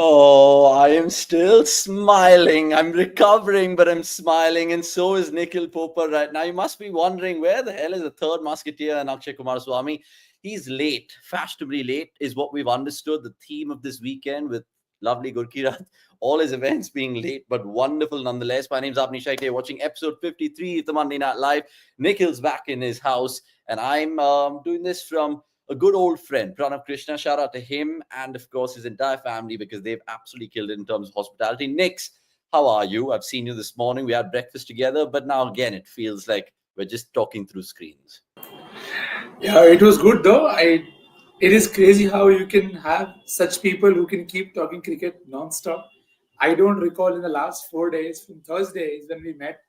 Oh, I am still smiling. I'm recovering, but I'm smiling, and so is Nikhil Popar right now. You must be wondering where the hell is the third musketeer and Akshay Kumaraswamy? He's late, fashionably late, is what we've understood. The theme of this weekend with lovely Gurkirat, all his events being late, but wonderful nonetheless. My name's Avni Shaikh, watching episode 53 of the Monday Night Live. Nikhil's back in his house, and I'm doing this from a good old friend, Pranav Krishna. Shout out to him and, of course, his entire family because they've absolutely killed it in terms of hospitality. Nix, how are you? I've seen you this morning. We had breakfast together, but now again, it feels like we're just talking through screens. Yeah, it was good though. It is crazy how you can have such people who can keep talking cricket non-stop. I don't recall in the last 4 days, from Thursdays when we met,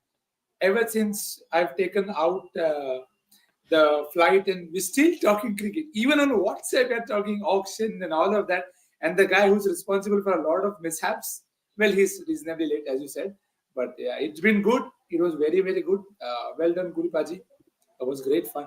ever since I've taken out the flight and we're still talking cricket. Even on WhatsApp, we're talking auction and all of that. And the guy who's responsible for a lot of mishaps, well, he's reasonably late, as you said. But yeah, it's been good. It was very, very good. Well done, Guru Paji. It was great fun.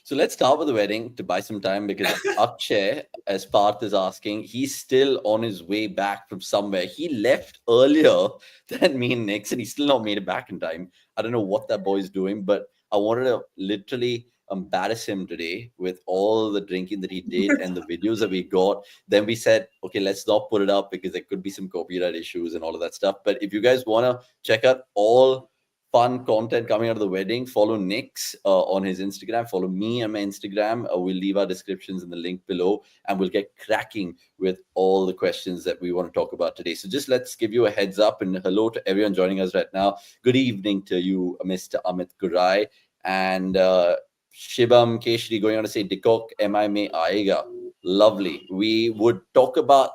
So let's start with the wedding to buy some time because Akshay, as Parth is asking, he's still on his way back from somewhere. He left earlier than me and Nix, and he's still not made it back in time. I don't know what that boy is doing, but I wanted to literally embarrass him today with all the drinking that he did and the videos that we got. Then we said, okay, let's not put it up because there could be some copyright issues and all of that stuff. But if you guys want to check out all fun content coming out of the wedding, follow Nix on his Instagram, follow me on my Instagram. We'll leave our descriptions in the link below, and we'll get cracking with all the questions that we want to talk about today. So just let's give you a heads up, and hello to everyone joining us right now. Good evening to you, Mr. Amit Gurai, and Shibam Keshri going on to say, Dikok MI mein aayega. Lovely. We would talk about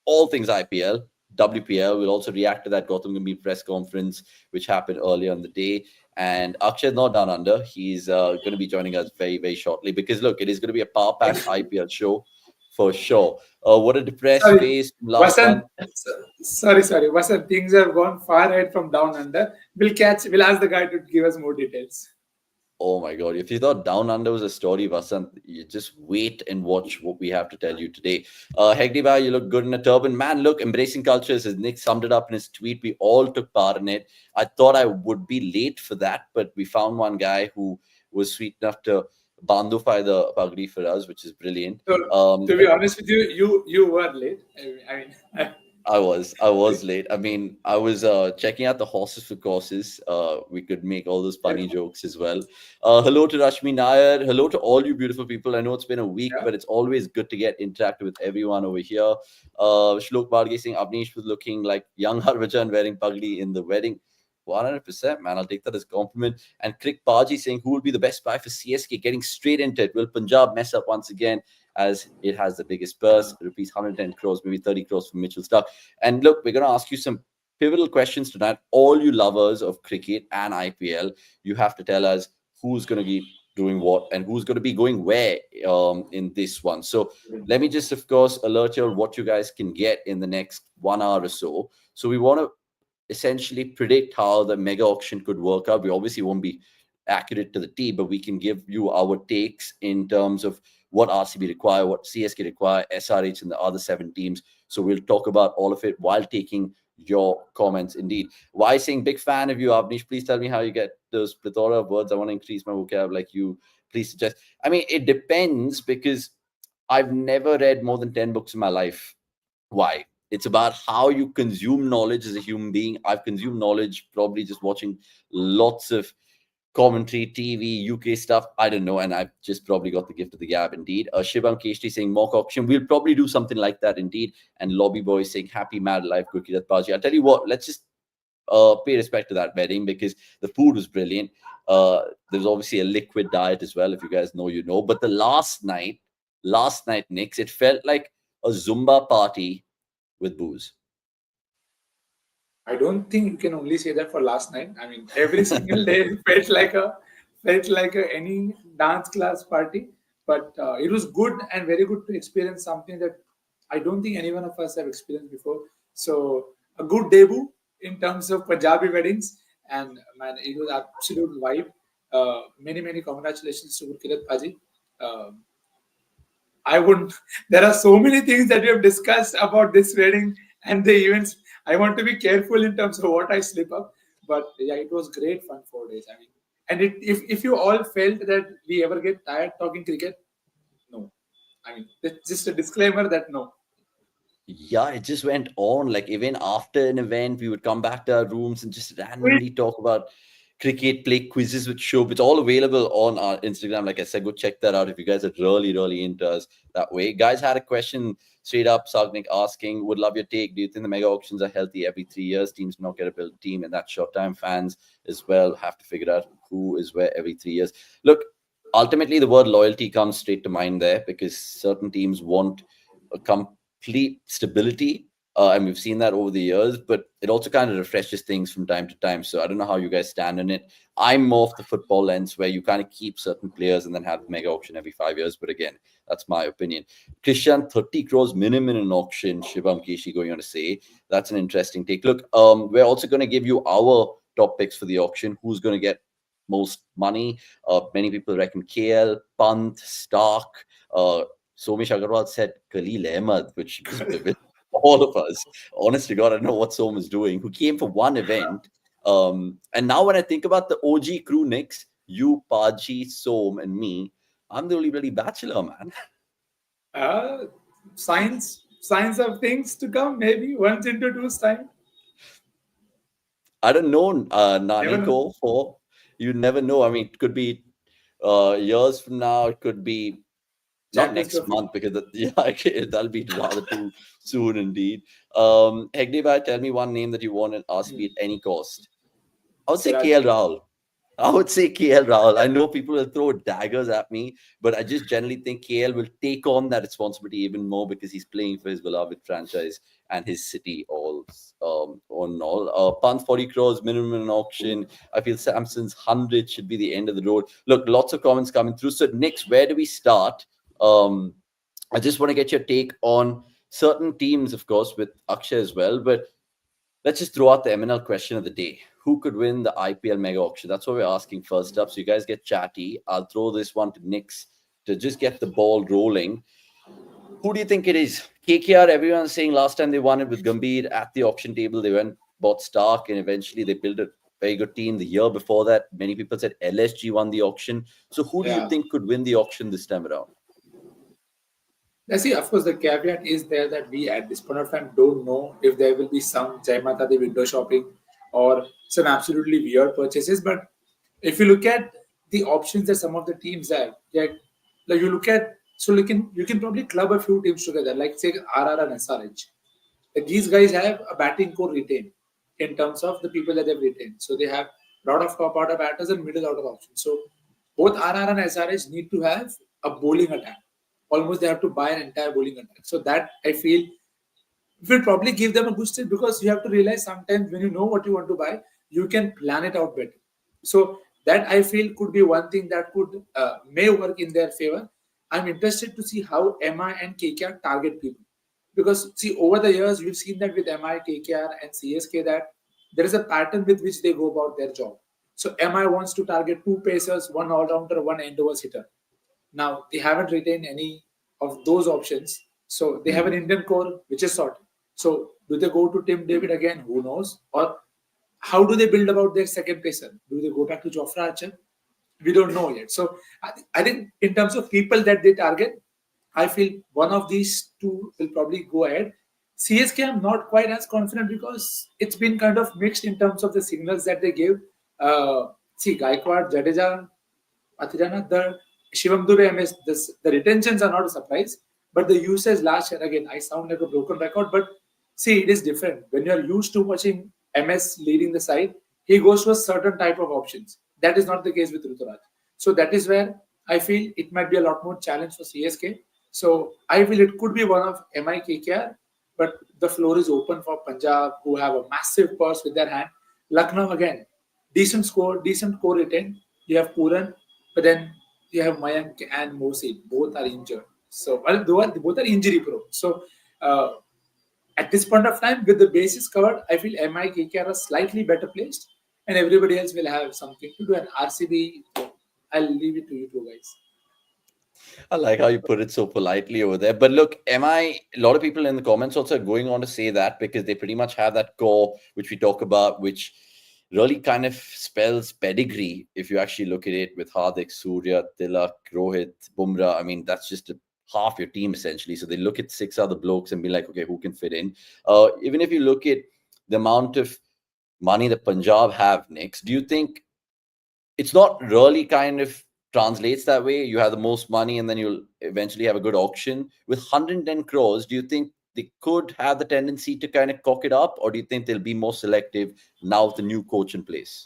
all things IPL, WPL. We'll also react to that Gautam Gambhir press conference, which happened earlier in the day. And Akshay not down under. He's going to be joining us very, very shortly because, look, it is going to be a power-packed IPL show for sure. What a depressed Sorry, face from last Vasant. month. Sorry, Vasant. Things have gone far ahead from down under. We'll ask the guy to give us more details. Oh my God. If you thought Down Under was a story, Vasant, you just wait and watch what we have to tell you today. Hegdiva, you look good in a turban. Man, look, embracing cultures, as Nick summed it up in his tweet. We all took part in it. I thought I would be late for that, but we found one guy who was sweet enough to bandufy the pagri for us, which is brilliant. So, to be honest with you, you were late. I mean, I was late. I mean, I was checking out the horses for courses. We could make all those funny jokes as well. Hello to Rashmi Nair. Hello to all you beautiful people. I know it's been a week, yeah. but it's always good to get interactive with everyone over here. Shlok Barge saying Avnish was looking like young Harbhajan wearing pagdi in the wedding. 100%, man. I'll take that as a compliment. And Krik Parji saying, who will be the best buy for CSK? Getting straight into it. Will Punjab mess up once again, as it has the biggest purse, rupees 110 crores, maybe 30 crores for Mitchell Stark? And look, we're going to ask you some pivotal questions tonight. All you lovers of cricket and IPL, you have to tell us who's going to be doing what and who's going to be going where in this one. So let me just, of course, alert you on what you guys can get in the next 1 hour or so. So we want to essentially predict how the mega auction could work out. We obviously won't be accurate to the T, but we can give you our takes in terms of what RCB require, what CSK require, SRH, and the other 7 teams. So we'll talk about all of it while taking your comments. Indeed. Why saying big fan of you, Avnish? Please tell me how you get those plethora of words. I want to increase my vocab like you. Please suggest. I mean, it depends because I've never read more than 10 books in my life. Why? It's about how you consume knowledge as a human being. I've consumed knowledge probably just watching lots of commentary, TV, UK stuff. I don't know. And I've just probably got the gift of the gab indeed. Shibam Keshri saying mock auction. We'll probably do something like that indeed. And Lobby Boy saying happy mad life, Gurkirat Paji. I'll tell you what, let's just pay respect to that wedding because the food was brilliant. There was obviously a liquid diet as well. If you guys know, you know. But the last night, Knicks, it felt like a Zumba party with booze. I don't think you can only say that for last night. I mean, every single day felt like any dance class party. But it was good and very good to experience something that I don't think any one of us have experienced before. So a good debut in terms of Punjabi weddings, and man, it was absolute vibe. Many congratulations to Gurkirat Paji. Uh, I wouldn't. There are so many things that we have discussed about this wedding and the events. I want to be careful in terms of what I slip up. But yeah, it was great fun 4 days. I mean, and if you all felt that we ever get tired talking cricket, no. I mean, it's just a disclaimer that no. Yeah, it just went on. Like even after an event, we would come back to our rooms and just randomly talk about cricket, play quizzes with Shub. It's all available on our Instagram. Like I said, go check that out if you guys are really, really into us that way. Guys had a question straight up, Sagnik asking, would love your take. Do you think the mega auctions are healthy every 3 years? Teams not get a build team in that short time. Fans as well have to figure out who is where every 3 years. Look, ultimately the word loyalty comes straight to mind there because certain teams want a complete stability. And we've seen that over the years, but it also kind of refreshes things from time to time. So I don't know how you guys stand on it. I'm more of the football lens where you kind of keep certain players and then have the mega auction every 5 years. But again, that's my opinion. Christian, 30 crores minimum in an auction, Shivam Kishi going on to say. That's an interesting take. Look, we're also going to give you our top picks for the auction. Who's going to get most money? Many people reckon KL, Pant, Stark. Somesh Agarwal said Khalil Ahmed, which was all of us. Honest to God, I don't know what Som is doing, who came for one event. And now when I think about the OG crew, Nicks, you, Paji, Som, and me, I'm the only bloody bachelor, man. Uh, signs of things to come. Maybe once into two's time. I don't know, Never know. Naniko, for you never know. I mean, it could be years from now, it could be not Champions next Trophy. month because yeah, okay, that'll be rather too soon indeed. Hegde, tell me one name that you want an RCB at any cost. I would say Siraj. KL Rahul. I would say KL Rahul. I know people will throw daggers at me, but I just generally think KL will take on that responsibility even more because he's playing for his beloved franchise and his city all in all. Pant 40 crores minimum in auction. I feel Samson's 100 should be the end of the road. Look, lots of comments coming through. So, Nix, where do we start? Um, I just want to get your take on certain teams, of course, with Akshay as well, but let's just throw out the MNL question of the day. Who could win the IPL mega auction? That's what we're asking first up. So you guys get chatty. I'll throw this one to Nix to just get the ball rolling. Who do you think it is? KKR, everyone's saying last time they won it with Gambhir at the auction table. They went, bought Stark, and eventually they built a very good team. The year before that, many people said LSG won the auction. So who do you Yeah. think could win the auction this time around? I see, of course, the caveat is there that we at this point of time don't know if there will be some Jai Mata Di window shopping or some absolutely weird purchases. But if you look at the options that some of the teams have, like you look at, so you can probably club a few teams together, like say RR and SRH. Like these guys have a batting core retained in terms of the people that they've retained. So they have a lot of top order batters and middle order options. So both RR and SRH need to have a bowling attack. Almost they have to buy an entire bowling attack. So that I feel will probably give them a good start because you have to realize sometimes when you know what you want to buy, you can plan it out better. So that I feel could be one thing that could may work in their favor. I'm interested to see how MI and KKR target people because see over the years we've seen that with MI, KKR, and CSK that there is a pattern with which they go about their job. So MI wants to target two pacers, one all rounder, one end overs hitter. Now they haven't retained any of those options. So they have an Mhm. Indian core which is sorted. So do they go to Tim David again? Who knows? Or how do they build about their second pacer? Do they go back to Jofra Archer? We don't know yet. So I think in terms of people that they target, I feel one of these two will probably go ahead. CSK, I'm not quite as confident because it's been kind of mixed in terms of the signals that they give. See, Gaikwad, Jadeja, Athirana, the Shivam Dube MS, the retentions are not a surprise, but the usage last year, again, I sound like a broken record, but see, it is different. When you're used to watching MS leading the side, he goes to a certain type of options. That is not the case with Ruturaj. So that is where I feel it might be a lot more challenge for CSK. So I feel it could be one of MI KKR, but the floor is open for Punjab, who have a massive purse with their hand. Lucknow again, decent score, decent core retain. You have Puran, but then you have Mayank and Mosi. Both are injured. So well, both are injury prone. So uh, at this point of time, with the bases covered, I feel MI KKR are slightly better placed, and everybody else will have something to do. And RCB, I'll leave it to you two guys. I like how you put it so politely over there. But look, a lot of people in the comments also are going on to say that because they pretty much have that core, which we talk about, which really kind of spells pedigree if you actually look at it with Hardik, Surya, Tilak, Rohit, Bumrah. I mean, that's just half your team essentially. So they look at six other blokes and be like, okay, who can fit in? Even if you look at the amount of money that Punjab have next, do you think it's not really kind of translates that way? You have the most money and then you'll eventually have a good auction. With 110 crores, do you think they could have the tendency to kind of cock it up, or do you think they'll be more selective now with the new coach in place?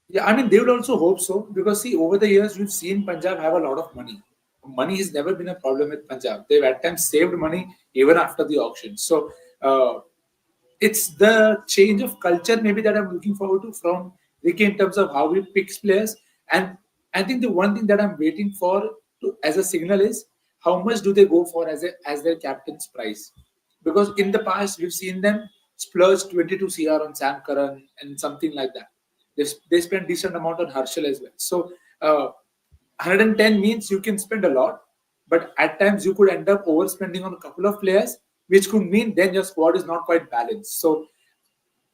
Yeah, I mean, they would also hope so because see, over the years, we've seen Punjab have a lot of money. Money has never been a problem with Punjab. They've at times saved money even after the auction. So it's the change of culture maybe that I'm looking forward to from Ricky in terms of how he picks players. And I think the one thing that I'm waiting for as a signal is how much do they go for as their captain's price? Because in the past we've seen them splurge 22 CR on Sam Curran and something like that. They spend decent amount on Harshal as well. So 110 means you can spend a lot, but at times you could end up overspending on a couple of players, which could mean then your squad is not quite balanced. So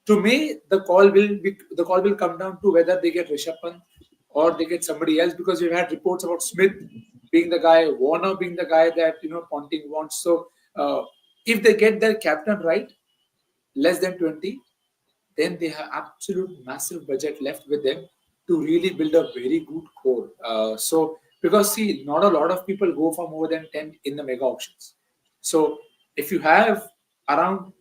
to me, the call will come down to whether they get Rishabh Pant or they get somebody else, because we've had reports about Smith being the guy, Warner being the guy that Ponting wants. So if they get their captain right, less than 20, then they have absolute massive budget left with them to really build a very good core. So because see, not a lot of people go for more than 10 in the mega auctions. So if you have around,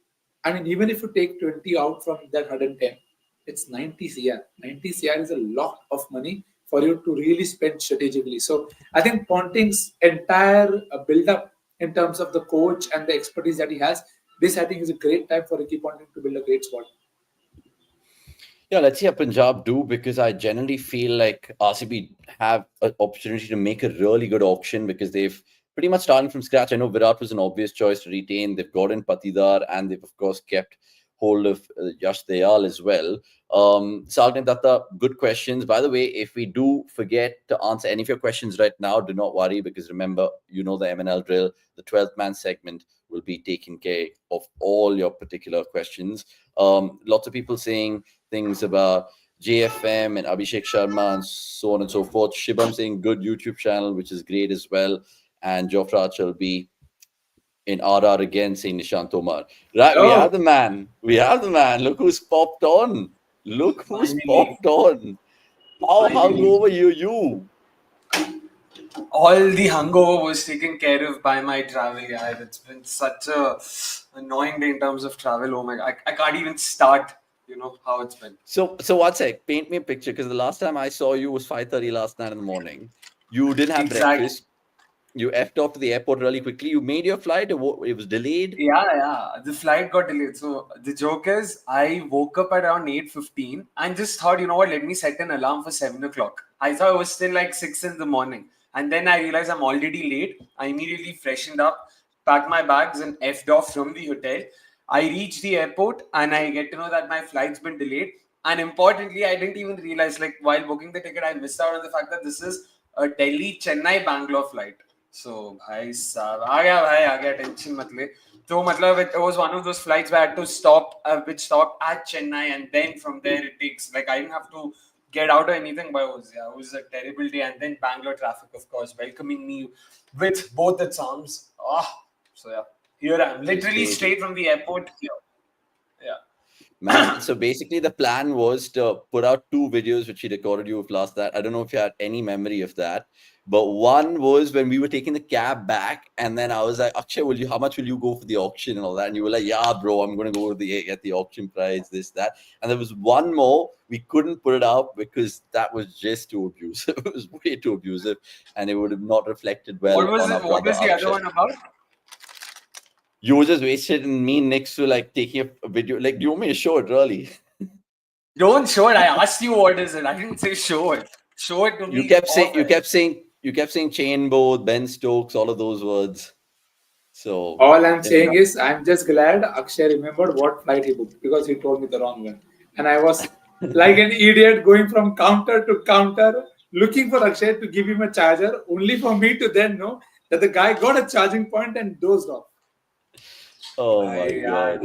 I mean, even if you take 20 out from that 110, it's 90 CR. 90 CR is a lot of money for you to really spend strategically. So I think Ponting's entire build up in terms of the coach and the expertise that he has, this I think is a great time for Ricky Ponting to build a great squad. Yeah, let's see how Punjab do, because I generally feel like RCB have an opportunity to make a really good auction because they've pretty much starting from scratch. I know Virat was an obvious choice to retain. They've got in Patidar and they've, of course, kept hold of Yash Dayal as well. Sagnet Datta, good questions. By the way, if we do forget to answer any of your questions right now, do not worry, because remember, you know the MNL drill. The 12th man segment will be taking care of all your particular questions. Lots of people saying things about JFM and Abhishek Sharma and so on and so forth. Shibam saying good YouTube channel, which is great as well. And Jofra will be in RR again saying Nishant Tomar. Right, we have Oh, the man. We have the man. Look who's popped on. Look who's Finally, popped on. How finally. hungover you? All the hangover was taken care of by my travel. Yeah, it's been such a annoying day in terms of travel. Oh my god, I can't even start. You know how it's been. So one sec, paint me a picture, because the last time I saw you was 5:30 last night in the morning. You didn't have Exactly. breakfast. You effed off to the airport really quickly. You made your flight. It was delayed. Yeah, yeah. The flight got delayed. So the joke is, I woke up at around 8:15 and just thought, you know what, let me set an alarm for 7 o'clock. I thought it was still like 6 in the morning. And then I realized I'm already late. I immediately freshened up, packed my bags, and effed off from the hotel. I reached the airport and I get to know that my flight's been delayed. And importantly, I didn't even realize, like, while booking the ticket, I missed out on the fact that this is a Delhi Chennai Bangalore flight. So भाई साहब आ गया tension मत ले. So मतलब it was one of those flights where I had to stop, which stopped at Chennai, and then from there it takes, like, I didn't have to get out or anything, but it was a terrible day. And then Bangalore traffic, of course, welcoming me with both its arms. So yeah, here I am, Just literally crazy. straight from the airport here. Yeah. Man, so basically the plan was to put out two videos which he recorded you of last that. I don't know if you had any memory of that. But one was when we were taking the cab back, and then I was like, Akshay, how much will you go for the auction and all that? And you were like, yeah, bro, I'm gonna go get the auction price, this, that. And there was one more, we couldn't put it out because that was just too abusive. It was way too abusive, and it would have not reflected What well was on it? our What brother was the other Akshay. one about? You were just wasted and me next to like taking a video. Like, do you want me to show it really? Don't show it. I asked you what is it. I didn't say show it. Show it to You me kept saying off you air. kept saying you kept saying chain boat, Ben Stokes, all of those words. So all I'm you saying know, is I'm just glad Akshay remembered what flight he booked because he told me the wrong one. And I was like an idiot going from counter to counter looking for Akshay to give him a charger, only for me to then know that the guy got a charging point and dozed off. Oh my God.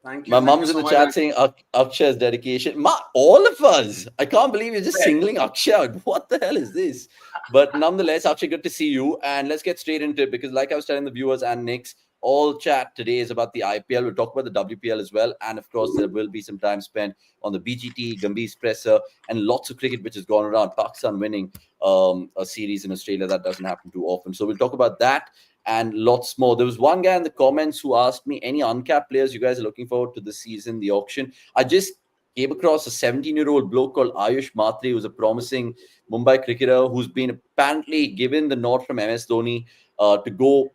Thank My you mom's in so the much. chat saying Akshay's dedication. All of us. I can't believe you're just singling Akshay out. What the hell is this? But nonetheless, Akshay, good to see you. And let's get straight into it because, like I was telling the viewers and Nick's, all chat today is about the IPL. We'll talk about the WPL as well. And of course, there will be some time spent on the BGT, Gambhir's presser, and lots of cricket which has gone around. Pakistan winning a series in Australia. That doesn't happen too often. So we'll talk about that and lots more. There was one guy in the comments who asked me any uncapped players you guys are looking forward to this season, the auction. I just came across a 17-year-old bloke called Ayush Mhatre, who's a promising Mumbai cricketer who's been apparently given the nod from MS Dhoni to go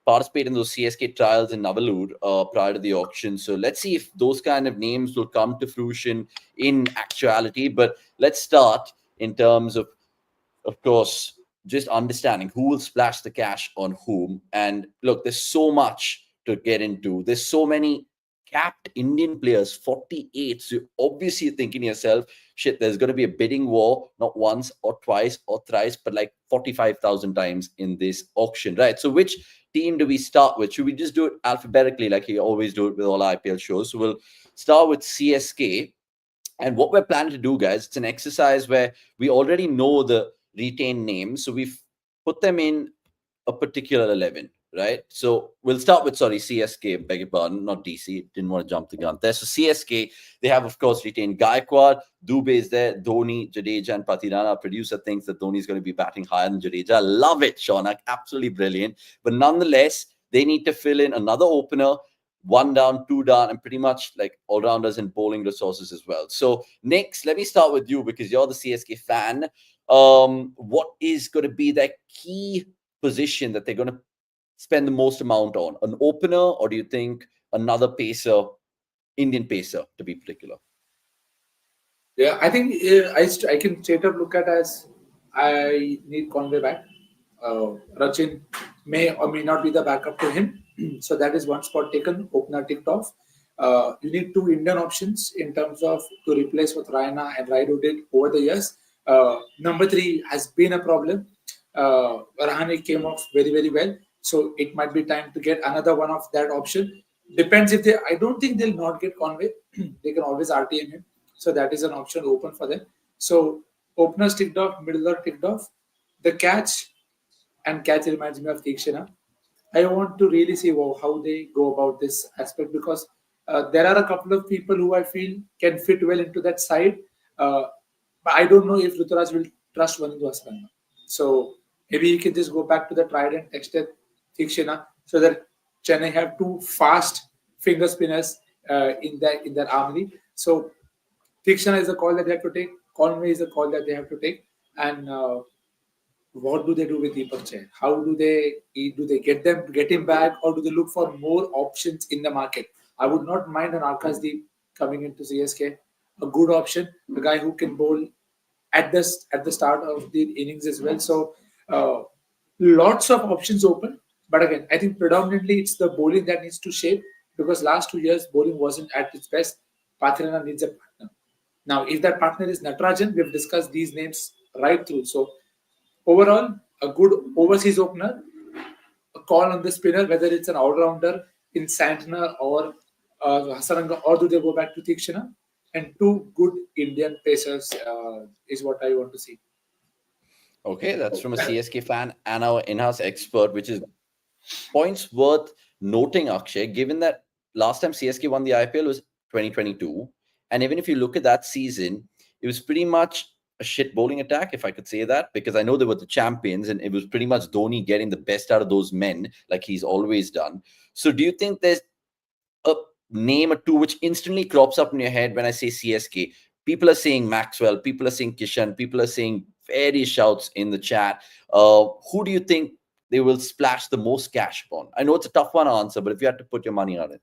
participate in those CSK trials in Navalur prior to the auction. So let's see if those kind of names will come to fruition in actuality. But let's start in terms of course, just understanding who will splash the cash on whom. And look, there's so much to get into. There's so many capped Indian players, 48. So obviously you're thinking to yourself, shit, there's going to be a bidding war, not once or twice or thrice, but like 45,000 times in this auction, right? So which team do we start with? Should we just do it alphabetically like you always do it with all IPL shows? So we'll start with CSK. And what we're planning to do, guys, it's an exercise where we already know the retained names. So we've put them in a particular 11, right? So we'll start with, CSK, beg your pardon, not DC. Didn't want to jump the gun there. So CSK, they have, of course, retained Gaikwad, Dubey is there, Dhoni, Jadeja, and Patirana. Producer thinks that Dhoni is going to be batting higher than Jadeja. Love it, Shaunak. Absolutely brilliant. But nonetheless, they need to fill in another opener, one down, two down, and pretty much like all rounders and bowling resources as well. So, next, let me start with you because you're the CSK fan. What is going to be their key position that they're going to spend the most amount on? An opener, or do you think another pacer, Indian pacer to be particular? Yeah, I think I can straight up look at as I need Conway back. Rachin may or may not be the backup to him. So that is one spot taken, opener ticked off. You need two Indian options in terms of to replace what Raina and Raidu did over the years. Number three has been a problem. Rahane came off very, very well. So it might be time to get another one of that option. Depends if they, I don't think they'll not get Conway. They can always RTM him. So that is an option open for them. So openers ticked off, middler ticked off. The catch reminds me of Tikshana. I want to really see how they go about this aspect because there are a couple of people who I feel can fit well into that side. But I don't know if Ruturaj will trust Vanindu Haskanna. So maybe he can just go back to the tried and tested Tikshana so that Chennai have two fast finger spinners in their army. So Tikshana is a call that they have to take. Conway is a call that they have to take. And what do they do with Deepak Chair? How do they get him back, or do they look for more options in the market? I would not mind an Akashdeep coming into CSK, a good option, a guy who can bowl at the start of the innings as well. So lots of options open, but again, I think predominantly it's the bowling that needs to shape because last 2 years bowling wasn't at its best. Pathirana needs a partner. Now, if that partner is Natarajan, we've discussed these names right through. So overall, a good overseas opener, a call on the spinner, whether it's an all-rounder in Santner or Hasaranga, or do they go back to Tikshana? And two good Indian pacers is what I want to see. Okay, that's from a CSK fan and our in-house expert, which is points worth noting, Akshay, given that last time CSK won the IPL was 2022. And even if you look at that season, it was pretty much a shit bowling attack, if I could say that, because I know they were the champions and it was pretty much Dhoni getting the best out of those men like he's always done. So do you think there's a name or two which instantly crops up in your head when I say CSK? People are saying Maxwell, people are saying Kishan, people are saying various shouts in the chat. Who do you think they will splash the most cash upon? I know it's a tough one to answer, but if you had to put your money on it.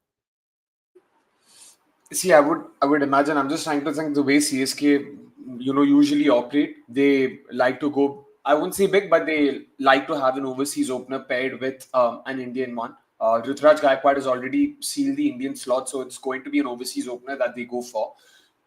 See, I would imagine. I'm just trying to think the way CSK, usually operate. They like to go. I wouldn't say big, but they like to have an overseas opener paired with an Indian one. Ruturaj Gaikwad has already sealed the Indian slot, so it's going to be an overseas opener that they go for.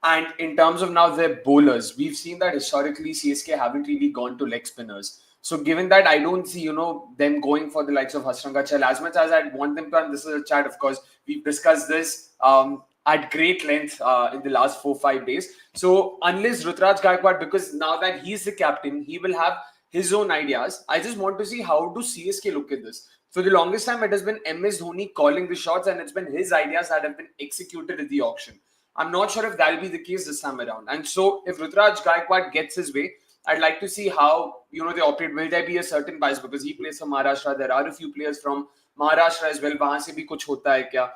And in terms of now their bowlers, we've seen that historically CSK haven't really gone to leg spinners. So given that, I don't see, them going for the likes of Hasranga Chahal as much as I'd want them to. And this is a chat, of course, we've discussed this at great length in the last 4-5 days. So unless Rutraj Gaikwad, because now that he's the captain, he will have his own ideas. I just want to see how do CSK look at this. For the longest time, it has been MS Dhoni calling the shots, and it's been his ideas that have been executed at the auction. I'm not sure if that'll be the case this time around. And so if Rutraj Gaikwad gets his way, I'd like to see how, they operate. Will there be a certain bias because he plays for Maharashtra? There are a few players from Maharashtra as well. Wahan se bhi kuch hota hai kya?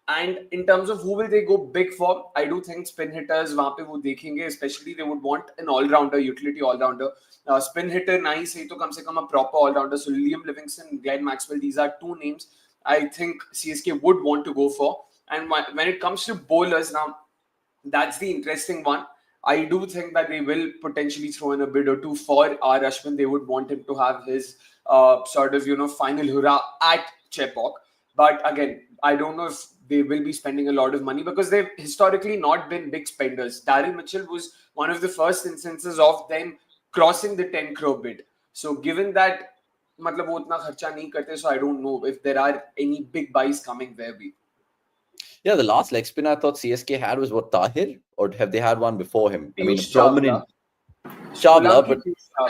And in terms of who will they go big for, I do think spin hitters wahan pe wo dekhenge, especially they would want an all-rounder, utility all-rounder. Spin hitter nahi sahi to kam se kam a proper all-rounder. So Liam Livingston, Glenn Maxwell, these are two names I think CSK would want to go for. And when it comes to bowlers, now that's the interesting one. I do think that they will potentially throw in a bid or two for R. Ashwin. They would want him to have his final hurrah at Chepauk. But again, I don't know if they will be spending a lot of money because they've historically not been big spenders. Daryl Mitchell was one of the first instances of them crossing the 10 crore bid. So given that, matlab wo utna kharcha nahi karte, so I don't know if there are any big buys coming their way. Yeah, the last leg spinner I thought CSK had was what, Tahir? Or have they had one before him? I mean, a Piyush prominent Chavla, but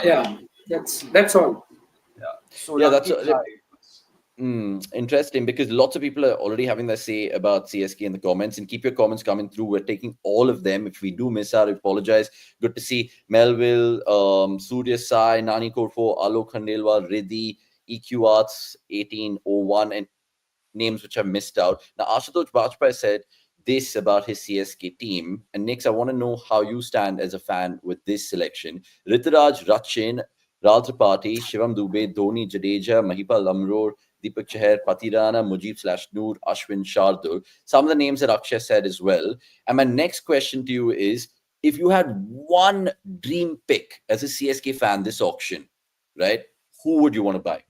yeah, that's all. So yeah, that's interesting because lots of people are already having their say about CSK in the comments, and keep your comments coming through. We're taking all of them. If we do miss out, I apologize. Good to see Melville, Surya Sai, Nani Korfo, Alok Khandelwal, Riddhi, EQ Arts 1801, and names which I missed out. Now, Ashutosh Bajpai said this about his CSK team. And Nix, I want to know how you stand as a fan with this selection. Rituraj, Rachin, Ral Tripathi, Shivam Dubey, Dhoni, Jadeja, Mahipal Lamror, Deepak Chahar, Patirana, Mujib/Noor, Ashwin, Shardul. Some of the names that Akshay said as well. And my next question to you is, if you had one dream pick as a CSK fan this auction, right, who would you want to buy?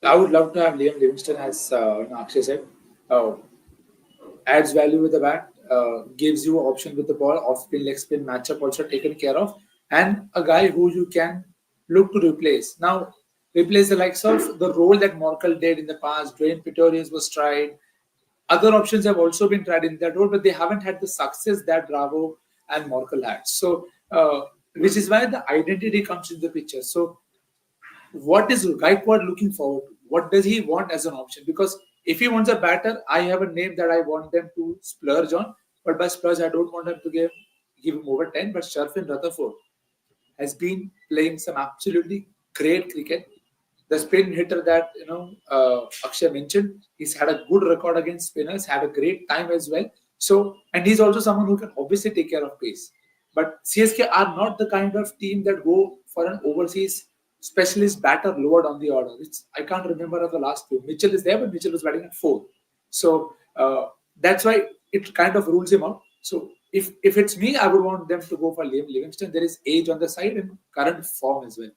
I would love to have Liam Livingston, as Akshay said. Adds value with the bat, gives you option with the ball, off spin, leg spin, matchup also taken care of, and a guy who you can look to replace. Now, replace the likes of the role that Morkel did in the past. Dwayne Pretorius was tried. Other options have also been tried in that role, but they haven't had the success that Bravo and Morkel had. So, which is why the identity comes into the picture. So, what is Gaikwad looking forward to? What does he want as an option? Because if he wants a batter, I have a name that I want them to splurge on. But by splurge, I don't want them to give him over 10. But Sharfin Rutherford has been playing some absolutely great cricket. The spin hitter that Akshay mentioned, he's had a good record against spinners, had a great time as well. So, and he's also someone who can obviously take care of pace. But CSK are not the kind of team that go for an overseas specialist batter lower down the order. I can't remember of the last two. Mitchell is there, but Mitchell was batting at 4. So that's why it kind of rules him out. So if it's me, I would want them to go for Liam Livingston. There is age on the side and current form as well.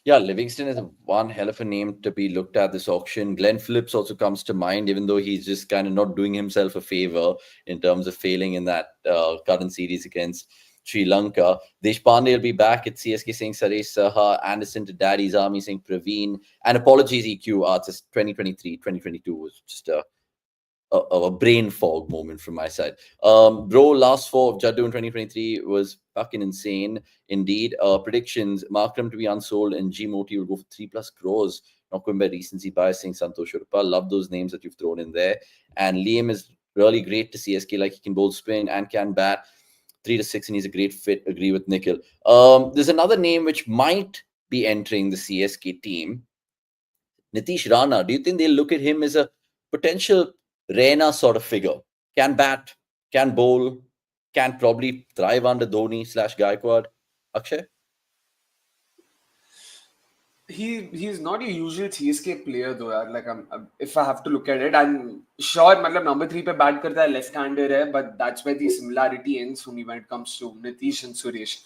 Yeah, Livingston is one hell of a name to be looked at this auction. Glenn Phillips also comes to mind, even though he's just kind of not doing himself a favor in terms of failing in that current series against Sri Lanka. Deshpande will be back at CSK saying Saresh Saha, Anderson to Daddy's Army saying Praveen. And apologies, EQ Arts, 2022 was just a brain fog moment from my side. Bro, last 4 of Jaddu in 2023 was fucking insane. Indeed. Predictions, Markram to be unsold and G Moti will go for 3+ crores. Not going by recency bias, saying Santosh Urpa. Love those names that you've thrown in there. And Liam is really great to CSK, like he can both spin and can bat. 3 to 6, and he's a great fit. Agree with Nikhil. There's another name which might be entering the CSK team. Nitish Rana. Do you think they'll look at him as a potential Reina sort of figure? Can bat, can bowl, can probably thrive under Dhoni/Gaikwad. Akshay? He's not a usual CSK player though. Like if I have to look at it, I'm sure. मतलब number 3 पे bat करता है, left-hander है, but that's where the similarity ends when it comes to Nitish and Suresh.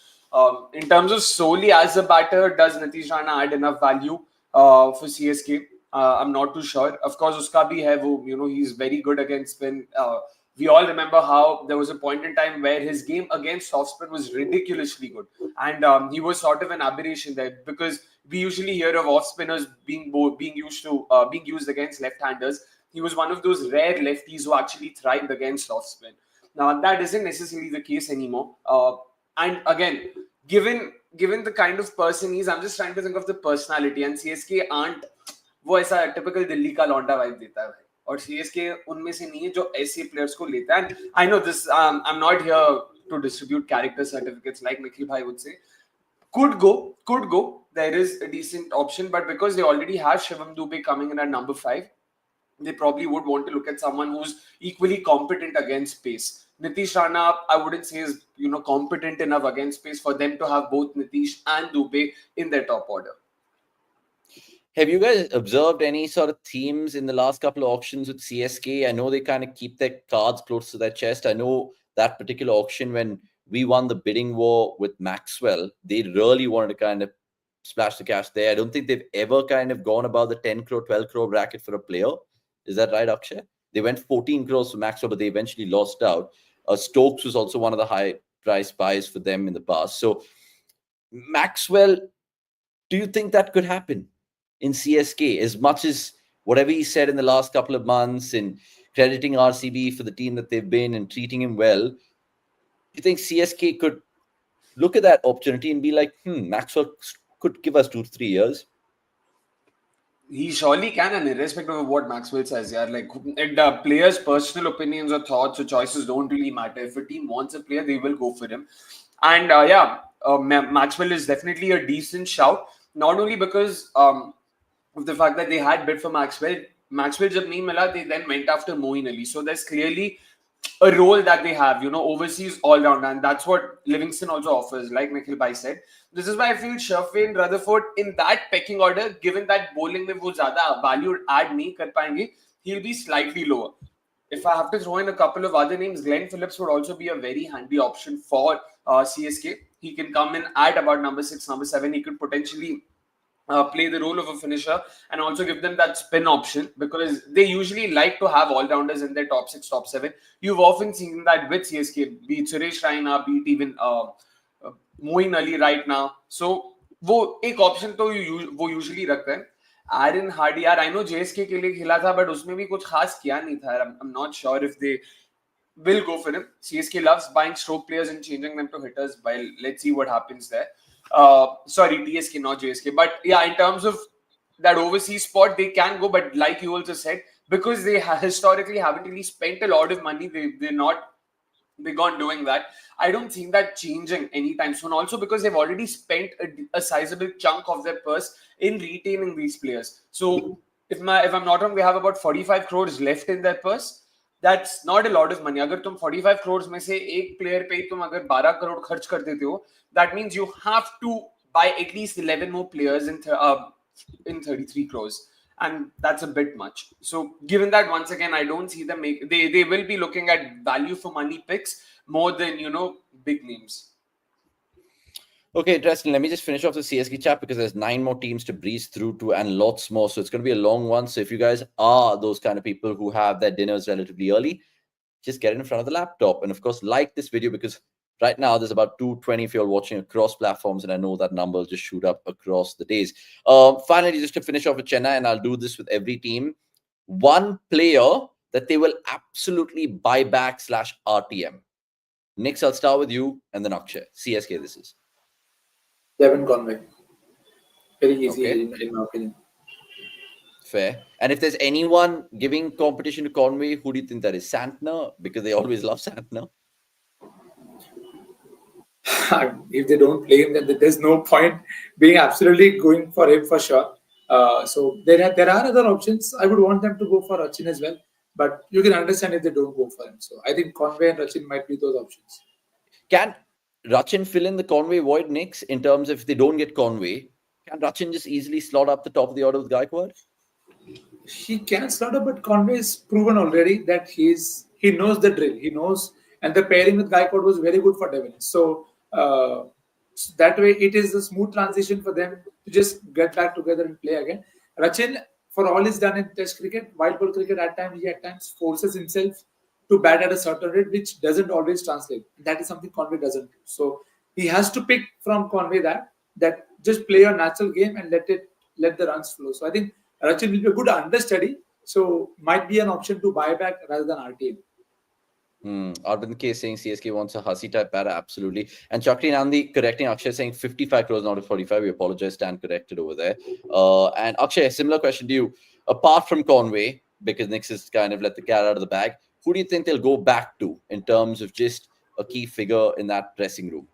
In terms of solely as a batter, does Nitish Rana add enough value for CSK? I'm not too sure. Of course, uska bhi hai wo, he's very good against spin. We all remember how there was a point in time where his game against off spin was ridiculously good, and he was sort of an aberration there, because we usually hear of off spinners being used against left-handers. He was one of those rare lefties who actually thrived against off spin. Now that isn't necessarily the case anymore. And again, given the kind of person he is, I'm just trying to think of the personality, and CSK aren't वो ऐसा typical Delhi का लौंडा vibe देता है भाई, और CSK उनमें से नहीं है जो ऐसे players को लेता है. And I know this, I'm not here to distribute character certificates like Nikhil bhai would say. Could go. There is a decent option, but because they already have Shivam Dube coming in at number 5, they probably would want to look at someone who's equally competent against pace. Nitish Rana, I wouldn't say is competent enough against pace for them to have both Nitish and Dube in their top order. Have you guys observed any sort of themes in the last couple of auctions with CSK? I know they kind of keep their cards close to their chest. I know that particular auction, when we won the bidding war with Maxwell, they really wanted to kind of splash the cash there. I don't think they've ever kind of gone above the 10 crore, 12 crore bracket for a player. Is that right, Akshay? They went 14 crores for Maxwell, but they eventually lost out. Stokes was also one of the high price buys for them in the past. So Maxwell, do you think that could happen in CSK? As much as whatever he said in the last couple of months and crediting RCB for the team that they've been and treating him well, do you think CSK could look at that opportunity and be like, Maxwell could give us 2 to 3 years? He surely can, and irrespective of what Maxwell says, yeah, like players' personal opinions or thoughts or choices don't really matter. If a team wants a player, they will go for him. And Maxwell is definitely a decent shout, not only because of the fact that they had bid for Maxwell. Maxwell jab nahi mila, they then went after Moeen Ali. So there's clearly a role that they have, overseas all-round, and that's what Livingston also offers, like Nikhil Bhai said. This is why I feel Sherfane and Rutherford in that pecking order, given that bowling mein wo zyada value add nahi kar payenge, he'll be slightly lower. If I have to throw in a couple of other names, Glenn Phillips would also be a very handy option for CSK. He can come in at about number 6, number 7. He could potentially play the role of a finisher and also give them that spin option, because they usually like to have all-rounders in their top 6, top 7. You've often seen that with CSK, be it Suresh Raina, be it even Moeen Ali right now. So, वो एक option तो वो usually रखते हैं. Aaron Hardy, I know JSK के लिए खिला था, but उसमें भी कुछ खास किया नहीं था. I'm not sure if they will go for him. CSK loves buying stroke players and changing them to hitters. Well, let's see what happens there. Sorry, TSK, not JSK. But yeah, in terms of that overseas spot, they can go. But like you also said, because they historically haven't really spent a lot of money, they're not big on doing that. I don't think that changing anytime soon. Also because they've already spent a sizable chunk of their purse in retaining these players. So if I'm not wrong, they have about 45 crores left in their purse. That's not a lot of money. अगर तुम 45 crores में से एक player पे तुम अगर 12 crore खर्च कर देते हो, that means you have to buy at least 11 more players in 33 crores. And that's a bit much. So given that, once again, I don't see them they will be looking at value for money picks more than, big names. Okay, interesting. Let me just finish off the CSK chat because there's 9 more teams to breeze through to and lots more. So it's going to be a long one. So if you guys are those kind of people who have their dinners relatively early, just get it in front of the laptop. And of course, like this video, because right now there's about 220 if you're watching across platforms. And I know that number will just shoot up across the days. Finally, just to finish off with Chennai, and I'll do this with every team. One player that they will absolutely buy back / RTM. Nix, I'll start with you and then Akshay. CSK, this is. Devon Conway. Very easy, Okay. in my opinion. Fair. And if there's anyone giving competition to Conway, who do you think that is? Santner? Because they always love Santner. If they don't play him, then there's no point being absolutely going for him for sure. So there are other options. I would want them to go for Rachin as well. But you can understand if they don't go for him. So I think Conway and Rachin might be those options. Can Rachin fill in the Conway void, Knicks, in terms of if they don't get Conway? Can Rachin just easily slot up the top of the order with Gaikwad? He can slot up, but Conway is proven already that he knows the drill. He knows, and the pairing with Gaikwad was very good for Devon. So that way, it is a smooth transition for them to just get back together and play again. Rachin, for all he's done in Test cricket, white ball cricket, at times he forces himself to bat at a certain rate, which doesn't always translate. That is something Conway doesn't do. So he has to pick from Conway that just play your natural game and let the runs flow. So I think Rachin will be a good understudy. So might be an option to buy back rather than RTM. Arvind K saying CSK wants a Hussey type batter, absolutely. And Chakri Nandi correcting Akshay saying 55 crores, not 45. We apologize, stand corrected over there. And Akshay, similar question to you. Apart from Conway, because Knicks has kind of let the cat out of the bag, who do you think they'll go back to in terms of just a key figure in that dressing room?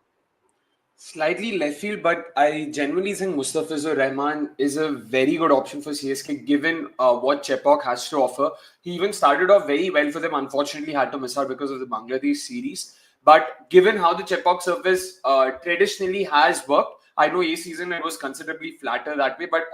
Slightly left field, but I genuinely think Mustafizur Rahman is a very good option for CSK given what Chepauk has to offer. He even started off very well for them. Unfortunately, had to miss out because of the Bangladesh series. But given how the Chepauk surface traditionally has worked, I know a season it was considerably flatter that way. But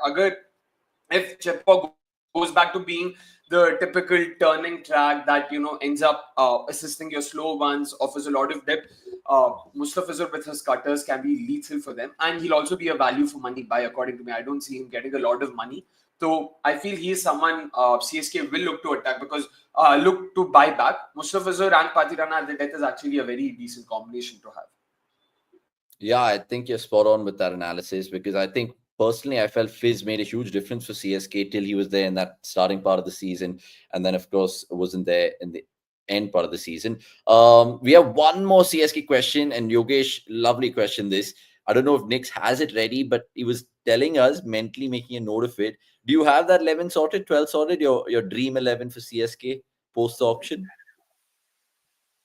if Chepauk goes back to being the typical turning track that ends up assisting your slow ones, offers a lot of depth. Mustafizur with his cutters can be lethal for them, and he'll also be a value for money buy. According to me, I don't see him getting a lot of money, so I feel he is someone CSK will look to attack because look to buy back. Mustafizur and Patirana at the death is actually a very decent combination to have. Yeah, I think you're spot on with that analysis because I think personally, I felt Fizz made a huge difference for CSK till he was there in that starting part of the season. And then, of course, wasn't there in the end part of the season. We have one more CSK question, and Yogesh, lovely question this. I don't know if Nix has it ready, but he was telling us, mentally making a note of it. Do you have that 11 sorted, 12 sorted, your dream 11 for CSK post the auction?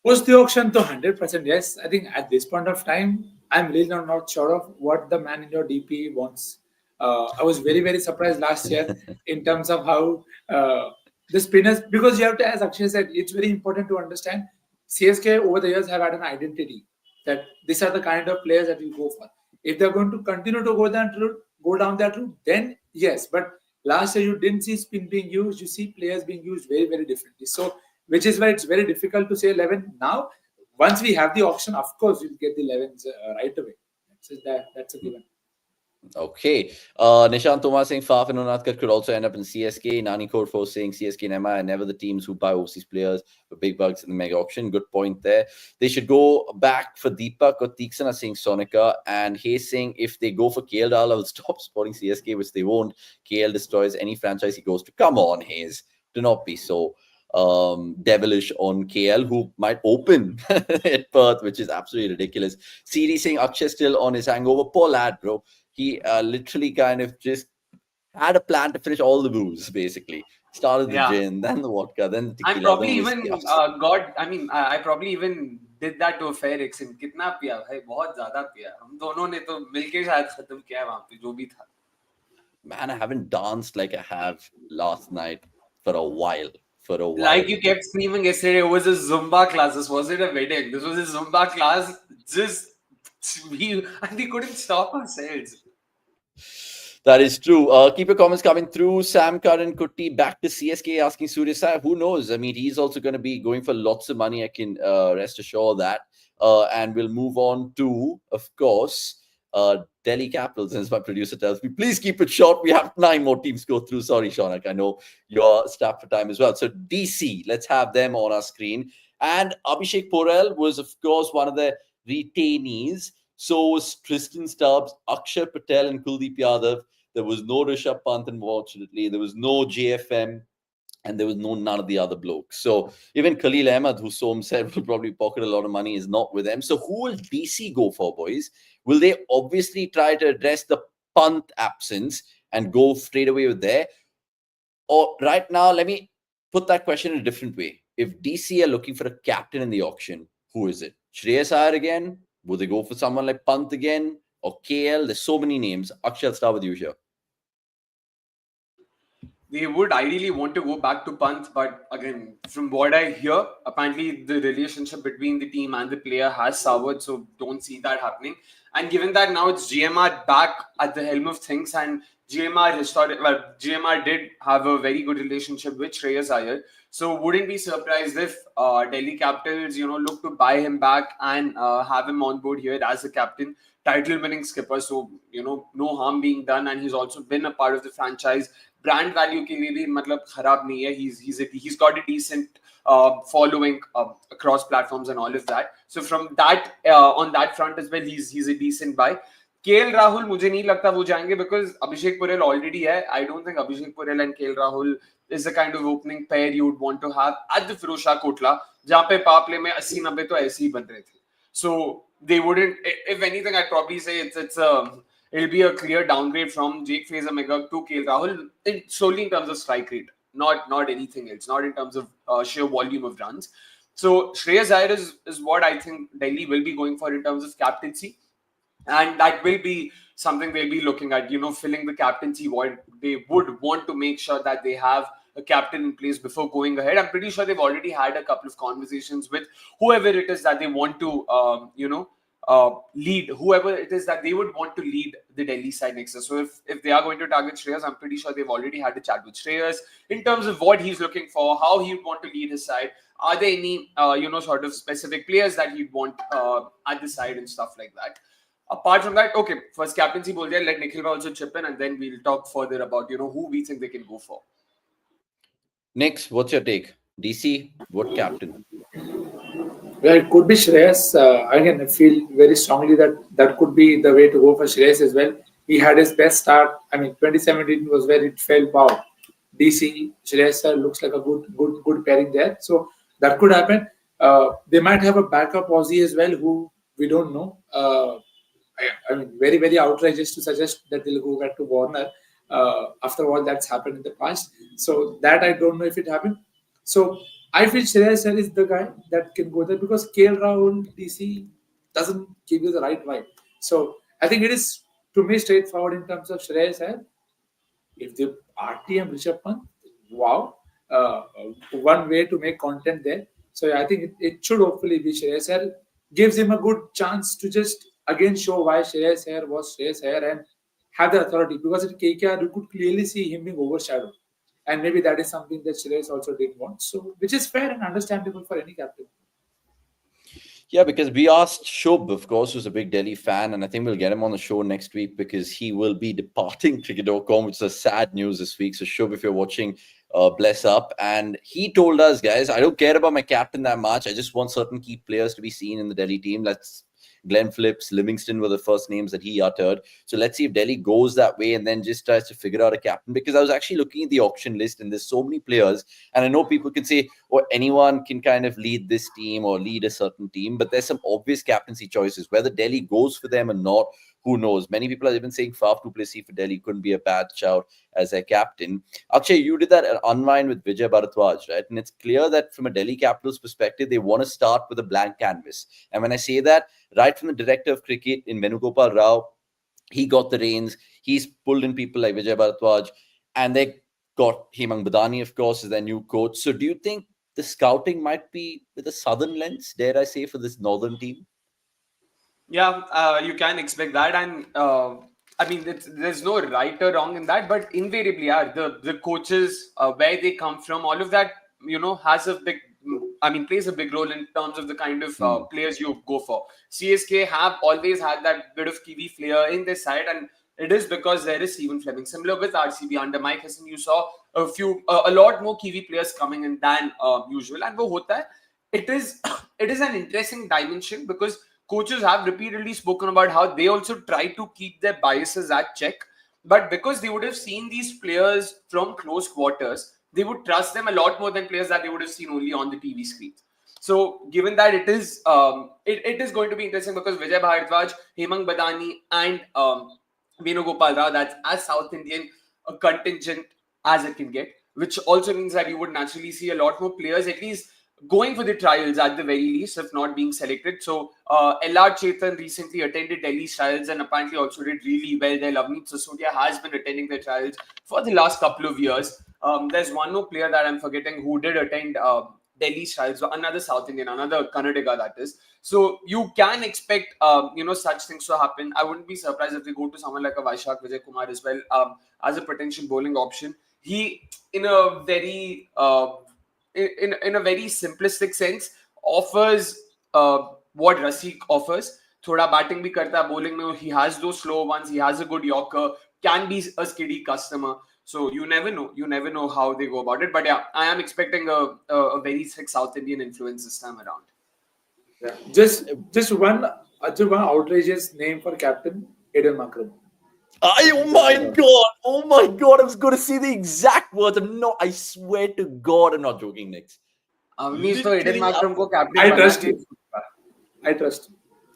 Post the auction to 100%, yes. I think at this point of time, I'm really not sure of what the man in your DP wants. I was very, very surprised last year in terms of how the spinners, because you have to, as Akshay said, it's very important to understand CSK over the years have had an identity that these are the kind of players that we go for. If they're going to continue to go down that route, then yes. But last year you didn't see spin being used, you see players being used very, very differently. So which is why it's very difficult to say 11 now. Once we have the auction, of course, we'll get the 11s right away. That's a given. Okay. Nishant Tomar saying Faf and Unatkar could also end up in CSK. Nani Korfo saying CSK and MI are never the teams who buy overseas players for big bucks in the mega auction. Good point there. They should go back for Deepak or Tiksana saying Sonika. And he's saying if they go for KL Dal, I will stop supporting CSK, which they won't. KL destroys any franchise he goes to. Come on, Hayes. Do not be so devilish on KL, who might open at Perth, which is absolutely ridiculous. CD saying Akshay still on his hangover. Poor lad, bro. He literally kind of just had a plan to finish all the booze, basically. Started the gin, then the vodka, then the tequila. I probably even I probably even did that to a fair extent. कितना पिया भाई, बहुत ज़्यादा पिया. हम दोनों ने तो मिलके शायद खत्म किया वहाँ पे जो भी था. Man, I haven't danced like I have last night for a while. Like you kept screaming yesterday, it was a Zumba class. This wasn't a wedding. This was a Zumba class. We couldn't stop ourselves. That is true. Keep your comments coming through. Sam Karan Kutti back to CSK asking Surya Sai. Who knows? I mean, he's also going to be going for lots of money. I can rest assured that. And we'll move on to, of course, Delhi Capitals. As my producer tells me, please keep it short. We have 9 more teams go through. Sorry, Shaunak. I know you're strapped for time as well. So DC, let's have them on our screen. And Abhishek Porel was, of course, one of the retainees. So was Tristan Stubbs, Akshay Patel, and Kuldeep Yadav. There was no Rishabh Pant, unfortunately. There was no JFM, and there was none of the other blokes. So even Khalil Ahmed, who Som said will probably pocket a lot of money, is not with them. So who will DC go for, boys? Will they obviously try to address the Pant absence and go straight away with there? Or right now, let me put that question in a different way. If DC are looking for a captain in the auction, who is it? Shreyas Iyer again? Would they go for someone like Pant again? Or KL? There's so many names. Akshay, I'll start with you here. They would ideally want to go back to Pant, but again, from what I hear, apparently the relationship between the team and the player has soured, so don't see that happening. And given that now it's GMR back at the helm of things, and GMR did have a very good relationship with Shreyas Iyer, so wouldn't be surprised if Delhi Capitals, look to buy him back and have him on board here as a captain. title-winning skipper, so no harm being done, and he's also been a part of the franchise. Brand value ke liye bhi matlab kharab nahi hai. He's got a decent following across platforms and all of that. So from that on that front as well, he's a decent buy. KL Rahul मुझे नहीं लगता वो जाएंगे because Abhishek Purel already है. I don't think Abhishek Purel and KL Rahul is the kind of opening pair you would want to have at the Firozshah Kotla, जहाँ पे power play में 80-90 तो ऐसे ही बन रहे थे. So they wouldn't. If anything, I'd probably say it'll be a clear downgrade from Jake Fraser-McGurk to KL Rahul, solely in terms of strike rate, not anything else, not in terms of sheer volume of runs. So Shreyas Iyer is what I think Delhi will be going for in terms of captaincy. And that will be something they'll be looking at, filling the captaincy void. They would want to make sure that they have a captain in place before going ahead. I'm pretty sure they've already had a couple of conversations with whoever it is that they want to, lead, whoever it is that they would want to lead the Delhi side next year. So if they are going to target Shreyas, I'm pretty sure they've already had a chat with Shreyas in terms of what he's looking for, how he would want to lead his side. Are there any, sort of specific players that he'd want at the side and stuff like that? Apart from that, okay, first captaincy bol diya, let Nikhil also chip in, and then we'll talk further about who we think they can go for. Next, what's your take? DC, what captain? Well, it could be Shreyas. Again, I feel very strongly that could be the way to go for Shreyas as well. He had his best start. I mean, 2017 was where it fell. Wow, DC Shreyas looks like a good pairing there. So that could happen. They might have a backup Aussie as well, who we don't know. I mean, very, very outrageous to suggest that they'll go back to Warner after all that's happened in the past. So that I don't know if it happened. So I feel Shreyas Iyer is the guy that can go there because KL Rahul DC doesn't give you the right vibe. So I think it is, to me, straightforward in terms of Shreyas Iyer. If the RTM Rishabh Pant, wow, one way to make content there. So I think it should hopefully be Shreyas Iyer. Gives him a good chance to just again show why Shreyas Iyer was Shreyas Iyer and have the authority, because at KKR you could clearly see him being overshadowed, and maybe that is something that Shreyas also didn't want. So which is fair and understandable for any captain. Yeah, because we asked Shubh, of course, who's a big Delhi fan, and I think we'll get him on the show next week because he will be departing cricket.com, which is a sad news this week. So Shubh, if you're watching, bless up. And he told us, guys, I don't care about my captain that much. I just want certain key players to be seen in the Delhi team. Glenn Phillips, Livingston were the first names that he uttered. So let's see if Delhi goes that way and then just tries to figure out a captain. Because I was actually looking at the auction list and there's so many players. And I know people can say, oh, anyone can kind of lead this team or lead a certain team. But there's some obvious captaincy choices. Whether Delhi goes for them or not, who knows? Many people have even saying Faf du Plessis for Delhi couldn't be a bad shout as their captain. Akshay, you did that at Unwind with Vijay Bharadwaj, right? And it's clear that from a Delhi Capitals perspective, they want to start with a blank canvas. And when I say that, right from the director of cricket in Venugopal Rao, he got the reins. He's pulled in people like Vijay Bharadwaj, and they got Hemang Badani, of course, as their new coach. So do you think the scouting might be with a southern lens, dare I say, for this northern team? Yeah, you can expect that, and I mean, there's no right or wrong in that, but invariably, yeah, the coaches, where they come from, all of that, has a big, plays a big role in terms of the kind of players you go for. CSK have always had that bit of Kiwi flair in their side, and it is because there is Stephen Fleming. Similar with RCB under Mike Hesson, you saw a lot more Kiwi players coming in than usual, and wo hota hai. It is an interesting dimension because coaches have repeatedly spoken about how they also try to keep their biases at check. But because they would have seen these players from close quarters, they would trust them a lot more than players that they would have seen only on the TV screens. So given that it is going to be interesting because Vijay Bharadwaj, Hemang Badani and Venugopal Rao, that's as South Indian a contingent as it can get, which also means that you would naturally see a lot more players at least going for the trials at the very least, if not being selected. So LR Chetan recently attended Delhi's trials and apparently also did really well there. Lavneet Sasodia has been attending the trials for the last couple of years. There's one more player that I'm forgetting who did attend Delhi's trials, another South Indian, another Kannadiga that is. So you can expect such things to happen. I wouldn't be surprised if they go to someone like a Vaishak Vijay Kumar as well as a potential bowling option. He, in a very in a very simplistic sense, offers what Rasik offers. thoda batting bhi karta hai, bowling mein he has those slow ones, he has a good Yorker, can be a skiddy customer. So you never know how they go about it. But yeah, I am expecting a very thick South Indian influence this time around. Yeah. Just one outrageous name for captain, Aiden Makram. Oh my god, I was going to say the exact words. I swear to God, I'm not joking, Nick. Avnish to Aiden Literally, Makram ko captain I bana trust chahiye. you. I trust you.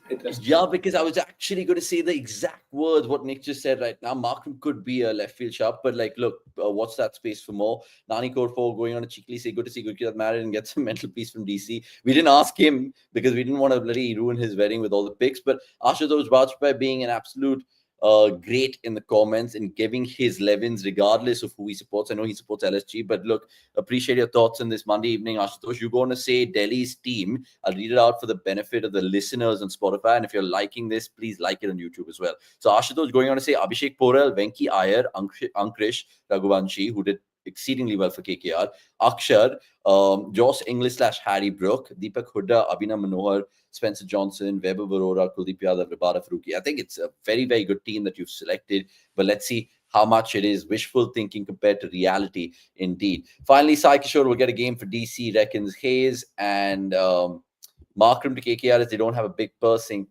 I trust you. yeah, because I was actually going to say the exact words what Nick just said right now. Markham could be a left field sharp, but like, look, what's that space for more? Nani Korfo going on a cheekily say, good to see Gurkirat married and get some mental peace from DC. We didn't ask him because we didn't want to bloody ruin his wedding with all the picks, but Ashutosh Vajpayee being an absolute great in the comments and giving his Levins regardless of who he supports. I know he supports LSG, but look, appreciate your thoughts on this Monday evening, Ashutosh. You're going to say Delhi's team. I'll read it out for the benefit of the listeners on Spotify. And if you're liking this, please like it on YouTube as well. So Ashutosh going on to say Abhishek Porel, Venki Iyer, Ankrish Raghuvanshi, who did exceedingly well for KKR, Akshar, Joss English / Harry Brook, Deepak Hooda, Abhinav Manohar, Spencer Johnson, Weber Varora, Kuldeep Yadav, Rabada Faruqi. I think it's a very, very good team that you've selected, but let's see how much it is wishful thinking compared to reality indeed. Finally, Sai Kishore will get a game for DC, reckons Hayes, and Markram to KKR as they don't have a big pursing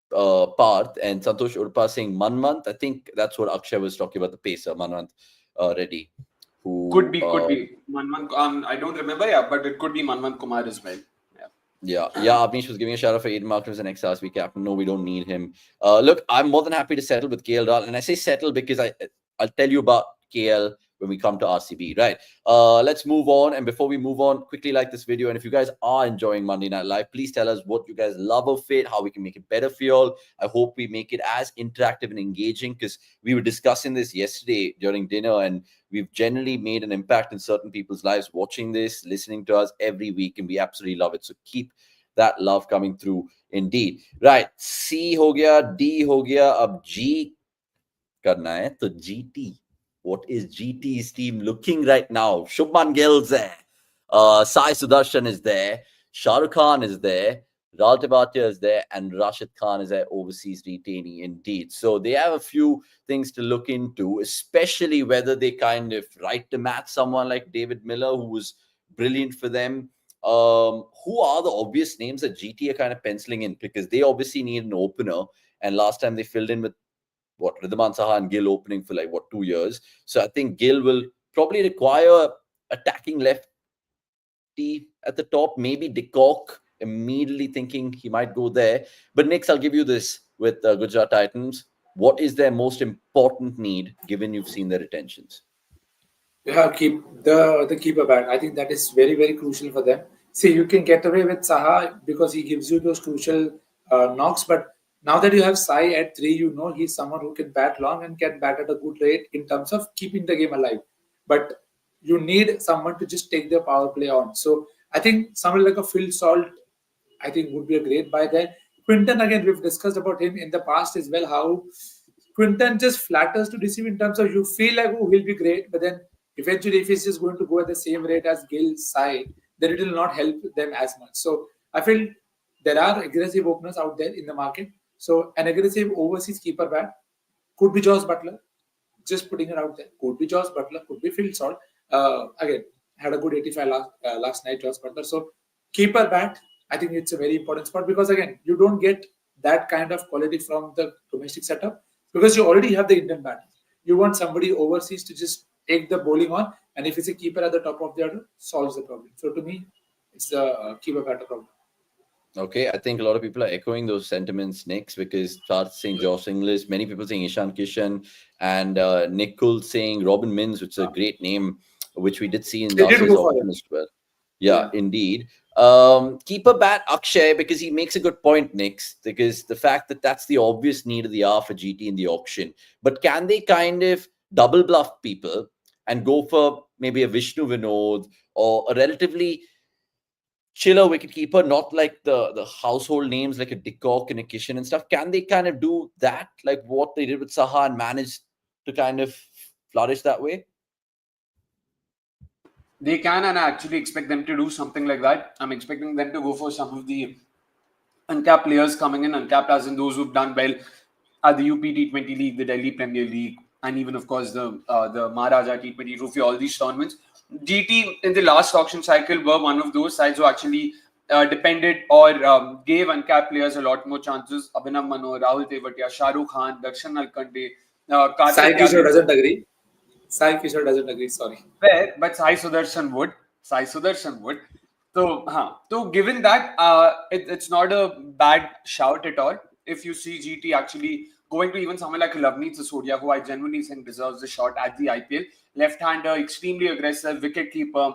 part, and Santosh Urpa saying Manmant. I think that's what Akshay was talking about, the pacer, Manmant Reddy. Who, Could be. Manman. I don't remember, yeah, but it could be Manman Kumar as well. Yeah. Avnish was giving a shout out for Aiden Markram as an ex-RSB captain. No, we don't need him. Look, I'm more than happy to settle with KL Rahul, and I say settle because I'll tell you about KL when we come to RCB, right? Let's move on. And before we move on, quickly like this video. And if you guys are enjoying Monday Night Live, please tell us what you guys love of it, how we can make it better for you all. I hope we make it as interactive and engaging because we were discussing this yesterday during dinner, and we've generally made an impact in certain people's lives watching this, listening to us every week, and we absolutely love it. So keep that love coming through indeed. Right. C ho gaya, D ho gaya, ab G karna hai, to GT. What is GT's team looking right now? Shubman Gill's there. Sai Sudarshan is there. Shah Rukh Khan is there. Ral Tebatia is there. And Rashid Khan is their overseas retainee indeed. So they have a few things to look into, especially whether they kind of right to match someone like David Miller, who was brilliant for them. Who are the obvious names that GT are kind of penciling in? Because they obviously need an opener. And last time they filled in with Ridhaman Saha and Gill opening for 2 years. So I think Gill will probably require attacking lefty at the top. Maybe De Kock, immediately thinking he might go there. But Nix, I'll give you this with Gujarat Titans. What is their most important need, given you've seen their retentions? Yeah, keep the keeper bat. I think that is very, very crucial for them. See, you can get away with Saha because he gives you those crucial knocks. But now that you have Sai at 3, you know he's someone who can bat long and can bat at a good rate in terms of keeping the game alive. But you need someone to just take the power play on. So I think someone like a Phil Salt, I think would be a great buy there. Quinton, again, we've discussed about him in the past as well, how Quinton just flatters to deceive in terms of you feel like, oh, he'll be great, but then eventually if he's just going to go at the same rate as Gill's side, then it will not help them as much. So I feel there are aggressive openers out there in the market. So an aggressive overseas keeper bat could be Josh Butler, just putting it out there. Could be Josh Butler, could be Phil Salt. Again, had a good 85 last night, Josh Butler. So keeper bat, I think it's a very important spot because again, you don't get that kind of quality from the domestic setup because you already have the Indian batter. You want somebody overseas to just take the bowling on, and if it's a keeper at the top of the order, solves the problem. So to me, it's the keeper batter problem. Okay, I think a lot of people are echoing those sentiments, Nick, because Charles saying Josh Inglis, many people saying Ishan Kishan, and Nick Kull saying Robin Mins, which is a great name, which we did see in They last did year's go for auction it. as well. Yeah. Indeed. Keeper bat Akshay, because he makes a good point, Nick, because the fact that that's the obvious need of the hour for GT in the auction. But can they kind of double bluff people and go for maybe a Vishnu Vinod or a relatively chiller wicketkeeper, not like the household names like a De Kock and a Kishan and stuff? Can they kind of do that, like what they did with Saha, and manage to kind of flourish that way? They can, and I actually expect them to do something like that. I'm expecting them to go for some of the uncapped players coming in, uncapped as in those who've done well at the UP T20 League, the Delhi Premier League, and even of course the Maharaja T20 Trophy, all these tournaments. GT in the last auction cycle were one of those sides who actually depended or gave uncapped players a lot more chances. Abhinav Mano, Rahul Tewatia, Shah Rukh Khan, Darshan Alkande, Sai Karthik Kishore Yadav. doesn't agree. Sai Kishore doesn't agree. Sorry. Fair, but Sai Sudarshan would. Sai Sudarshan would. So given that, it's not a bad shout at all. If you see GT actually going to even someone like Lavneet Sisodia, who I genuinely think deserves a shot at the IPL, left-hander, extremely aggressive, wicket-keeper,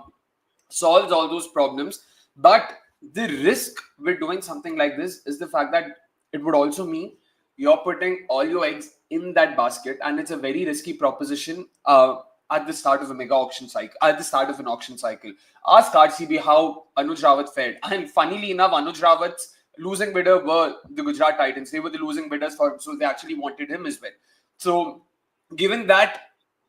solves all those problems. But the risk with doing something like this is the fact that it would also mean you're putting all your eggs in that basket, and it's a very risky proposition at the start of a mega auction cycle. At the start of an auction cycle, ask RCB how Anuj Rawat fared, and funnily enough, Anuj Rawat's losing bidder were the Gujarat Titans. They were the losing bidders for him, so they actually wanted him as well. So, given that,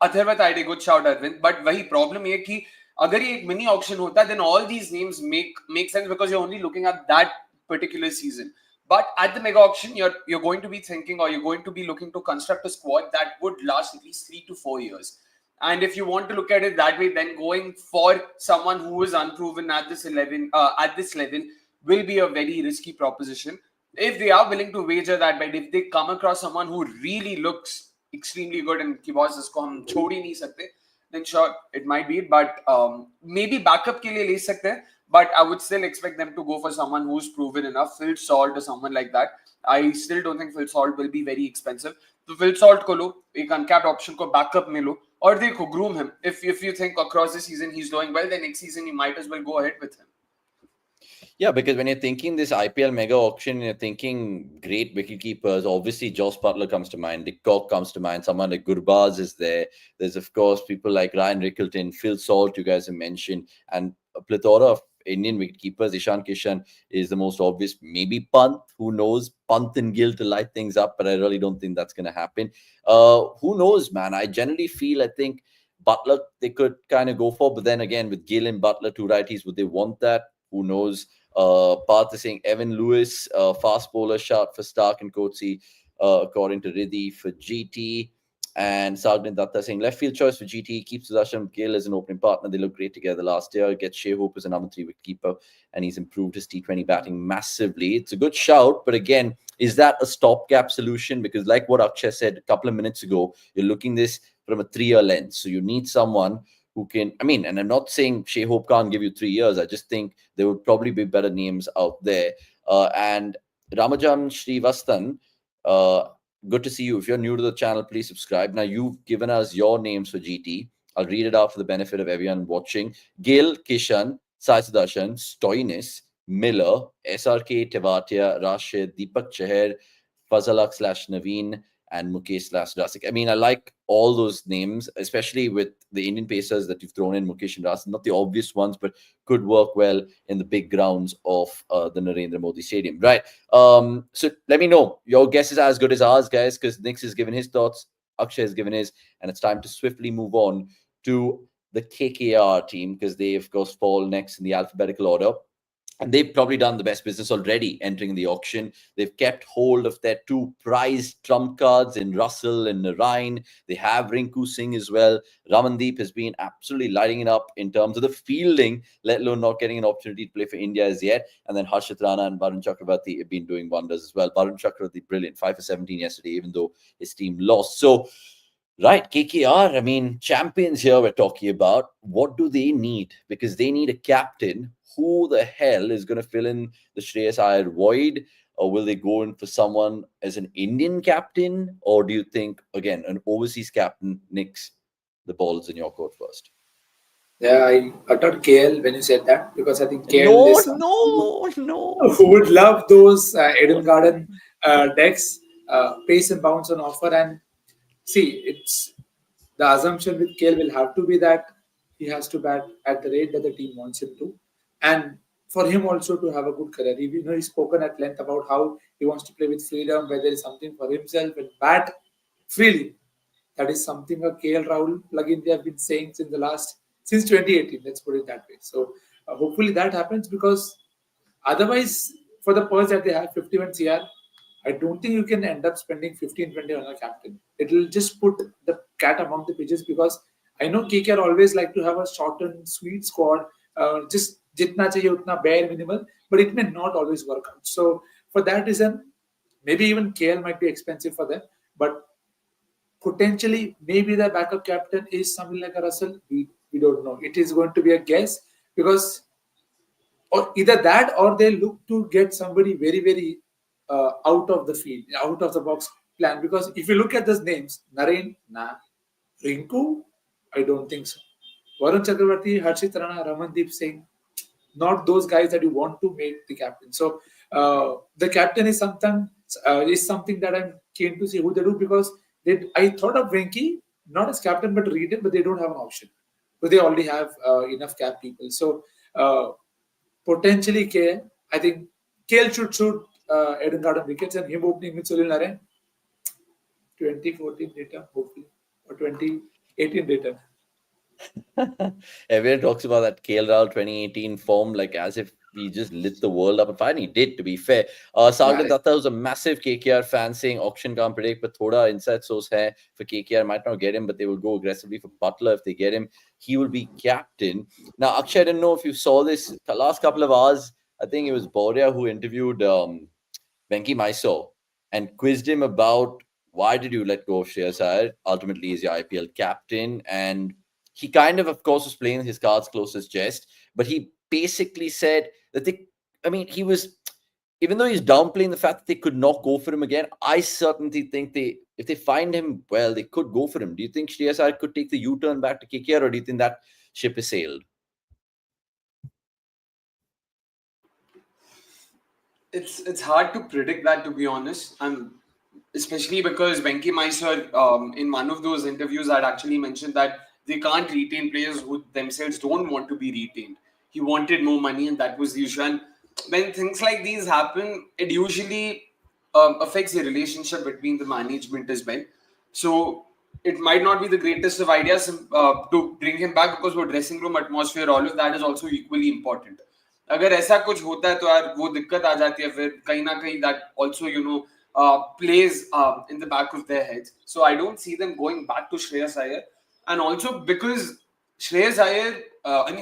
Atharva Taide good shout Arvind but वही problem ये कि अगर ये एक mini auction होता then all these names make sense because you only looking at that particular season. But at the mega auction, you're going to be thinking, or you're going to be looking to construct a squad that would last at least 3 to 4 years. And if you want to look at it that way, then going for someone who is unproven at this level will be a very risky proposition. If they are willing to wager that bet, if they come across someone who really looks extremely good and कि boss इसको हम छोड़ ही नहीं सकते, then sure it might be, but maybe backup के लिए ले सकते हैं. But I would still expect them to go for someone who's proven enough. Phil Salt or someone like that. I still don't think Phil Salt will be very expensive. So Phil Salt को लो, एक uncapped option को backup में लो, और देखो groom him. If you think across the season he's doing well, then next season you might as well go ahead with him. Yeah, because when you're thinking this IPL mega auction, you're thinking great wicketkeepers. Obviously, Joss Butler comes to mind. Dick Cock comes to mind. Someone like Gurbaz is there. There's, of course, people like Ryan Rickleton, Phil Salt, you guys have mentioned, and a plethora of Indian wicketkeepers. Ishan Kishan is the most obvious. Maybe Pant. Who knows? Pant and Gill to light things up, but I really don't think that's going to happen. Who knows, man? I generally feel, I think Butler they could kind of go for, but then again, with Gill and Butler, two righties, would they want that? Who knows? Parth is saying Evan Lewis, fast bowler shot for Stark and Coetzee, according to Riddhi for GT. And Sagnin Datta saying left field choice for GT, keeps Sudarshan Gill as an opening partner. They looked great together last year. Gets Shea Hope as a number 3 wicketkeeper, and he's improved his T20 batting massively. It's a good shout, but again, is that a stopgap solution? Because like what Akshay said a couple of minutes ago, you're looking this from a 3-year lens. So you need someone who can, I mean, and I'm not saying Shea Hope can't give you 3 years. I just think there would probably be better names out there. And Ramajan Srivastan, good to see you. If you're new to the channel, please subscribe. Now, you've given us your names for GT. I'll read it out for the benefit of everyone watching. Gill, Kishan, Sai Sudarshan, Stoinis, Miller, SRK, Tewatia, Rashid, Deepak Chahar, Fazalak / Naveen, and Mukesh / Rasik. I mean, I like all those names, especially with the Indian pacers that you've thrown in, Mukesh and Rasik. Not the obvious ones, but could work well in the big grounds of the Narendra Modi Stadium. Right. So let me know. Your guess is as good as ours, guys, because Nix has given his thoughts, Akshay has given his, and it's time to swiftly move on to the KKR team, because they, of course, fall next in the alphabetical order. And they've probably done the best business already entering the auction. They've kept hold of their 2 prized trump cards in Russell and Narain. They have Rinku Singh as well. Ramandeep has been absolutely lighting it up in terms of the fielding, let alone not getting an opportunity to play for India as yet. And then Harshit Rana and Varun Chakravarti have been doing wonders as well. Varun Chakravarti, brilliant, 5 for 17 yesterday, even though his team lost. So, right, KKR, I mean, champions here we're talking about. What do they need? Because they need a captain. Who the hell is going to fill in the Shreyas Iyer void? Or will they go in for someone as an Indian captain? Or do you think, again, an overseas captain? Nix, the ball's in your court first. Yeah, I uttered KL when you said that, because I think KL is No. who would love those Eden Garden decks, pace and bounce on offer. And see, it's the assumption with KL will have to be that he has to bat at the rate that the team wants him to, and for him also to have a good career. He's spoken at length about how he wants to play with freedom, where there is something for himself and bat freely. That is something a KL Rahul plugin they have been saying since 2018. Let's put it that way. So hopefully that happens, because otherwise, for the purse that they have, 51 CR, I don't think you can end up spending 15-20 on a captain. It will just put the cat among the pigeons, because I know KKR always like to have a short and sweet squad, just jitna chahiye utna bare minimal, but it may not always work out. So for that reason, maybe even KL might be expensive for them, but potentially maybe the backup captain is something like a Russell. We don't know. It is going to be a guess, because or either that or they look to get somebody very, very out of the field, out of the box plan. Because if you look at those names, Naren, nah. Rinku, I don't think so. Varun Chakravarti, Harshit Rana, Ramandeep Singh, not those guys that you want to make the captain. So the captain is something that I'm keen to see who they do, because I thought of Venki not as captain but Reed, but they don't have an option, because they already have enough cap people. So potentially KL, I think KL should shoot Eden Garden wickets, and him opening with Sunil Narine, 2014 data hopefully, or 2018 data. Everyone talks about that KL Rahul 2018 form like as if he just lit the world up on fire. And he did, to be fair. Sagar Datta was a massive KKR fan saying auction can't predict, but thoda inside source hai for KKR. Might not get him, but they will go aggressively for Butler. If they get him, he will be captain. Now, Akshay, I don't know if you saw this the last couple of hours. I think it was Border who interviewed Venki Mysore and quizzed him about why did you let go of Shreyas Iyer? Ultimately, he's your IPL captain, and he kind of course, was playing his cards close to his chest, but he basically said that he was, even though he's downplaying the fact that they could not go for him again, I certainly think if they find him, well, they could go for him. Do you think Shreyas Iyer could take the U-turn back to KKR, or do you think that ship has sailed? It's hard to predict that, to be honest, and especially because Venki Mysore, in one of those interviews, had actually mentioned that they can't retain players who themselves don't want to be retained. He wanted more money, and that was the issue. And when things like these happen, it usually affects the relationship between the management as well. So it might not be the greatest of ideas to bring him back, because वो dressing room atmosphere, all of that is also equally important. अगर ऐसा कुछ होता है तो यार वो दिक्कत आ जाती है, फिर कहीं ना कहीं that also plays in the back of their heads. So I don't see them going back to Shreyas Iyer. And also because Shreyas Iyer,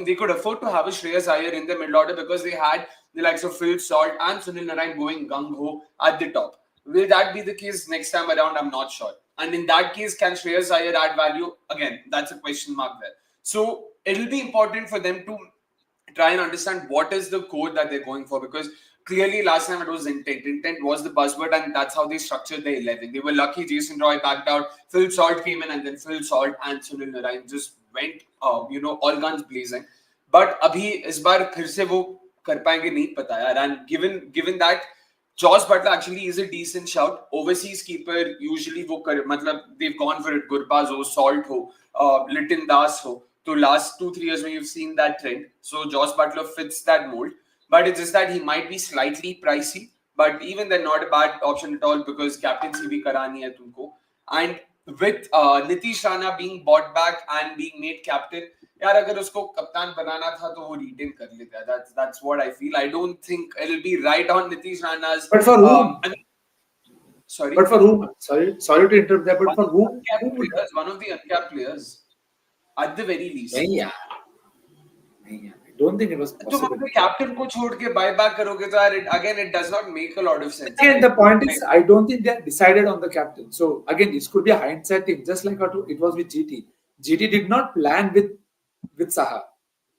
they could afford to have a Shreyas Iyer in the middle order, because they had the likes of Phil Salt and Sunil Narine going gung-ho at the top. Will that be the case next time around? I'm not sure. And in that case, can Shreyas Iyer add value? Again, that's a question mark there. So it'll be important for them to try and understand what is the code that they're going for, because clearly last time it was intent. Intent was the buzzword, and that's how they structured the 11. They were lucky Jason Roy backed out, Phil Salt came in, and then Phil Salt and Sunil Narine just went, all guns blazing. But abhi is baar phir se wo kar payenge nahi pata yaar. And given that Josh Butler actually is a decent shout. Overseas keeper usually they've gone for it. Gurbaz ho, Salt ho, Liton Das ho. So last 2-3 years when you've seen that trend. So Josh Butler fits that mold. But it's just that he might be slightly pricey. But even then, not a bad option at all, because captaincy bhi karani hai tumko. And with Nitish Rana being bought back and being made captain, यार अगर उसको कप्तान बनाना था तो वो retain कर लेता है. That's what I feel. I don't think it'll be right on Nitish Rana's. But for whom? Sorry. But for whom? Sorry to interrupt that. But for whom? One of the uncapped players, at the very least. Yeah. I don't think it was possible. तो captain को छोड़ के buy back करोगे तो यार it does not make a lot of sense. Again, the point is, I don't think they decided on the captain. So again, this could be a hindsight thing, just like it was with GT. GT did not plan with Saha.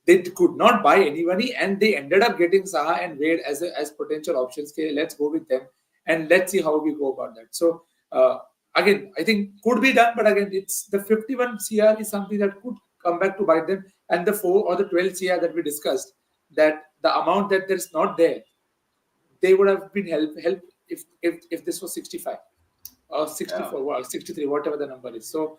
They could not buy anybody, and they ended up getting Saha and Wade as potential options. Okay, let's go with them, and let's see how we go about that. So again, I think could be done, but again, it's the 51 CR is something that could come back to bite them, and the 4 or the 12 CR that we discussed, that the amount that there's not there, they would have been helped if this was 65 or 64 or 63, whatever the number is. So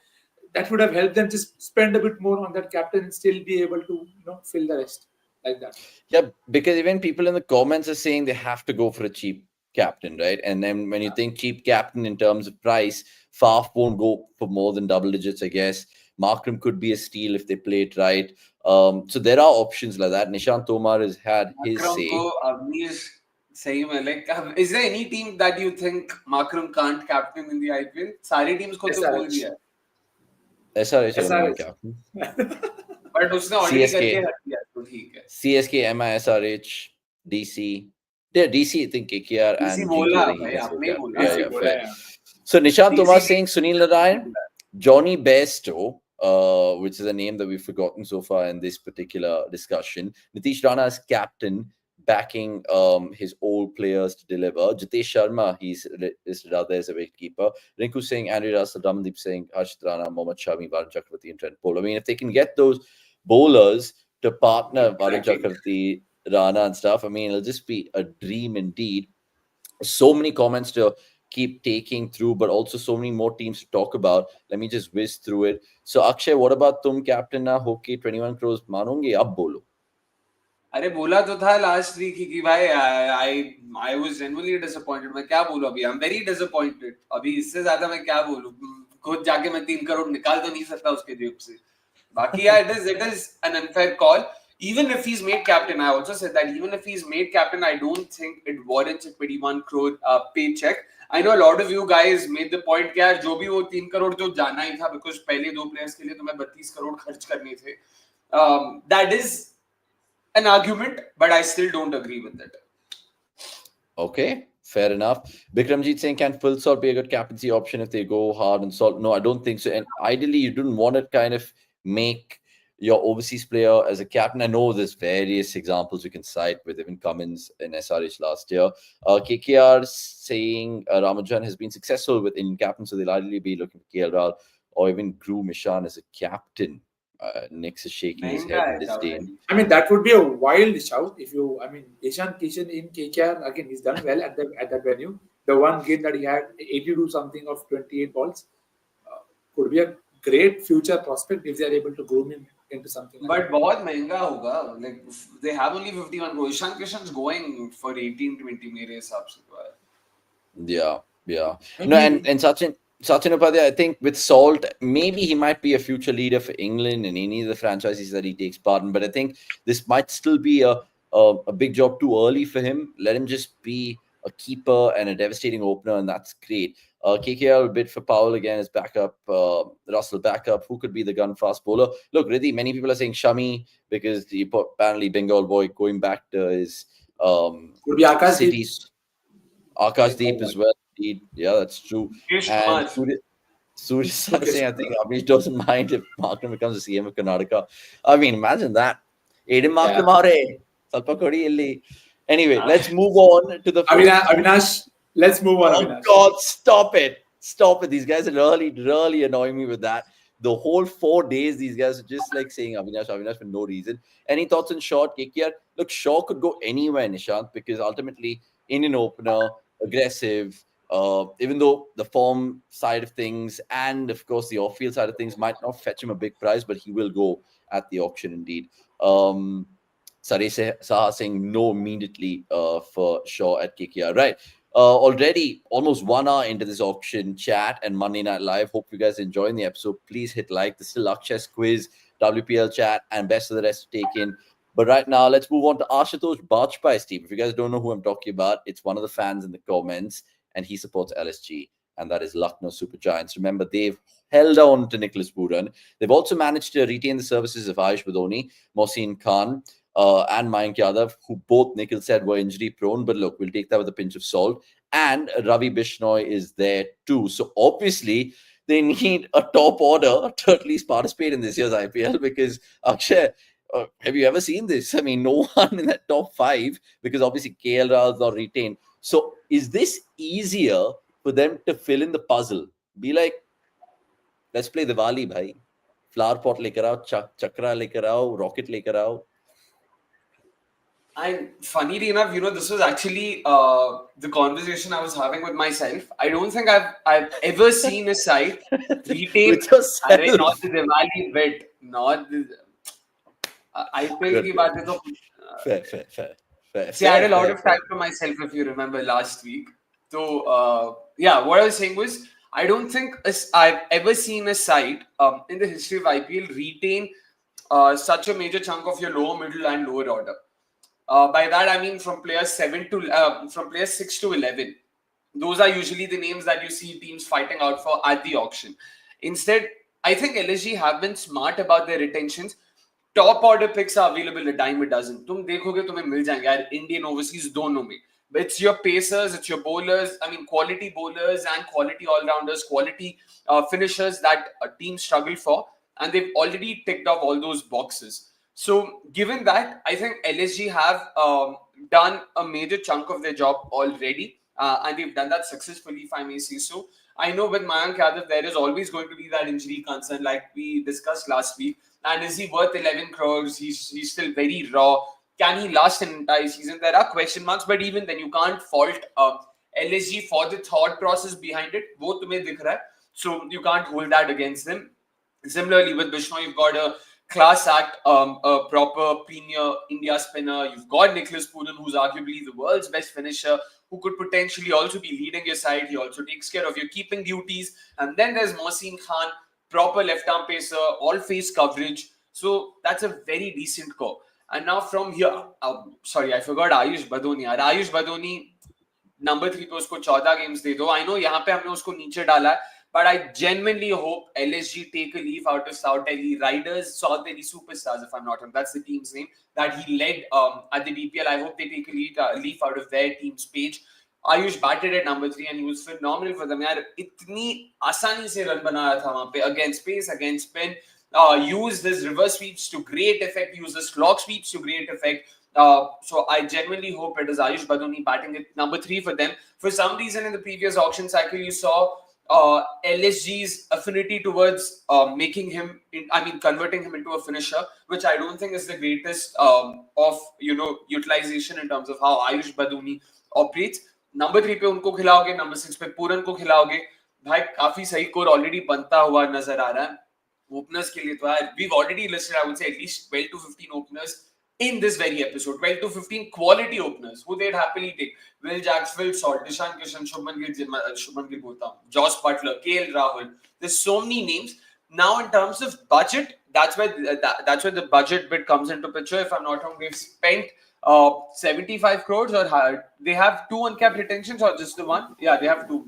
that would have helped them just spend a bit more on that captain and still be able to fill the rest like that. Yeah, because even people in the comments are saying they have to go for a cheap captain, right? And then when you think cheap captain in terms of price, Faf won't go for more than double digits, I guess. Markram could be a steal if they play it right. So there are options like that. Nishant Tomar has had his say. सही में like is there any team that you think Markram can't captain in the IPL? सारी teams को तो बोल दिया है SRH SRH. captain. but उसने already CSK. करके हट दिया तो ठीक है CSK, MI, SRH, DC. Yeah, DC, I think KKR DC and बोला G2, I think he भाई gets आपने looked at. बोला Yeah, DC yeah, बोला fair. So Nishant Tomar DC saying Sunil Narayan, Johnny Bairstow, which is a name that we've forgotten so far in this particular discussion. Nitish Rana is captain, backing his old players to deliver. Jitesh Sharma, he's listed out there as a wicketkeeper. Rinku Singh, Andrew Russell, Damandeep Singh, Harshit Rana, Mohammad Shami, Varun Chakravarti, and Trent Bolt. I mean, if they can get those bowlers to partner Varun Chakravarti, Rana, and stuff, I mean, it'll just be a dream indeed. So many comments to keep taking through, but also so many more teams to talk about. Let me just whiz through it. So, Akshay, what about tum captain na hoke 21 crores मानोगे? अब बोलो. अरे बोला तो था last week कि भाई I was genuinely disappointed. मैं क्या बोलूं अभी? I'm very disappointed. अभी इससे ज्यादा मैं क्या बोलूं? खुद जाके मैं 3 करोड़ निकाल तो नहीं सकता उसके जेब से. बाकी yeah, it is an unfair call. Even if he's made captain, I also said that even if he's made captain, I don't think it warrants a 21 crore paycheck. I know a lot of you guys made the point कि यार जो भी वो 3 करोड़ तो जाना ही था because पहले 2 players के लिए तो मैं 32 करोड़ खर्च करने थे. That is an argument, but I still don't agree with it. Okay, fair enough. Bikramjit saying, can full salt be a good captaincy option if they go hard and salt? No, I don't think so. And ideally, you didn't want to kind of make your overseas player as a captain. I know there's various examples you can cite with even Cummins in SRH last year. KKR saying Ramajan has been successful with Indian captain, so they'll ideally be looking for KL Rahul or even Guru Mishan as a captain. Nix is shaking his head in disdain. I mean, that would be a wild shout if you. I mean, Ishan Kishan in KKR again. He's done well at that venue. The one game that he had 82 something of 28 balls could be a great future prospect if they are able to groom him into something. But बहुत महंगा होगा. Like they have only 51 crores. Ishan Kishan's going for 18-20 मेरे हिसाब से तो है. Yeah. No, and Sachin Upadhyay, I think with Salt, maybe he might be a future leader for England in any of the franchises that he takes part in. But I think this might still be a big job too early for him. Let him just be a keeper and a devastating opener, and that's great. KKR bid for Powell again as backup. Russell backup. Who could be the gun fast bowler? Look, Riddhi, many people are saying Shami because apparently Bengal boy going back to his could be Akash cities. Akashdeep as well. Yeah, that's true. And Surya saying, I think Amish doesn't mind if Markram becomes the CM of Karnataka. I mean, imagine that. Aiden Markram. Anyway, let's move on to the Avinash. Let's move on. Oh Avinash. God, stop it. These guys are really annoying me with that. The whole 4 days, these guys are just like saying Avinash for no reason. Any thoughts on Shaw? KKR? Look, Shaw could go anywhere, Nishant, because ultimately Indian opener, aggressive, even though the form side of things and of course the off-field side of things might not fetch him a big prize, but he will go at the auction indeed. Saresh Saha saying no immediately for Shaw at KKR. Right. Already almost 1 hour into this auction chat and Monday Night Live. Hope you guys enjoying the episode. Please hit like. This is Lakshya's quiz, WPL chat, and best of the rest to take in. But right now, let's move on to Ashutosh Bajpai, Steve. If you guys don't know who I'm talking about, it's one of the fans in the comments, and he supports LSG, and that is Lucknow Super Giants. Remember, they've held on to Nicholas Pooran. They've also managed to retain the services of Ayush Badoni, Mohsin Khan, and Mayank Yadav, who both Nikhil said were injury prone. But look, we'll take that with a pinch of salt. And Ravi Bishnoi is there too. So obviously, they need a top order to at least participate in this year's IPL because Akshay, have you ever seen this? I mean, no one in that top 5 because obviously KL Rahul's not retained. So is this easier for them to fill in the puzzle? Be like, let's play Diwali, bhai. Flower pot lekar aao, chakra lekar aao, rocket lekar aao. And funnily enough, this was actually the conversation I was having with myself. I don't think I've ever seen a site retain With yourself. not the Diwali bit, not the IPL ki baat hai to Fair. See, I had a lot of time to myself, if you remember last week. So, what I was saying was, I don't think I've ever seen a site in the history of IPL retain such a major chunk of your lower, middle, and lower order. By that I mean from players 6 to 11. Those are usually the names that you see teams fighting out for at the auction. Instead, I think LSG have been smart about their retentions. Top order picks are available a dime a dozen. तुम देखोगे तुम्हें मिल जाएंगे यार Indian overseas दोनों में. But it's your pacers, it's your bowlers. I mean, quality bowlers and quality all-rounders, quality finishers that a team struggle for, and they've already ticked off all those boxes. So, given that, I think LSG have done a major chunk of their job already, and they've done that successfully, if I may say so. I know with Mayank Yadav, there is always going to be that injury concern, like we discussed last week. And is he worth 11 crores? He's still very raw. Can he last an entire season? There are question marks, but even then, you can't fault LSG for the thought process behind it. वो तुम्हें दिख रहा है, so you can't hold that against them. Similarly, with Bishnoi, you've got a class act, a proper premier India spinner. You've got Nicholas Pooran, who's arguably the world's best finisher, who could potentially also be leading your side. He also takes care of your keeping duties. And then there's Mohsin Khan, proper left-arm pacer, all-face coverage. So that's a very decent call. And now from here, sorry, I forgot Ayush Badoni. Ayush Badoni, number 3 पे उसको 14 games दे दो. I know यहाँ पे हमने उसको नीचे डाला है, but I genuinely hope LSG take a leaf out of South Delhi Riders, South Delhi Superstars, if I'm not wrong. That's the team's name that he led at the BPL. I hope they take a leaf out of their team's page. Ayush batted at number 3 and he was phenomenal for them. यार इतनी आसानी से run बनाया था वहाँ पे against pace, against spin. Used his reverse sweeps to great effect. Used his slog sweeps to great effect. So I genuinely hope it is Ayush Badoni batting at number 3 for them. For some reason in the previous auction cycle, you saw LSG's affinity towards converting him into a finisher, which I don't think is the greatest of utilization in terms of how Ayush Badoni operates. Number 3 पे उनको खिलाओगे, number 6 पे पूरन को खिलाओगे, भाई काफी सही core already बनता हुआ नजर आ रहा है. Openers के लिए तो यार we've already listed, I would say, at least 12 to 15 openers in this very episode. 12 to 15 quality openers who they'd happily take. Will Jacks, Phil Salt, Dishan Kishan, Shubman Gill बोलता हूँ, Josh Butler, KL Rahul. There's so many names. Now in terms of budget, that's where the budget bit comes into picture. If I'm not wrong, they've spent 75 crores, or they have 2 uncapped retentions, or just the one? Yeah, they have 2.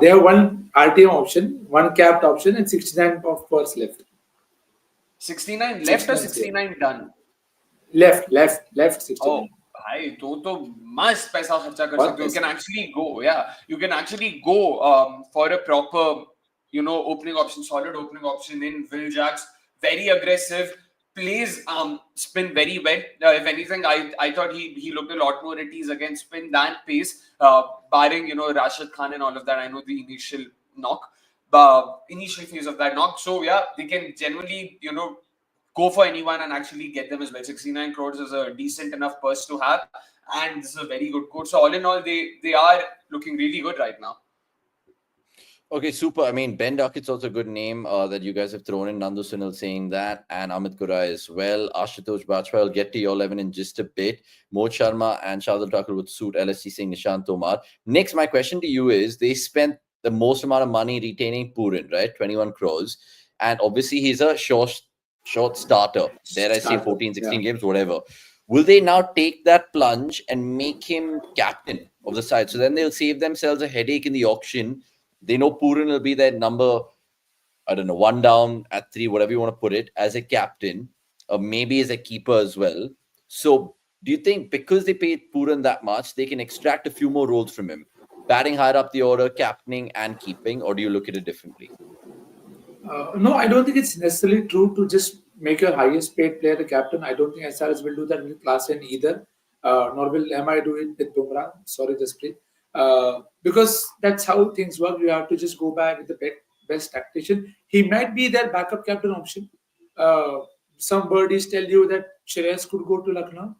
They have one RTM option, one capped option, and 69 of purse left. 69 left or 69 done? Left 69. Oh, भाई तो मस्त पैसा खर्चा कर सकते हो. You can actually go, you can actually go for a proper, opening option, solid opening option in Will Jacks. Very aggressive, plays spin very well. If anything, I thought he looked a lot more at ease against spin than pace, barring Rashid Khan and all of that. I know the initial phase of that knock. So yeah, they can generally go for anyone and actually get them as well. 69 crores is a decent enough purse to have, and this is a very good quote. So all in all, they are looking really good right now. Okay, super. I mean, Ben Duckett's also a good name that you guys have thrown in. Nandu Sunil saying that, and Amit Kurai as well. Ashutosh Bajpai, I'll get to your 11 in just a bit. Mo Sharma and Shardul Thakur would suit. LSC saying Nishant Tomar. Next, my question to you is, they spent the most amount of money retaining Pooran, right? 21 crores. And obviously, he's a short starter. There I say 14, 16 games, whatever. Will they now take that plunge and make him captain of the side? So then they'll save themselves a headache in the auction. They know Pooran will be their number, I don't know, 1 down at 3, whatever you want to put it, as a captain, or maybe as a keeper as well. So do you think because they paid Pooran that much, they can extract a few more roles from him? Batting higher up the order, captaining and keeping, or do you look at it differently? No, I don't think it's necessarily true to just make your highest paid player the captain. I don't think SRS will do that with Klaasen either. Nor will MI do it with Bumrah. Sorry, Jasprit. Because that's how things work. You have to just go back with the best tactician. He might be their backup captain option. Some birdies tell you that Shreyas could go to Lucknow.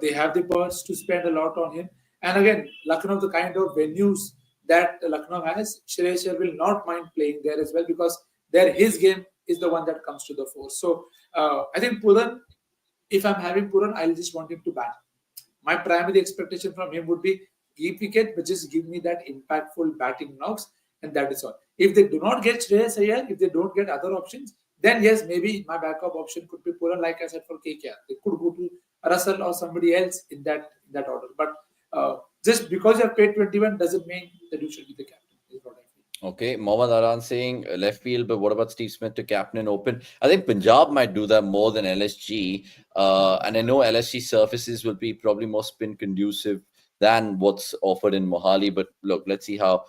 They have the purse to spend a lot on him. And again, Lucknow, the kind of venues that Lucknow has, Shreyas will not mind playing there as well, because there his game is the one that comes to the fore. So I think Pooran, if I'm having Pooran, I'll just want him to bat. My primary expectation from him would be keep wicket, but just give me that impactful batting knocks, and that is all. If they do not get Shreyas Iyer, if they don't get other options, then yes, maybe my backup option could be Pooran, like I said, for KKR. They could go to Russell or somebody else in that order. But just because you have paid 21 doesn't mean that you should be the captain, is what I feel. Okay, Mohammad Aran saying left field, but what about Steve Smith to captain and open? I think Punjab might do that more than LSG. And I know LSG surfaces will be probably more spin conducive than what's offered in Mohali. But look, let's see how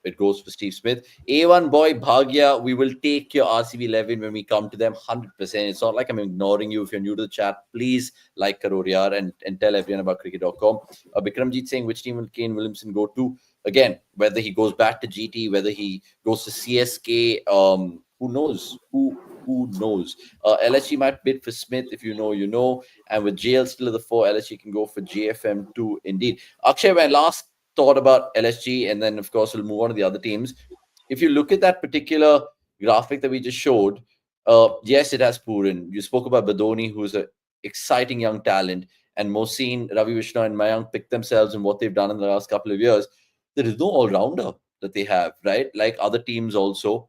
it goes for Steve Smith. A1 boy Bhagya, we will take your RCB 11 when we come to them 100%. It's not like I'm ignoring you. If you're new to the chat, please like Karo Yaar and tell everyone about cricket.com. Bikramjeet saying, which team will Kane Williamson go to? Again, whether he goes back to GT, whether he goes to CSK, who knows? Who knows? LSG might bid for Smith. If you know, you know. And with JL still at the 4, LSG can go for JFM 2 indeed. Akshay, when last thought about LSG, and then of course we'll move on to the other teams. If you look at that particular graphic that we just showed, yes, it has Purin. You spoke about Badoni, who's an exciting young talent, and Mohsin, Ravi Vishnu, and Mayank picked themselves in what they've done in the last couple of years. There is no all-rounder that they have, right? Like other teams also,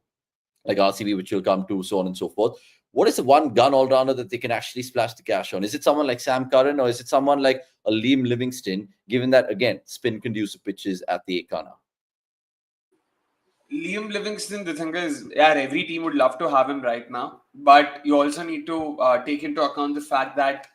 like RCB, which will come to, so on and so forth. What is the one gun all-rounder that they can actually splash the cash on? Is it someone like Sam Curran, or is it someone like a Liam Livingston, given that, again, spin-conducive pitches at the Ekana? Liam Livingston, the thing is, yeah, every team would love to have him right now. But you also need to take into account the fact that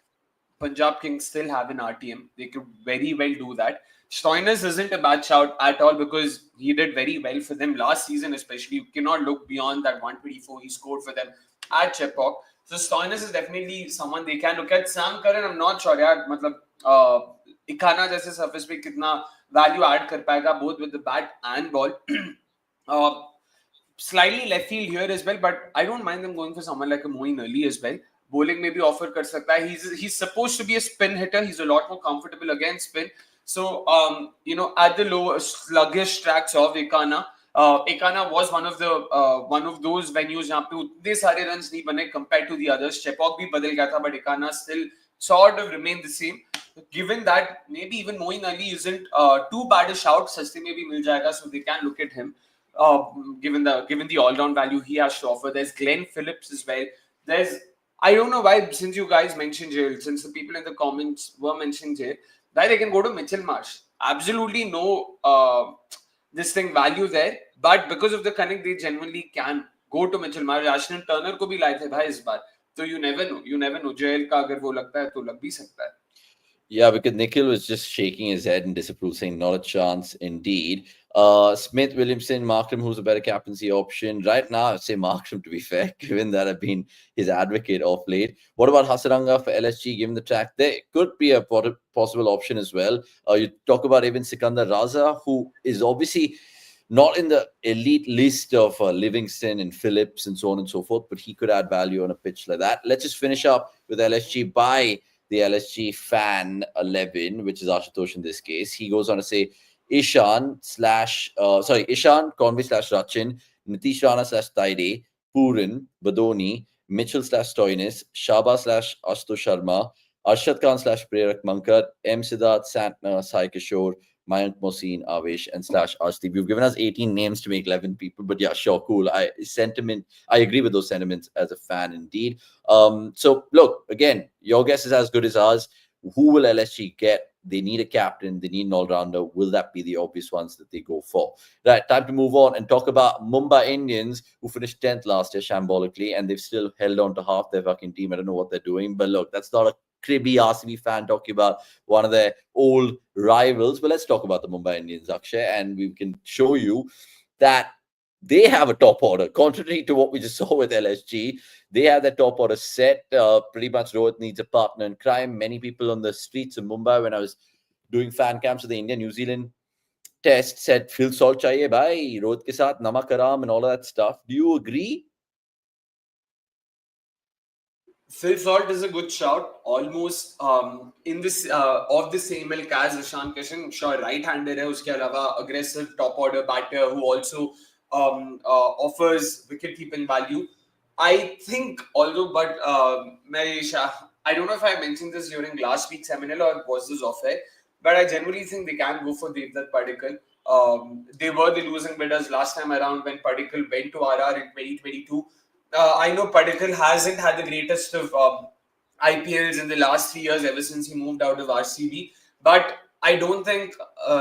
Punjab Kings still have an RTM. They could very well do that. Stoinis isn't a bad shout at all because he did very well for them last season, especially. You cannot look beyond that 124 he scored for them at Chepauk. So Stoinis is definitely someone they can look at. Sam Curran, I'm not sure. Yeah, Ikana jaise surface pe kitna value add kar payega both with the bat and ball. Slightly left field here as well, but I don't mind them going for someone like a Moeen Ali as well. Bowling maybe offer kar sakta hai. He's supposed to be a spin hitter. He's a lot more comfortable against spin. So at the low sluggish tracks of Ekana, Ekana was one of those venues जहाँ पे उतने सारे runs नहीं बने compared to the others. Chepauk भी बदल गया था, but Ekana still sort of remained the same. Given that maybe even Moeen Ali isn't too bad a shout, सस्ते में भी मिल जाएगा, so they can look at him. Given the all-round value he has to offer. There's Glenn Phillips as well. I don't know why, since you guys mentioned Jail, since the people in the comments were mentioning Jail, why they can go to Mitchell Marsh. Absolutely no value there, but because of the connect, they genuinely can go to Mitchell Marsh. Ashton Turner को भी लाए थे भाई इस बार. So you never know. JL का अगर वो लगता है तो लग भी सकता है. Yeah, because Nikhil was just shaking his head in disapproval, saying not a chance indeed. Smith, Williamson, Markram, who's a better captaincy option? Right now, I'd say Markram, to be fair, given that I've been his advocate of late. What about Hasaranga for LSG, given the track? There could be a possible option as well. You talk about even Sikandar Raza, who is obviously not in the elite list of Livingston and Phillips and so on and so forth, but he could add value on a pitch like that. Let's just finish up with LSG by the LSG fan 11, which is Ashutosh in this case. He goes on to say Ishan, Conway / Rachin, Nitish Rana / Taide, Purin, Badoni, Mitchell / Stoinis, Shaba / Ashutosh Sharma, Arshad Khan / Prerak Mankar, M. Siddharth, Santner, Sai Kishore, Mayank Mohsin, Avesh, and / Arshdeep. You've given us 18 names to make 11 people, but yeah, sure, cool. I agree with those sentiments as a fan indeed. So look, again, your guess is as good as ours. Who will LSG get? They need a captain. They need an all-rounder. Will that be the obvious ones that they go for? Right, time to move on and talk about Mumbai Indians, who finished 10th last year, shambolically, and they've still held on to half their fucking team. I don't know what they're doing, but look, that's not a cribby RCB fan talking about one of their old rivals. But let's talk about the Mumbai Indians, Akshay, and we can show you that they have a top order. Contrary to what we just saw with LSG, they have their top order set. Pretty much Rohit needs a partner in crime. Many people on the streets of Mumbai, when I was doing fan camps of the India-New Zealand test, said, Phil Salt chahiye bhai, Rohit ke saath namak haram and all of that stuff. Do you agree? Phil Salt is a good shout, almost in this of the same ilk as Ishan Kishan. Sure, right-hander hai, uske alawa aggressive top order batter who also offers wicket-keeping value. I think, although, but I don't know if I mentioned this during last week's seminal or was this off air, but I generally think they can go for Devdutt Padikkal. They were the losing bidders last time around when Padikkal went to RR in 2022. I know Padikkal hasn't had the greatest of IPLs in the last 3 years ever since he moved out of RCB, but I don't think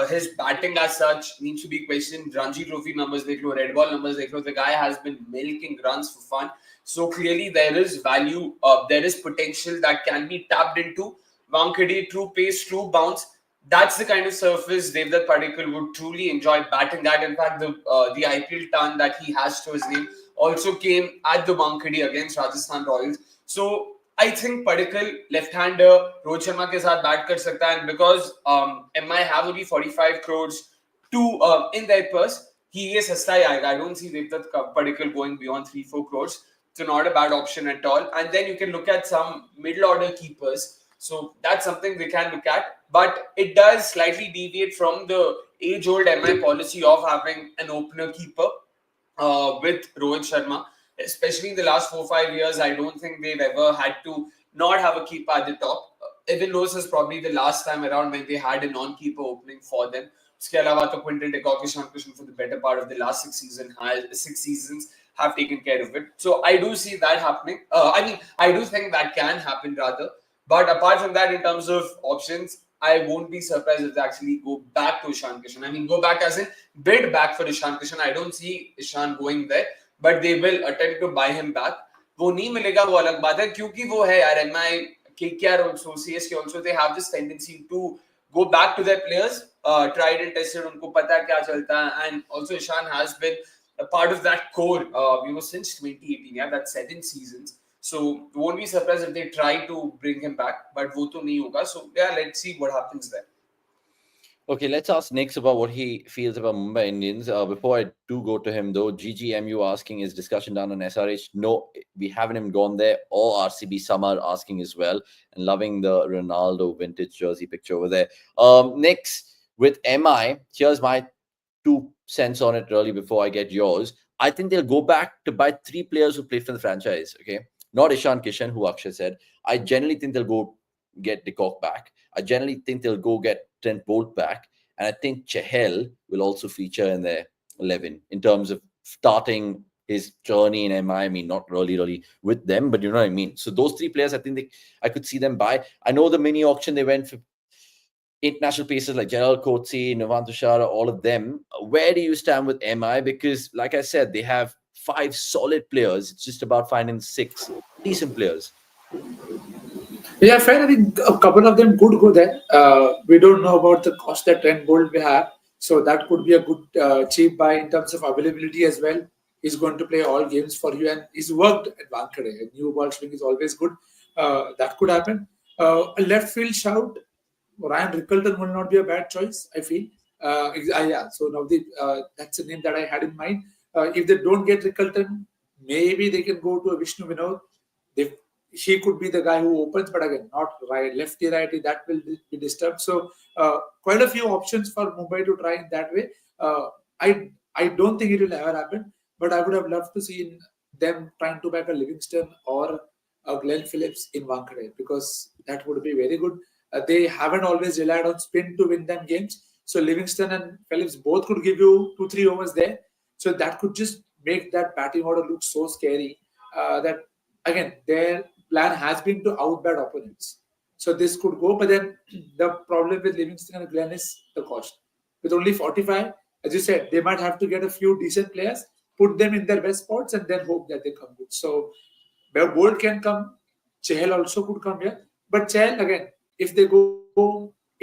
his batting as such needs to be questioned. Ranji Trophy numbers, they flow, red ball numbers, they flow. The guy has been milking runs for fun. So clearly there is value, there is potential that can be tapped into. Wankhede, true pace, true bounce. That's the kind of surface Devdutt Padikkal would truly enjoy batting at. In fact, the IPL ton that he has to his name also came at the Wankhede against Rajasthan Royals. So I think Padikkal left-hander Rohit Sharma के साथ bat कर सकता है, and because MI have only 45 crores to in their purse, he is सस्ता ही आएगा. I don't see Devdutt Padikkal going beyond 3-4 crores. So not a bad option at all. And then you can look at some middle order keepers. So that's something they can look at. But it does slightly deviate from the age-old MI policy of having an opener keeper with Rohit Sharma. Especially in the last 4-5 years, I don't think they've ever had to not have a keeper at the top. Even though this is probably the last time around when they had a non-keeper opening for them. उसके अलावा तो Quinton de Kock, Ishan Kishan for the better part of the last 6 seasons have taken care of it. So I do see that happening. I do think that can happen rather. But apart from that, in terms of options, I won't be surprised if they actually go back to Ishan Kishan. I mean, go back as in bid back for Ishan Kishan. I don't see Ishan going there, but they will attempt to buy him back. वो नहीं मिलेगा वो अलग बात है, क्योंकि वो है यार MI, KKR also, CSK also, they have this tendency to go back to their players, tried and tested, उनको पता है क्या चलता है, and also Ishan has been a part of that core, since 2018, yeah, that's 7 seasons. So won't be surprised if they try to bring him back, but वो तो नहीं होगा. So yeah, let's see what happens there. Okay, let's ask Nick about what he feels about Mumbai Indians. Before I do go to him, though, GGMU asking, is discussion done on SRH? No, we haven't even gone there. Or RCB Summer asking as well, and loving the Ronaldo vintage jersey picture over there. Next, with MI, here's my 2 cents on it really before I get yours. I think they'll go back to buy 3 players who play for the franchise, okay? Not Ishan Kishan, who Akshay said. I generally think they'll go get De Kock back. I generally think they'll go get Trent Bolt back. And I think Chahal will also feature in their 11 in terms of starting his journey in MI. I mean, not really with them, but you know what I mean. So those 3 players, I think I could see them buy. I know the mini auction they went for international pieces like Gerald Coetzee, Navan Tushara, all of them. Where do you stand with MI? Because, like I said, they have 5 solid players. It's just about finding 6 decent players. Yeah, fair. I think a couple of them could go there. We don't know about the cost that Trent Bolt will have, so that could be a good cheap buy in terms of availability as well. He's going to play all games for you, and he's worked at Wankhede. New ball swing is always good. That could happen. A left field shout, Ryan Rickelton will not be a bad choice, I feel. Yeah, so now that's a name that I had in mind. If they don't get Rickelton, maybe they can go to a Vishnu Vinod. He could be the guy who opens, but again, not right, lefty, righty, that will be disturbed. So, quite a few options for Mumbai to try in that way. I don't think it will ever happen, but I would have loved to see them trying to back a Livingston or a Glenn Phillips in Wankhede, because that would be very good. They haven't always relied on spin to win them games. So Livingston and Phillips both could give you 2-3 overs there. So that could just make that batting order look so scary that, again, their plan has been to outbat opponents. So this could go, but then the problem with Livingston and Glenn is the cost. With only 45, as you said, they might have to get a few decent players, put them in their best spots, and then hope that they come good. So Bolt can come, Chahal also could come here. But Chahal, again, if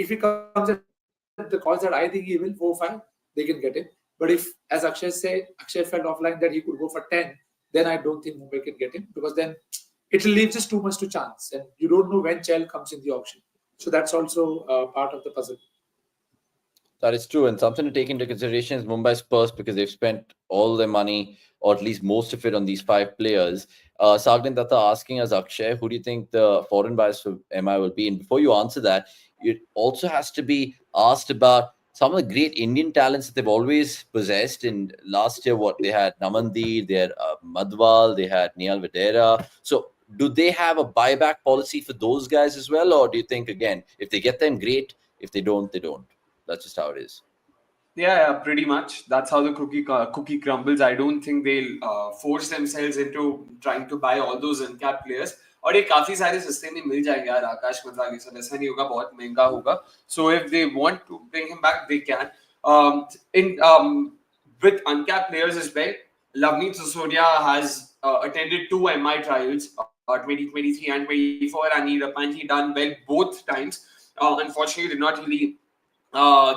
he comes at the cost that I think he will, 4-5, they can get him. But if, as Akshay felt offline that he could go for 10, then I don't think Mumbai can get him, because then it will leave just too much to chance, and you don't know when Chahal comes in the auction. So that's also part of the puzzle. That is true. And something to take into consideration is Mumbai's purse, because they've spent all their money, or at least most of it, on these 5 players. Sagnin Datta asking us, Akshay, who do you think the foreign buyers for MI will be? And before you answer that, it also has to be asked about some of the great Indian talents that they've always possessed. And last year, they had Namandir, they had Madhwal, they had Nial Videra. So do they have a buyback policy for those guys as well? Or do you think, again, if they get them, great. If they don't, they don't? That's just how it is. Yeah, pretty much. That's how the cookie crumbles. I don't think they'll force themselves into trying to buy all those uncapped players. और ये काफी सारे सस्ते में मिल जाएंगे यार आकाश मतलब ये सब ऐसा नहीं होगा बहुत महंगा होगा. So if they want to bring him back, they can. In with uncapped players as well, Lavneet Sisodia has attended two MI trials, 2023 and 24, and he apparently done well both times. Unfortunately, did not really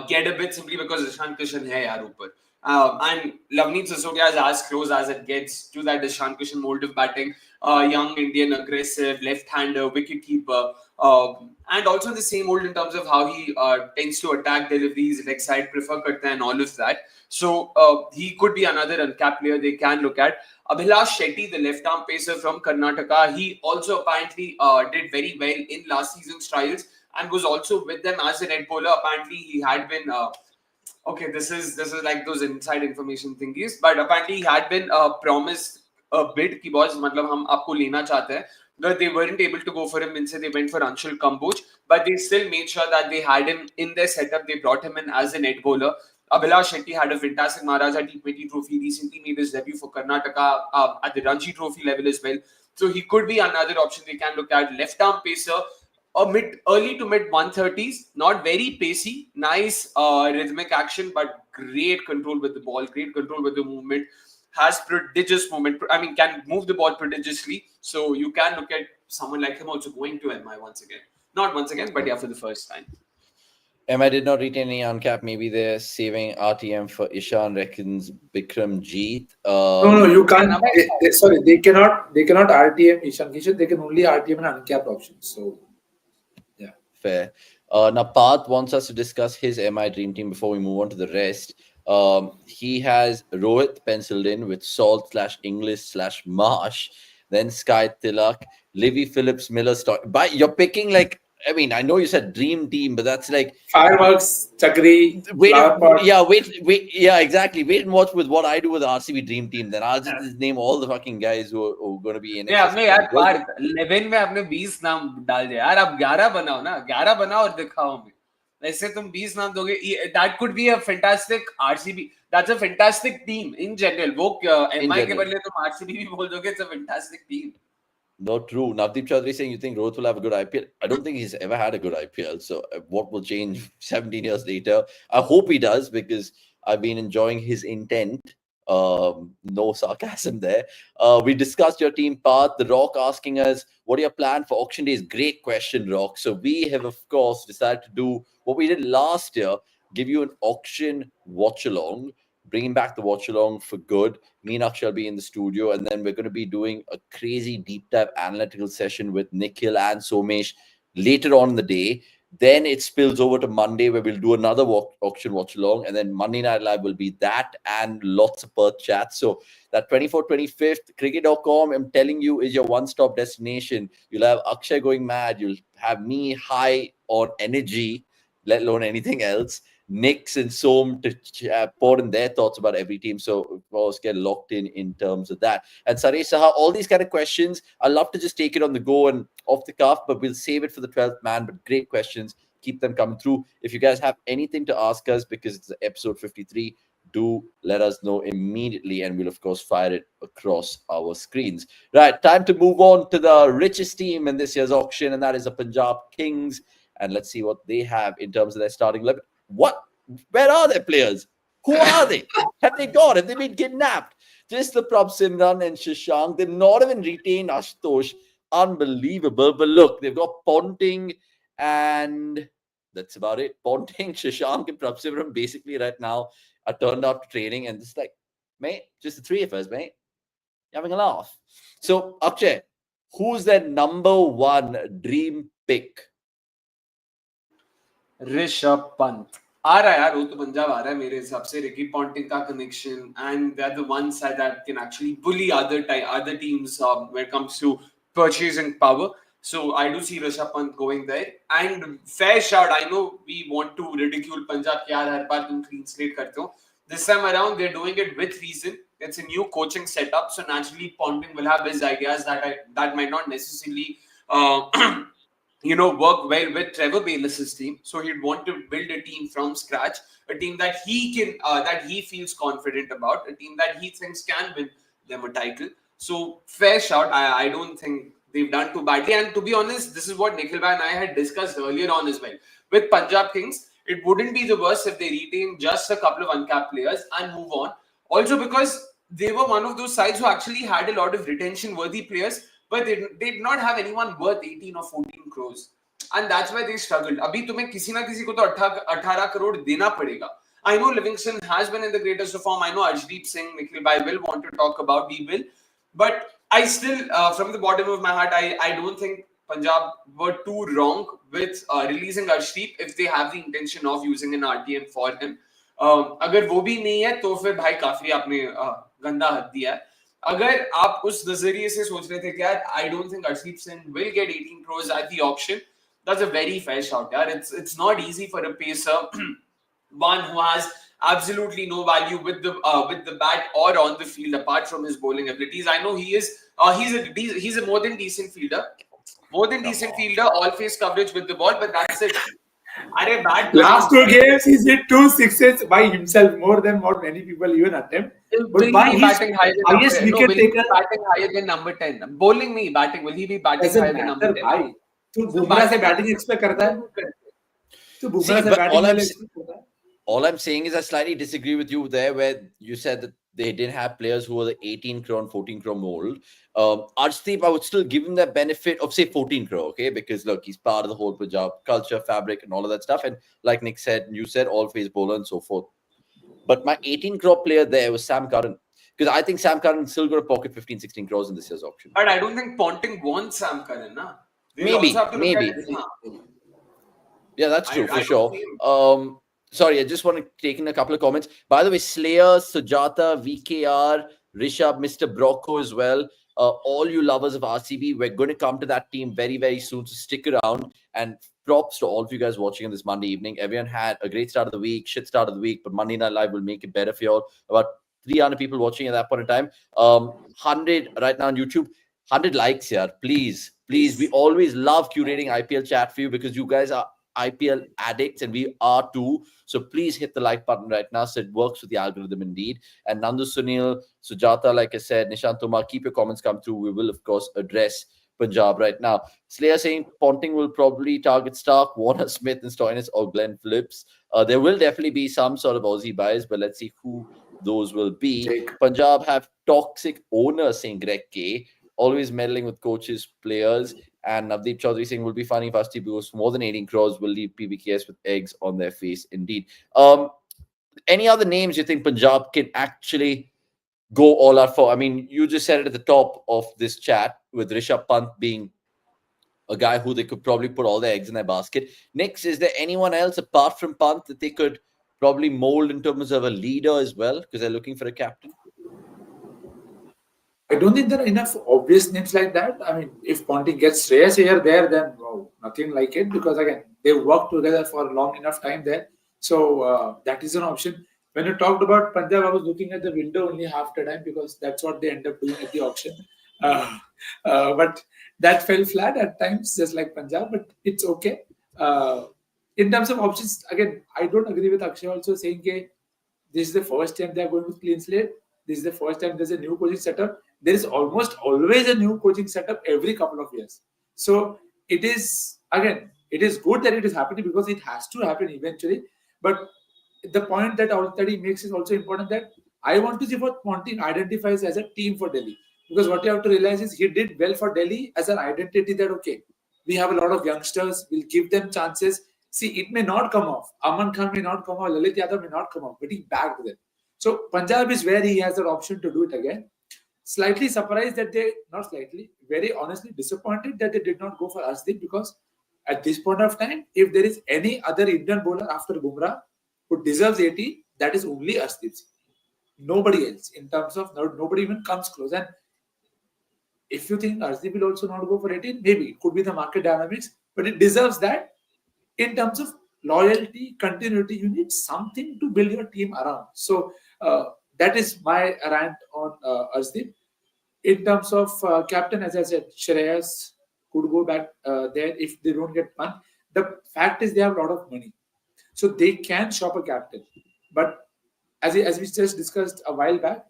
get a bit simply because Ishan Kishan hai yaar upar. And Lavneet Sisodia is as close as it gets to that Ishan Kishan mold of batting. Young Indian, aggressive, left-hander, wicket keeper. And also the same mold in terms of how he tends to attack deliveries, leg side, prefer karta and all of that. So he could be another uncapped player they can look at. Abhilash Shetty, the left-arm pacer from Karnataka, he also apparently did very well in last season's trials and was also with them as a red bowler. Apparently, he had been okay. This is like those inside information thingies, but apparently he had been promised a bid. Ki boss, मतलब हम आपको लेना चाहते हैं. But they weren't able to go for him. Instead, they went for Anshul Kamboj, but they still made sure that they had him in their setup. They brought him in as a net bowler. Abhilash Shetty had a fantastic Maharaja T20 trophy. Recently made his debut for Karnataka at the Ranji Trophy level as well. So he could be another option they can look at. Left arm pacer, early to mid 130s, not very pacey, nice rhythmic action, but great control with the ball, great control with the movement, has prodigious movement. I mean, can move the ball prodigiously. So you can look at someone like him also going to MI once again. Not once again, but yeah, for the first time. MI did not retain any uncap. Maybe they're saving RTM for Ishan, reckons Bikram Jeet. No, you can't. Sorry, they cannot. They cannot RTM Ishan Kishan. They can only RTM an uncapped option. So, yeah. Fair. Now, Parth wants us to discuss his MI dream team before we move on to the rest. He has Rohit penciled in with Salt / English / Marsh, then Sky Tilak, Livy Phillips, Miller. You're picking like, I mean, I know you said dream team, but that's like Fireworks, Chakri, wait, Flower yeah, wait, yeah, exactly. Wait and watch with what I do with the RCB dream team. Then I'll just name all the fucking guys who are going to be in it. नहीं आपने यार पार्थ 11 में आपने 20 नाम डाल दिया यार. आप 11 बनाओ ना, 11 बनाओ और दिखाओ हमें. ऐसे तुम 20 नाम दोगे. That could be a fantastic RCB. That's a fantastic team in general. वो MI के बदले तुम RCB भी बोल दोगे. It's a fantastic team. Not true. Navdeep Chaudhary saying you think Rohit will have a good IPL. I don't think he's ever had a good IPL. So what will change 17 years later? I hope he does because I've been enjoying his intent. No sarcasm there. We discussed your team path. The Rock asking us, what are your plan for auction days? Great question, Rock. So we have, of course, decided to do what we did last year, give you an auction watch along, bringing back the watch along for good. Me and Akshay will be in the studio, and then we're going to be doing a crazy deep dive analytical session with Nikhil and Somesh later on in the day. Then it spills over to Monday where we'll do another auction watch along, and then Monday Night Live will be that and lots of Perth chats. So that 24th, 25th, cricket.com, I'm telling you, is your one-stop destination. You'll have Akshay going mad. You'll have me high on energy, let alone anything else. Nix and Som to pour in their thoughts about every team. So, of course, get locked in terms of that. And Saresh Saha, all these kind of questions, I love to just take it on the go and off the cuff, but we'll save it for the 12th man. But great questions. Keep them coming through. If you guys have anything to ask us, because it's episode 53, do let us know immediately, and we'll, of course, fire it across our screens. Right, time to move on to the richest team in this year's auction, and that is the Punjab Kings. And let's see what they have in terms of their starting 11. What? Where are their players? Who are they? Have they gone? Have they been kidnapped? Just the Prab Simran and Shashank. They've not even retained Ashutosh. Unbelievable. But look, they've got Ponting and that's about it. Ponting, Shashank, and Prab Simran basically right now are turned out to training. And it's like, mate, just the three of us, mate. You're having a laugh. So, Akshay, who's their number one dream pick? Rishabh Pant आ रहा है यार. वो तो पंजाब आ रहा है मेरे हिसाब से. रिकी पॉन्टिंग का connection and they're the ones that can actually bully other teams when it comes to purchasing power. So I do see Rishabh Pant going there. And fair shout. I know we want to ridicule Punjab कि यार हर बार तुम clean slate करते हो. This time around they're doing it with reason. It's a new coaching setup, so naturally Ponting will have his ideas that might not necessarily work well with Trevor Bayliss' team. So he'd want to build a team from scratch, a team that he feels confident about, a team that he thinks can win them a title. So fair shout. I don't think they've done too badly. And to be honest, this is what Nikhil Bhai and I had discussed earlier on as well. With Punjab Kings, it wouldn't be the worst if they retain just a couple of uncapped players and move on. Also because they were one of those sides who actually had a lot of retention-worthy players, but they did not have anyone worth 18 or 14 crores. And that's why they struggled. अभी तुम्हें किसी ना किसी को तो 18 crore देना पड़ेगा. I know Livingston has been in the greatest of form. I know Arshdeep Singh, Nikhil Bhai will want to talk about, we will. But I still, from the bottom of my heart, I don't think Punjab were too wrong with releasing Arshdeep if they have the intention of using an RTM for him. अगर वो भी नहीं है तो फिर भाई काफी आपने गंदा हद दिया है. अगर आप उस नजरिए से सोच रहे थे कि यार I don't think Arshdeep Singh will get 18 crores at the auction, that's a very fair shout. यार it's not easy for a pacer, one who has absolutely no value with the bat or on the field apart from his bowling abilities. I know he's a more than decent fielder, all face coverage with the ball, but that's it. Last 2 games, he's hit 2 sixes by himself, more than what many people even attempt. Will he be batting higher than number 10? Bowling me, batting. Will he be batting higher than number 10? भाई, तू बुमराह से batting expect करता है? तू बुमराह से batting expect करता है? All I'm saying is I slightly disagree with you there, where you said that they didn't have players who were the 18 crore and 14 crore mold. Arshdeep, I would still give him the benefit of, say, 14 crore, okay? Because, look, he's part of the whole Punjab culture, fabric, and all of that stuff. And like Nick said, you said, all-phase bowler and so forth. But my 18 crore player there was Sam Curran. Because I think Sam Curran still going to pocket 15, 16 crores in this year's auction. But I don't think Ponting wants Sam Curran, na? Maybe. Yeah, that's true, for sure. Sorry, I just want to take in a couple of comments. By the way, Slayer, Sujata, VKR, Rishabh, Mr. Brocco as well. All you lovers of RCB, we're going to come to that team very, very soon. So stick around. And props to all of you guys watching on this Monday evening. Everyone had a great start of the week, shit start of the week, but Monday Night Live will make it better for you all. About 300 people watching at that point in time. 100 right now on YouTube. 100 likes here, please. We always love curating IPL chat for you because you guys are IPL addicts and we are too. So please hit the like button right now so it works with the algorithm indeed. And Nandu Sunil, Sujata, like I said, Nishant Tomar, keep your comments come through. We will, of course, address Punjab right now. Slayer saying Ponting will probably target Stark, Warner Smith and Stoinis or Glenn Phillips. There will definitely be some sort of Aussie bias, but let's see who those will be. Punjab have toxic owners saying Greg K, always meddling with coaches, players. And Navdeep Chaudhary saying will be funny if Arshdeep goes for more than 18 crores, will leave PBKS with eggs on their face indeed. Any other names you think Punjab can actually go all out for? I mean, you just said it at the top of this chat with Rishabh Pant being a guy who they could probably put all their eggs in their basket. Next, is there anyone else apart from Pant that they could probably mold in terms of a leader as well? Because they're looking for a captain. I don't think there are enough obvious names like that. I mean, if Ponting gets Shreyas here, there, then wow, nothing like it. Because again, they've worked together for a long enough time there. So that is an option. When you talked about Punjab, I was looking at the window only half the time because that's what they end up doing at the auction. But that fell flat at times, just like Punjab. But it's okay. In terms of options, again, I don't agree with Akshay also saying that this is the first time they are going with clean slate. This is the first time there's a new coaching setup. There is almost always a new coaching setup every couple of years. So it is, again, it is good that it is happening because it has to happen eventually. But the point that Al-Tadi makes is also important, that I want to see what Ponting identifies as a team for Delhi. Because what you have to realize is he did well for Delhi as an identity that, okay, we have a lot of youngsters, we'll give them chances. See, it may not come off. Aman Khan may not come off, Lalit Yadav may not come off, but he backed them. So Punjab is where he has that option to do it again. Slightly surprised that they, not slightly, very honestly disappointed that they did not go for Arshdeep, because at this point of time, if there is any other Indian bowler after Bumrah who deserves 80, that is only Arshdeep. Nobody else, in terms of nobody even comes close. And if you think Arshdeep will also not go for 18, maybe it could be the market dynamics, but it deserves that. In terms of loyalty, continuity, you need something to build your team around. So that is my rant on Arshdeep. In terms of captain, as I said, Shreyas, could go back there if they don't get Pant. The fact is they have a lot of money, so they can shop a captain. But as we just discussed a while back,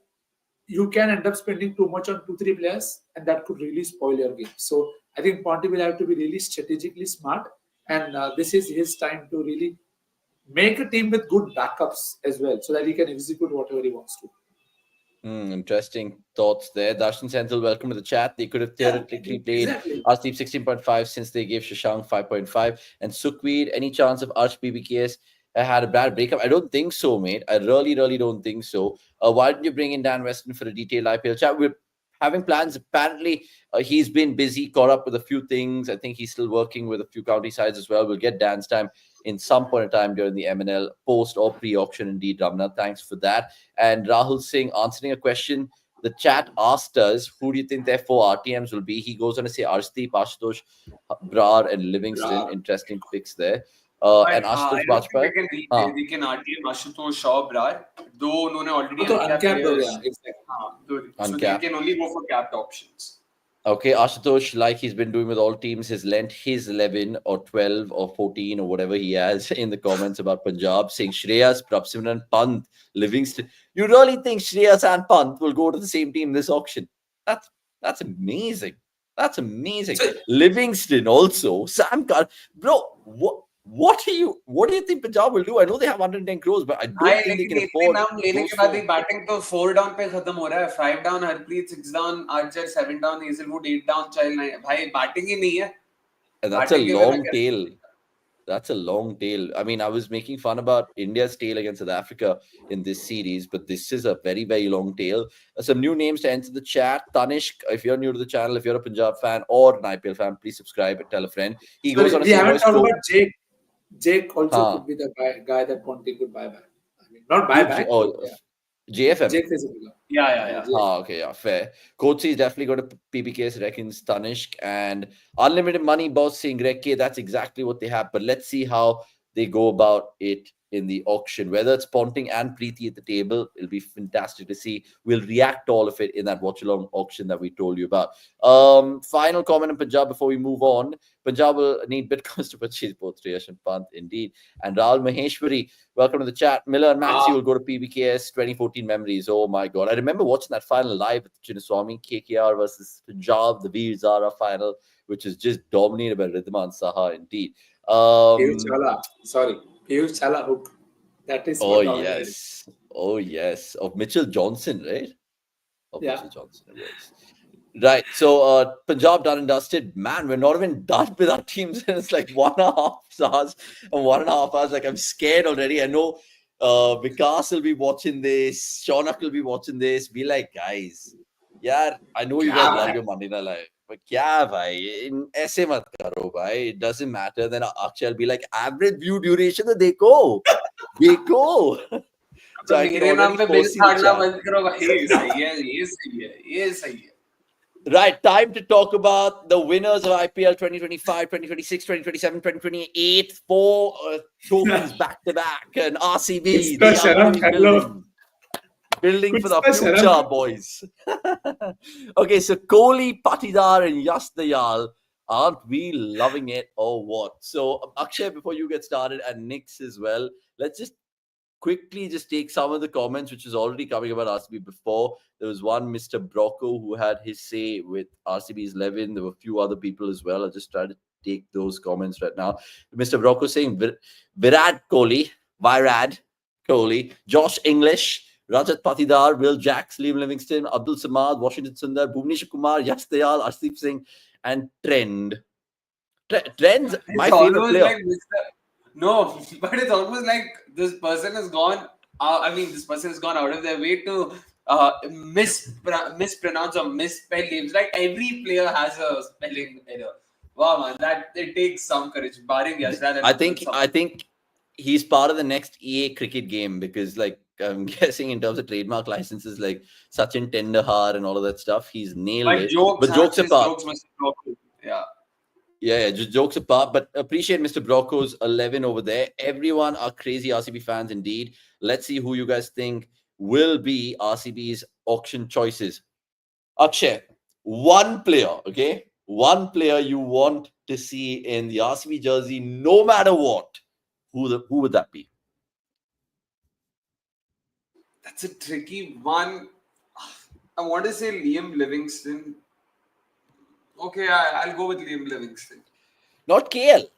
you can end up spending too much on 2 3 players, and that could really spoil your game. So I think Ponty will have to be really strategically smart, and this is his time to really make a team with good backups as well, so that he can execute whatever he wants to. Interesting thoughts there. Darshan Senthil, welcome to the chat. They could have Yeah, theoretically played exactly. Arshdeep 16.5 since they gave Shashank 5.5. And Sukhveer, any chance of Arsh BBKS had a bad breakup? I don't think so, mate. I really, really don't think so. Why didn't you bring in Dan Weston for a detailed IPL chat? We're having plans. Apparently, he's been busy, caught up with a few things. I think he's still working with a few county sides as well. We'll get Dan's time in some point in time during the MNL post or pre-auction. Indeed, Ramna, thanks for that. And Rahul Singh answering a question. The chat asked us, who do you think their 4 RTMs will be? He goes on to say Arshdeep, Ashutosh, Brar, and Livingston. Interesting picks there. And I Ashutosh don't think Bajpai. they can RTM Ashutosh Shaw Brar, though उन्होंने already तो uncapped uncapped हो players. गया, exactly. So they Uncapped. can only go for capped options. Okay, Ashutosh, like he's been doing with all teams, has lent his 11 or 12 or 14 or whatever he has in the comments about Punjab, saying Shreyas, Prabhsimran, Pant, Livingston. You really think Shreyas and Pant will go to the same team this auction? That's amazing. That's amazing. So- Livingston also, Sam Carr. Bro, what do you think Punjab will do? I know they have 110 crores, but I don't think they can afford नाम लेने those के बाद four. ही batting तो 4 down पे खत्म हो रहा है. 5 down Harpreet, 6 down Archer, 7 down Hazlewood, 8 down child. भाई बैटिंग ही नहीं है. And that's a Batting के बिना long कैसे tail. That's a long tail. I mean, I was making fun about India's tail against South Africa in this series, but this is a very, very long tail. Some new names to enter the chat. Tanishk, if you're new to the channel, if you're a Punjab fan or an IPL fan, please subscribe and tell a friend. He goes on to we say, haven't boys, talked go. about Jake. Jake also Huh. could be the guy that Ponty could buy back. I mean, not buy Who, back. oh, but yeah. JFM. Jake is a bigger. Yeah. Jake. Okay, yeah, fair. Coach is definitely got a PBKS, reckons Tanishk, and unlimited money boss saying Rekke, that's exactly what they have. But let's see how they go about it in the auction. Whether it's Ponting and Preeti at the table, it'll be fantastic to see. We'll react to all of it in that watch-along auction that we told you about. Final comment on Punjab before we move on. Punjab will need Bitcoins to purchase both Shreyas and Pant, indeed. And Rahul Maheshwari, welcome to the chat. Miller and Maxi will go to PBKS 2014 memories. Oh my God. I remember watching that final live with Chinnaswamy, KKR versus Punjab, the Veer Zara final, which is just dominated by Ridhman Saha, indeed. Piyush Chawla. Sorry. Piyush Chawla hook. That is Oh, what dominated. yes. Oh, yes. Of Mitchell Johnson, right? Of Yeah. Mitchell Johnson, it was. Right. So, Punjab done and dusted. Man, we're not even done with our teams. It's like 1.5 hours and 1.5 hours. Like, I'm scared already. I know Vikas will be watching this. Shaunak will be watching this. Be like, guys, yeah, I know you guys love your Monday Night Live. But kya bhai, aise mat karo bhai. It doesn't matter. Then Akshay will be like, average view duration to dekho. Dekho. So I can मेरे नाम already पे bill foresee the फाड़ना chat. बंद करो भाई. ये सही है. Right, time to talk about the winners of IPL 2025, 2026, 2027, 2028. 4 trophies back to back. And RCB, Iska they are sharam really kar lo. building for the Iska sharam future, kar lo. boys. Okay, so Kohli, Patidar, and Yash Dayal. Aren't we loving it or what? So, Akshay, before you get started, and Nix as well, let's just quickly just take some of the comments which is already coming about RCB before. There was one Mr. Brocco who had his say with RCB's 11. There were a few other people as well. I'll just try to take those comments right now. Mr. Brocco saying Virat Kohli, Josh English, Rajat Patidar, Will Jacks, Liam Livingston, Abdul Samad, Washington Sundar, Bhuvnesh Kumar, Yash Dayal, Arshdeep Singh, and Trend. Trend's my favorite player. Like no, but it's almost like this person has gone. This person has gone out of their way to mispronounce or misspell names. Like every player has a spelling error. Wow, man, that it takes some courage. Barring Yashrad, I think he's part of the next EA cricket game because, like, I'm guessing in terms of trademark licenses, like Sachin Tendulkar and all of that stuff, he's nailed it. But jokes apart, yeah, just jokes apart. But appreciate Mr. Brocco's 11 over there. Everyone are crazy RCB fans indeed. Let's see who you guys think will be RCB's auction choices. Akshay, one player, okay? one player you want to see in the RCB jersey, no matter what, who would that be? That's a tricky one. I want to say Liam Livingston. Okay, I'll go with Liam Livingston. Not KL.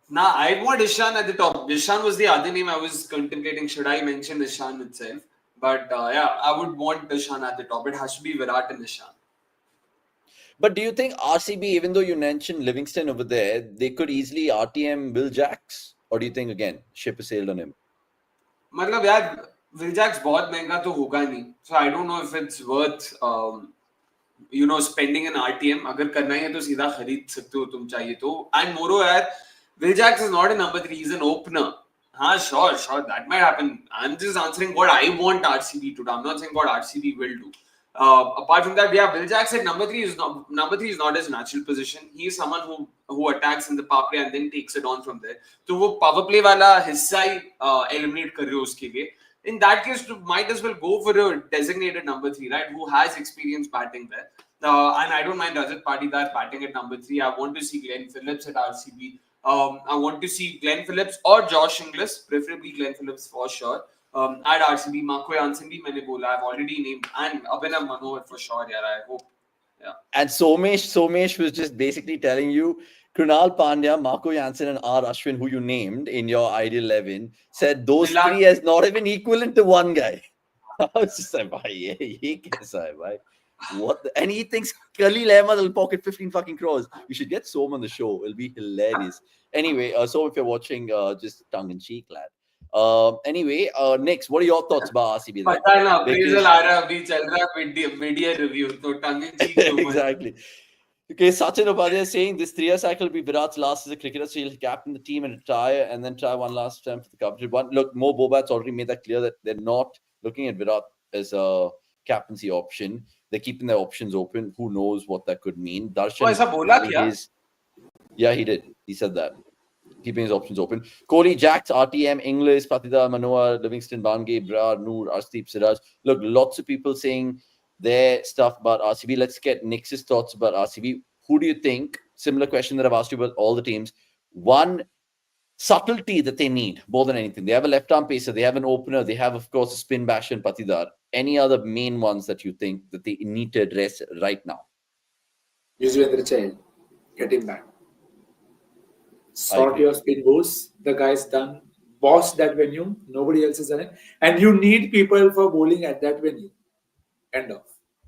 Nah, I want Ishan at the top. Ishan was the other name I was contemplating. Should I mention Ishan itself? But yeah, I would want Ishan at the top. It has to be Virat and Ishan. But do you think RCB, even though you mentioned Livingston over there, they could easily RTM Will Jacks? Or do you think, again, ship has sailed on him? मतलब यार Will Jacks बहुत महंगा तो होगा नहीं. So I don't know if it's worth spending an RTM. अगर करना ही है तो सीधा खरीद सकते हो तुम चाहिए तो. And moreover यार Will Jacks is not a number 3, he's an opener. Sure, that might happen. I'm just answering what I want RCB to do. I'm not saying what RCB will do. Apart from that, yeah, Will Jacks at number 3 is not his natural position. He is someone who attacks in the power play and then takes it on from there. So वो power play वाला हिस्सा ही eliminate कर रहे हो उसके लिए. In that case, you might as well go for a designated number 3, right? Who has experience batting there. And I don't mind Rajat Patidar batting at number 3. I want to see Glenn Phillips at RCB. I want to see Glenn Phillips or Josh Inglis, preferably Glenn Phillips for sure. At RCB, Marco Jansen bhi maine bola. I've already named, and Abhinav Manohar for sure. Yeah, I hope. Yeah. And Somesh was just basically telling you, Krunal Pandya, Marco Jansen, and R. Ashwin, who you named in your ideal 11, said those three as not even equivalent to one guy. I was just like, bhai. What? And he thinks Khalil Ahmed will pocket 15 fucking crores. You should get Som on the show. It'll be hilarious. Anyway, so if you're watching, just tongue in cheek, lad. Anyway, next, what are your thoughts about RCB? पता है ना, appraisal आ रहा अभी चल रहा media review, तो tongue in cheek. Exactly. Okay, Sachin Upadhyay is saying this 3-year cycle will be Virat's last as a cricketer, so he'll captain the team and retire, and then try one last time for the coverage. Look, Mo Bobat's already made that clear that they're not looking at Virat as a captaincy option. They're keeping their options open. Who knows what that could mean? Darshan, ऐसा बोला क्या? Yeah, he did. He said that. Keeping his options open. Kohli, Jacks, RTM, Inglis, Patidar, Manohar, Livingston, Bange, Brar, Noor, Arshdeep, Siraj. Look, lots of people saying their stuff about RCB. Let's get Nick's thoughts about RCB. Who do you think? Similar question that I've asked you about all the teams. One subtlety that they need more than anything. They have a left-arm pacer. They have an opener. They have, of course, a spin basher and Patidar. Any other main ones that you think that they need to address right now? Yuzvendra Chahal, get him back. Sort your spin bowls. The guy's done. Boss that venue. Nobody else has done it. And you need people for bowling at that venue. End of.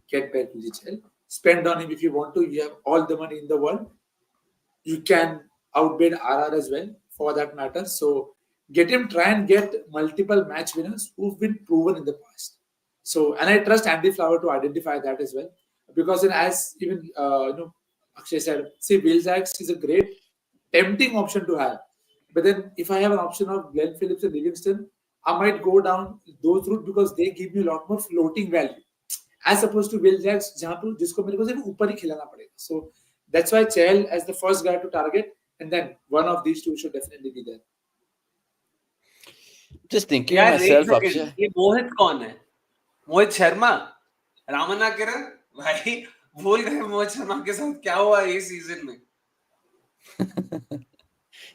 Get back to Chahal. Spend on him if you want to. You have all the money in the world. You can outbid RR as well, for that matter. So get him. Try and get multiple match winners who've been proven in the past. So, and I trust Andy Flower to identify that as well, because then, as even Akshay said, see, Will Jacks is a great tempting option to have. But then, if I have an option of Glenn Phillips and Livingston, I might go down those routes because they give me a lot more floating value, as opposed to Will Jacks, jisko mere ko sirf upar hi khilana padega. So that's why Chahal as the first guy to target, and then one of these two should definitely be there. Just thinking of myself, Akshay. ये मोहित कौन है? मोहित शर्मा, रामना किरण, भाई भूल गए मोहित शर्मा के साथ क्या हुआ ये सीजन में.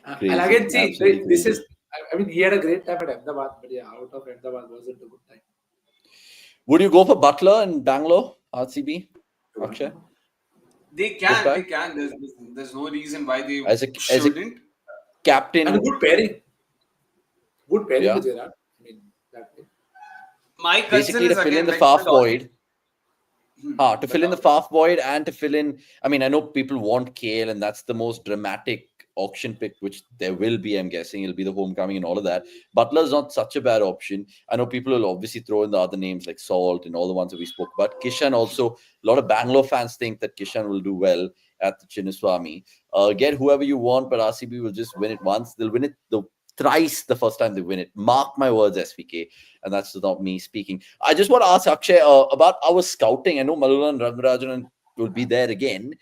And again, see, this is, I mean, he had a great time at Ahmedabad, but yeah, out of Ahmedabad wasn't a good time. Would you go for Butler in Bangalore, RCB, Akshay? They can. There's no reason why they shouldn't. As a captain. And a good pairing. Good pairing with Virat. I mean, that way. My concern basically is to fill again, in the like Faf void. To fill in the Faf void and to fill in. I mean, I know people want KL, and that's the most dramatic auction pick, which there will be. I'm guessing it'll be the homecoming and all of that. Butler's not such a bad option. I know people will obviously throw in the other names like Salt and all the ones that we spoke about. Kishan also. A lot of Bangalore fans think that Kishan will do well at the Chinnaswamy. Get whoever you want, but RCB will just win it once. They'll win it thrice the first time they win it. Mark my words, SVK. And that's not me speaking. I just want to ask Akshay about our scouting. I know Malula and Ramarajan will be there again.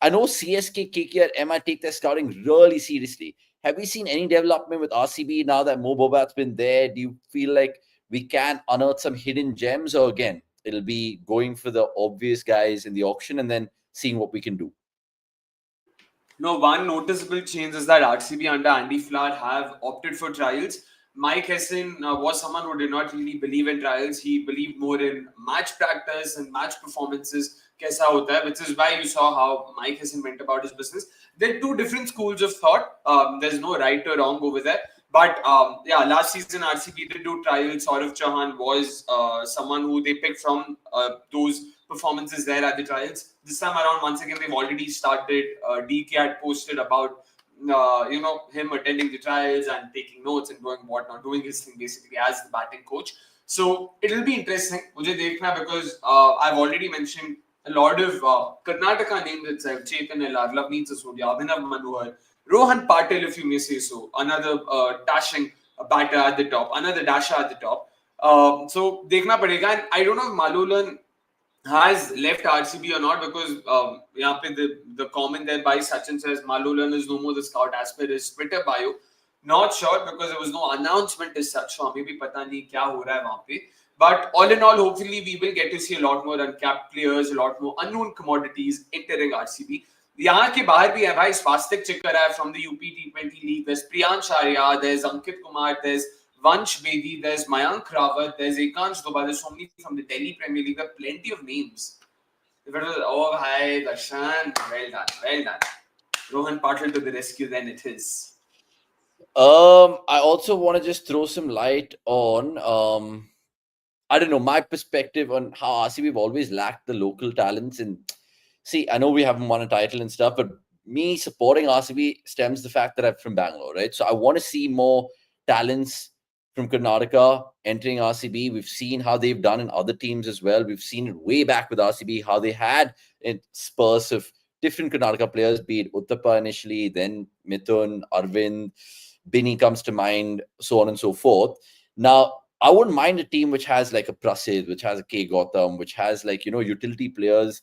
I know CSK, KKR, MI take their scouting really seriously. Have we seen any development with RCB now that Mo Bobat's been there? Do you feel like we can unearth some hidden gems? Or again, It'll be going for the obvious guys in the auction and then seeing what we can do. No, one noticeable change is that RCB under Andy Flower have opted for trials. Mike Hesson was someone who did not really believe in trials. He believed more in match practice and match performances, kaisa hota hai, which is why you saw how Mike Hesson went about his business. There are two different schools of thought. There's no right or wrong over there. But yeah, last season RCB did do trials. Saurav Chauhan was someone who they picked from those performances there at the trials. This time around, once again, they've already started. DK had posted about him attending the trials and taking notes and doing whatnot, doing his thing basically as the batting coach. So it'll be interesting, mujhe dekhna, because I've already mentioned a lot of Karnataka names itself: Chetan Ellar, Lavneet Sasodia, Abhinav Manohar, Rohan Patil, if you may say so, another dashing batter at the top, another dasher at the top. So dekhna padega, and I don't know if Malulan has left RCB or not, because the comment there by Sachin says Malulan is no more the scout as per his Twitter bio. Not sure, because there was no announcement as such, so maybe pata nahi kya ho raha hai wahan pe. But all in all, hopefully we will get to see a lot more uncapped players, a lot more unknown commodities entering RCB. यहाँ के बाहर भी है भाई, स्वास्तिक चिक्कर है from the UP T20 league. There's Priyansh Arya, there's Ankit Kumar, there's Vansh Bedi, there's Mayank Rawat, there's Ekansh Doba, there's so many from the Delhi Premier League. There are plenty of names. Oh, hi, Darshan. Well done, well done. Rohan Patil to the rescue, then it is. I also want to just throw some light on, I don't know, my perspective on how RCB have always lacked the local talents. And see, I know we haven't won a title and stuff, but me supporting RCB stems the fact that I'm from Bangalore, right? So I want to see more talents from Karnataka entering RCB. We've seen how they've done in other teams as well. We've seen it way back with RCB, how they had a spurs of different Karnataka players, be it Uttapa initially, then Mithun, Arvind, Binny comes to mind, so on and so forth. Now, I wouldn't mind a team which has like a Prasid, which has a K. Gautam, which has like, utility players,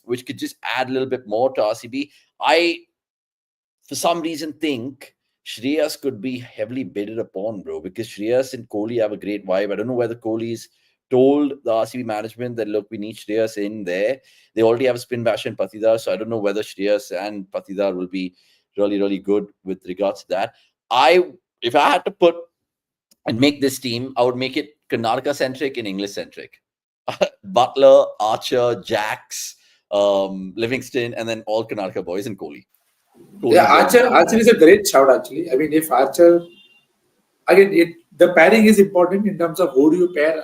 which could just add a little bit more to RCB. I, for some reason, think Shreyas could be heavily bidded upon, bro, because Shreyas and Kohli have a great vibe. I don't know whether Kohli's told the RCB management that, look, we need Shreyas in there. They already have a spin basher in Patidar, so I don't know whether Shreyas and Patidar will be really, really good with regards to that. If I had to put and make this team, I would make it Karnataka-centric and English-centric. Butler, Archer, Jacks, Livingston, and then all Karnataka boys and Kohli. Yeah, Archer is a great shout actually. I mean, if Archer, again, the pairing is important in terms of who do you pair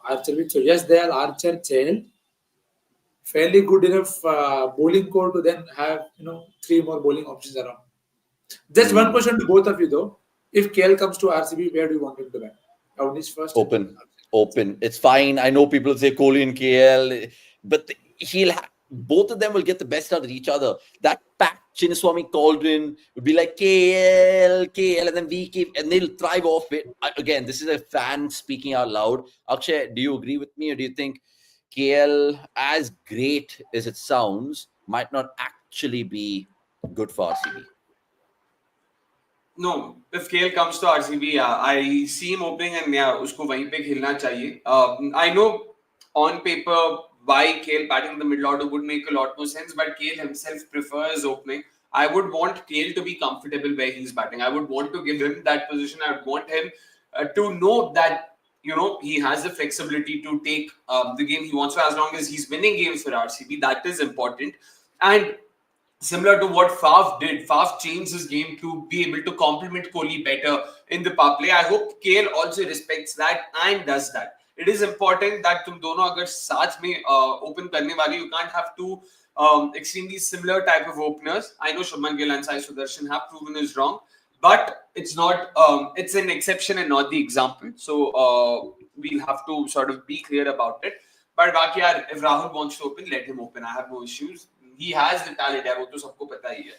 Archer with. So yes, they are Archer, Chahal, fairly good enough bowling core to then have 3 more bowling options around. Just one question to both of you though: if KL comes to RCB, where do you want him to bat? Avnish first. Open. It's fine. I know people say Kohli and KL, but both of them will get the best out of each other. That packed Chinnaswamy Cauldron would be like KL, and then VK, and they'll thrive off it. Again, this is a fan speaking out loud. Akshay, do you agree with me, or do you think KL, as great as it sounds, might not actually be good for RCB? No, if KL comes to RCB, I see him opening and usko wahin pe khilna chahiye. I know on paper why KL batting in the middle order would make a lot more sense, but KL himself prefers opening. I would want KL to be comfortable where he's batting. I would want to give him that position. I would want him to know that he has the flexibility to take the game he wants to, as long as he's winning games for RCB. That is important. And similar to what Faf did, Faf changed his game to be able to complement Kohli better in the power play. I hope KL also respects that and does that. It is important that तुम दोनों अगर साथ में open करने वाले, you can't have two extremely similar type of openers. I know Shubman Gill and Sai Sudarshan have proven is wrong, but it's not. It's an exception and not the example. So we'll have to sort of be clear about it. But बाकी यार, if Rahul wants to open, let him open. I have no issues. He has the talent. वो तो सबको पता ही है.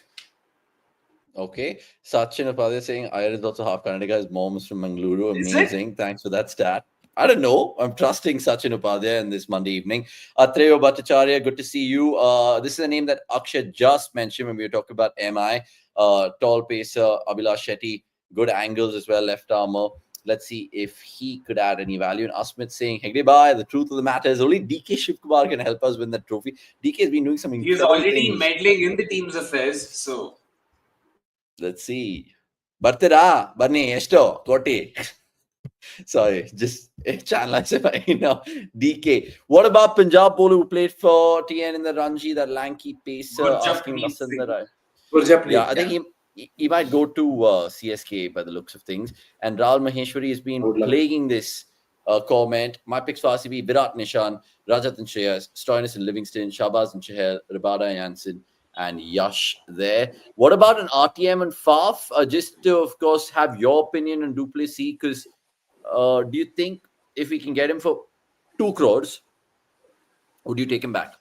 Okay. Sachin Upadhyay saying Iyer is also half Kannadiga. His mom is from Mangaluru. Amazing. Thanks for that stat. I don't know. I'm trusting Sachin Upadhyay in this Monday evening. Atreyo Bhattacharya, good to see you. This is a name that Akshay just mentioned when we were talking about MI. Tall pacer, Abhilash Shetty, good angles as well, left armour. Let's see if he could add any value. And Asmit saying, Hegde bhai, the truth of the matter is only DK Shivkumar can help us win that trophy. DK has been doing some He is incredible already things. meddling in the team's affairs, so Let's see. Bartera, Barney, Esto, Kote. Sorry, just channel DK. What about Punjab bowler who played for TN in the Ranji, that lanky pacer, asking Gurjapneet Vasanthar Singh. Rai? Yeah, Gurjapneet, I think he might go to CSK by the looks of things. And Rahul Maheshwari has been would love it. plaguing this comment. My picks for RCB: Virat Nishan, Rajat and Shreyas, Stoinis and Livingston, Shabaz and Chahal, Rabada Jansen, and Yash there. What about an RTM and Faf? Just to, of course, have your opinion on Duplessis, because do you think if we can get him for 2 crores, would you take him back?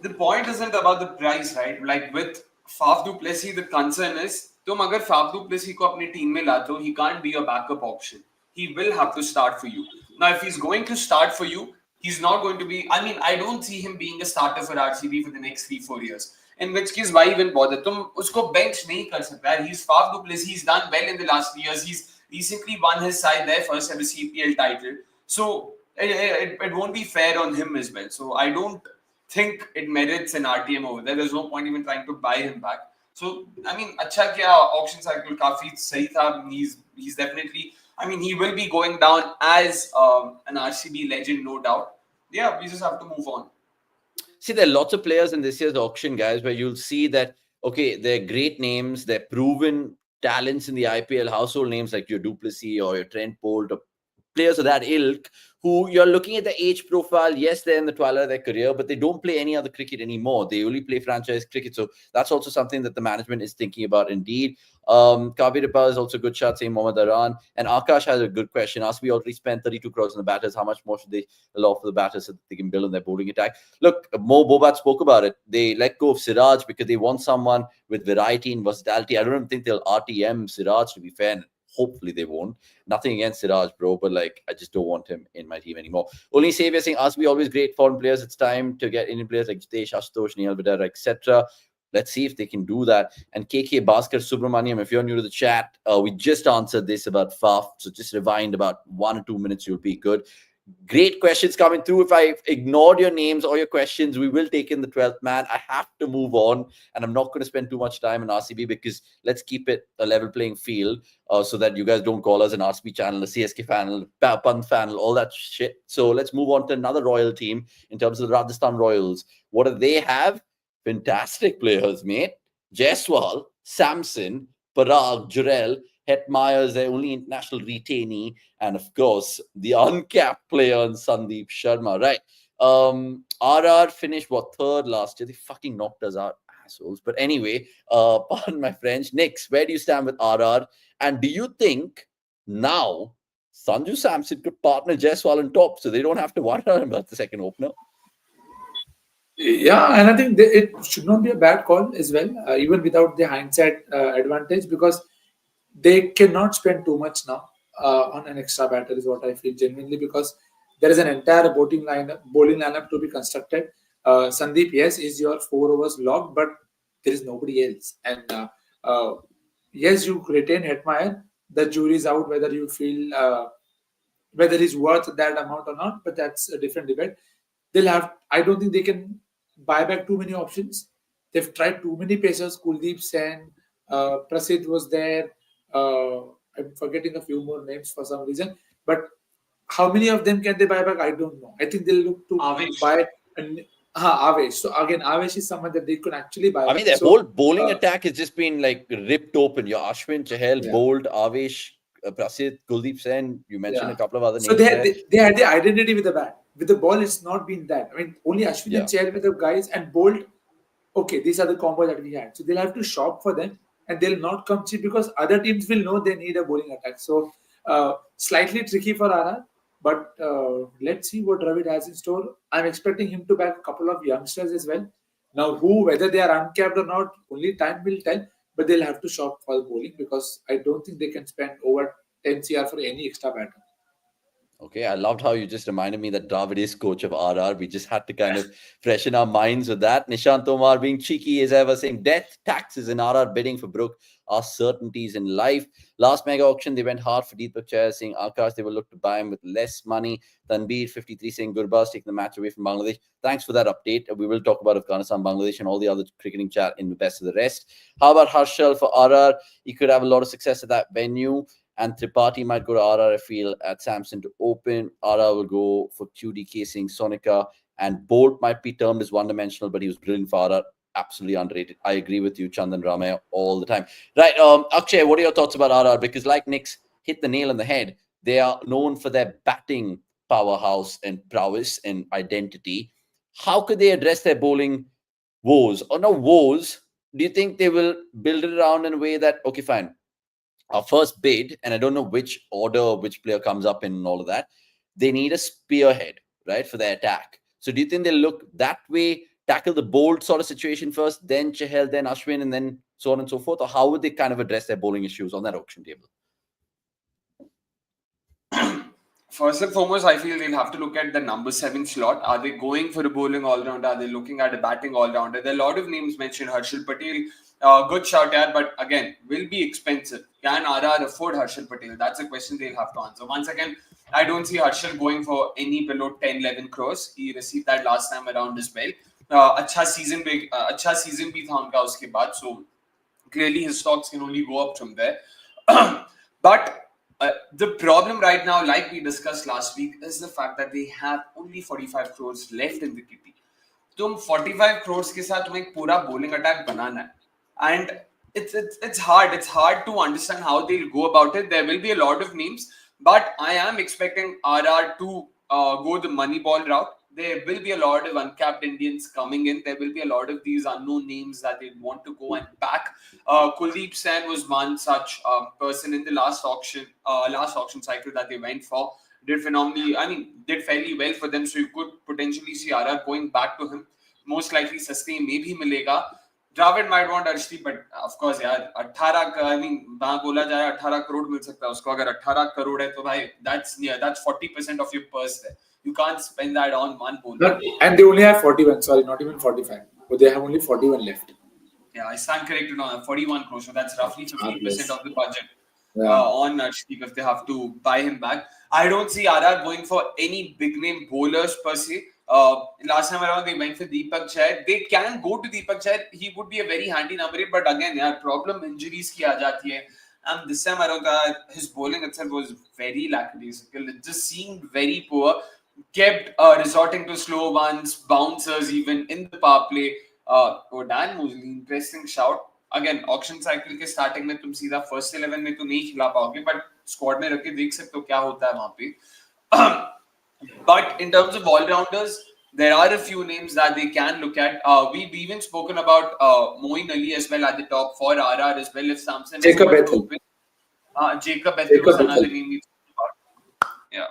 The point isn't about the price, right? Like with Faf du Plessis, the concern is, तुम अगर Faf du Plessis को अपनी team में लाते हो, he can't be a backup option. He will have to start for you. Now, if he's going to start for you, he's not going to be. I mean, I don't see him being a starter for RCB for the next 3-4 years. In which case, why even bother? तुम उसको bench नहीं कर सकता. He's Faf du Plessis. He's done well in the last 3 years. He's recently won his side their first ever CPL title. So it won't be fair on him as well. So I don't think it merits an RTM over there. There's no point even trying to buy him back. So I mean, अच्छा क्या auction cycle काफी सही था. He's definitely. I mean, he will be going down as an RCB legend, no doubt. Yeah, we just have to move on. See, there are lots of players in this year's auction, guys, where you'll see that, okay, they're great names, they're proven talents in the IPL, household names like your Duplessis or your Trent Bolt, or players of that ilk, who you're looking at the age profile. Yes, they're in the twilight of their career, but they don't play any other cricket anymore. They only play franchise cricket. So that's also something that the management is thinking about indeed. Kabir Ripa is also a good shot, saying Mohammad Aran. And Akash has a good question. Ask, we already spent 32 crores on the batters. How much more should they allow for the batters so that they can build on their bowling attack? Look, Mo Bobat spoke about it. They let go of Siraj because they want someone with variety and versatility. I don't even think they'll RTM Siraj, to be fair. Hopefully they won't. Nothing against Siraj, bro, but like I just don't want him in my team anymore. Only Xavier saying, us be always great foreign players. It's time to get Indian players like Jitesh, Ashutosh, Neil Vidar, etc. Let's see if they can do that. And KK Bhaskar Subramaniam, if you're new to the chat, we just answered this about Faf. So just rewind about 1 or 2 minutes, you'll be good. Great questions coming through. If I ignored your names or your questions, we will take in the 12th man. I have to move on, and I'm not going to spend too much time on RCB because let's keep it a level playing field so that you guys don't call us an RCB channel, a CSK channel, Pant channel, all that shit. So let's move on to another Royal team in terms of the Rajasthan Royals. What do they have? Fantastic players, mate. Jaiswal, Samson, Parag, Jurel, Hetmeyer is their only international retainee, and of course the uncapped player in Sandeep Sharma, right? RR finished third last year. They fucking knocked us out, assholes. But anyway, pardon my French. Nix, where do you stand with RR? And do you think now Sanju Samson could partner Jaiswal on top so they don't have to worry about the second opener? Yeah, and I think it should not be a bad call as well, even without the hindsight advantage, because they cannot spend too much now on an extra batter, is what I feel genuinely, because there is an entire bowling lineup to be constructed. Sandeep, yes, is your 4 overs log, but there is nobody else. And yes, you retain Hetmeyer. The jury's out whether you feel whether he's worth that amount or not, but that's a different debate. I don't think they can buy back too many options. They've tried too many pacers. Kuldeep Sen, Prasid was there. I'm forgetting a few more names for some reason. But how many of them can they buy back? I don't know. I think they'll look to Avesh. buy Avesh. So again, Avesh is someone that they could actually buy. I mean, their whole bowling attack has just been like ripped open. Your Ashwin, Chahal, Bolt, Avesh, Prasid, Kuldeep Sen. You mentioned a couple of other names. So they had the identity with the bat. With the ball, it's not been that. I mean, only Ashwin and Chahal with the guys, and Bolt. Okay, these are the combos that we had. So they'll have to shop for them, and they'll not come cheap because other teams will know they need a bowling attack. So slightly tricky for RR, but let's see what Dravid has in store. I'm expecting him to back a couple of youngsters as well. Now, whether they are uncapped or not, only time will tell. But they'll have to shop for the bowling because I don't think they can spend over 10 CR for any extra batter. Okay, I loved how you just reminded me that Dravid is coach of RR. We just had to kind of freshen our minds with that. Nishant Tomar being cheeky as ever, saying death, taxes, and RR bidding for Brook are certainties in life. Last mega auction, they went hard for Deepak Chair, saying Akash, they will look to buy him with less money. Tanbir 53 saying Gurbaz taking the match away from Bangladesh. Thanks for that update. We will talk about Afghanistan, Bangladesh, and all the other cricketing chat in the best of the rest. How about Harshal for RR? He could have a lot of success at that venue. And Tripathi might go to RR, I feel, at Samson to open. RR will go for QDK, saying Sonica. And Bolt might be termed as one-dimensional, but he was brilliant for RR. Absolutely underrated. I agree with you, Chandan Ramaya, all the time. Right, Akshay, what are your thoughts about RR? Because like Nick's hit the nail on the head, they are known for their batting powerhouse and prowess and identity. How could they address their bowling woes? Or no woes, do you think they will build it around in a way that, okay, fine, our first bid, and I don't know which order which player comes up in and all of that, they need a spearhead, right, for their attack. So do you think they'll look that way, tackle the bold sort of situation first, then Chahal, then Ashwin, and then so on and so forth? Or how would they kind of address their bowling issues on that auction table? First and foremost, I feel they'll have to look at the number 7 slot. Are they going for a bowling all-rounder? Are they looking at a batting all-rounder? There are a lot of names mentioned. Harshal Patel, good shout out, but again, will be expensive. Can RR afford Harshal Patel? That's a question they'll have to answer. Once again, I don't see Harshal going for any below 10, 11 crores. He received that last time around as well. अच्छा season भी था उनका उसके बाद. So clearly his stocks can only go up from there. But the problem right now, like we discussed last week, is the fact that they have only 45 crores left in the kitty. तुम 45 crores के साथ तुम्हें एक पूरा bowling attack बनाना है. And it's hard to understand how they'll go about it. There will be a lot of names, but I am expecting RR to go the money ball route. There will be a lot of uncapped Indians coming in. There will be a lot of these unknown names that they want to go and back. Kuldeep Sen was one such person in the last auction cycle that they went for. Did phenomenally, did fairly well for them. So you could potentially see RR going back to him. Most likely sustain maybe मिलेगा. Dravid might want Arshdeep, but of course यार 18 वहाँ बोला जाए 18 crore मिल सकता है उसको. अगर 18 crore है तो भाई that's 40% of your purse there. You can't spend that on one bowler. And they only have 41. Sorry, not even 45. But they have only 41 left. Yeah, I stand corrected on 41 crores. So that's roughly 15% yes. of the budget on Arshdeep if they have to buy him back. I don't see RR going for any big name bowlers per se. Last time around they went for Deepak Chair. They can go to Deepak Chair. He would be a very handy number 8. But again, problem injuries की आ जाती है. And this time around, his bowling itself was very lackadaisical. It just seemed very poor. Kept resorting to slow ones, bouncers even in the power play. Dan Mosley, interesting shout. Again, auction cycle के starting में तुम सीधा first 11 में तो नहीं खिला पाओगे, but squad में रख के देख सकते हो क्या होता है वहाँ पे. But in terms of all-rounders, there are a few names that they can look at. We've even spoken about Moeen Ali as well at the top for RR as well. If Samson Jacob Bethel. Jacob Bethel was another name we spoke about. Yeah.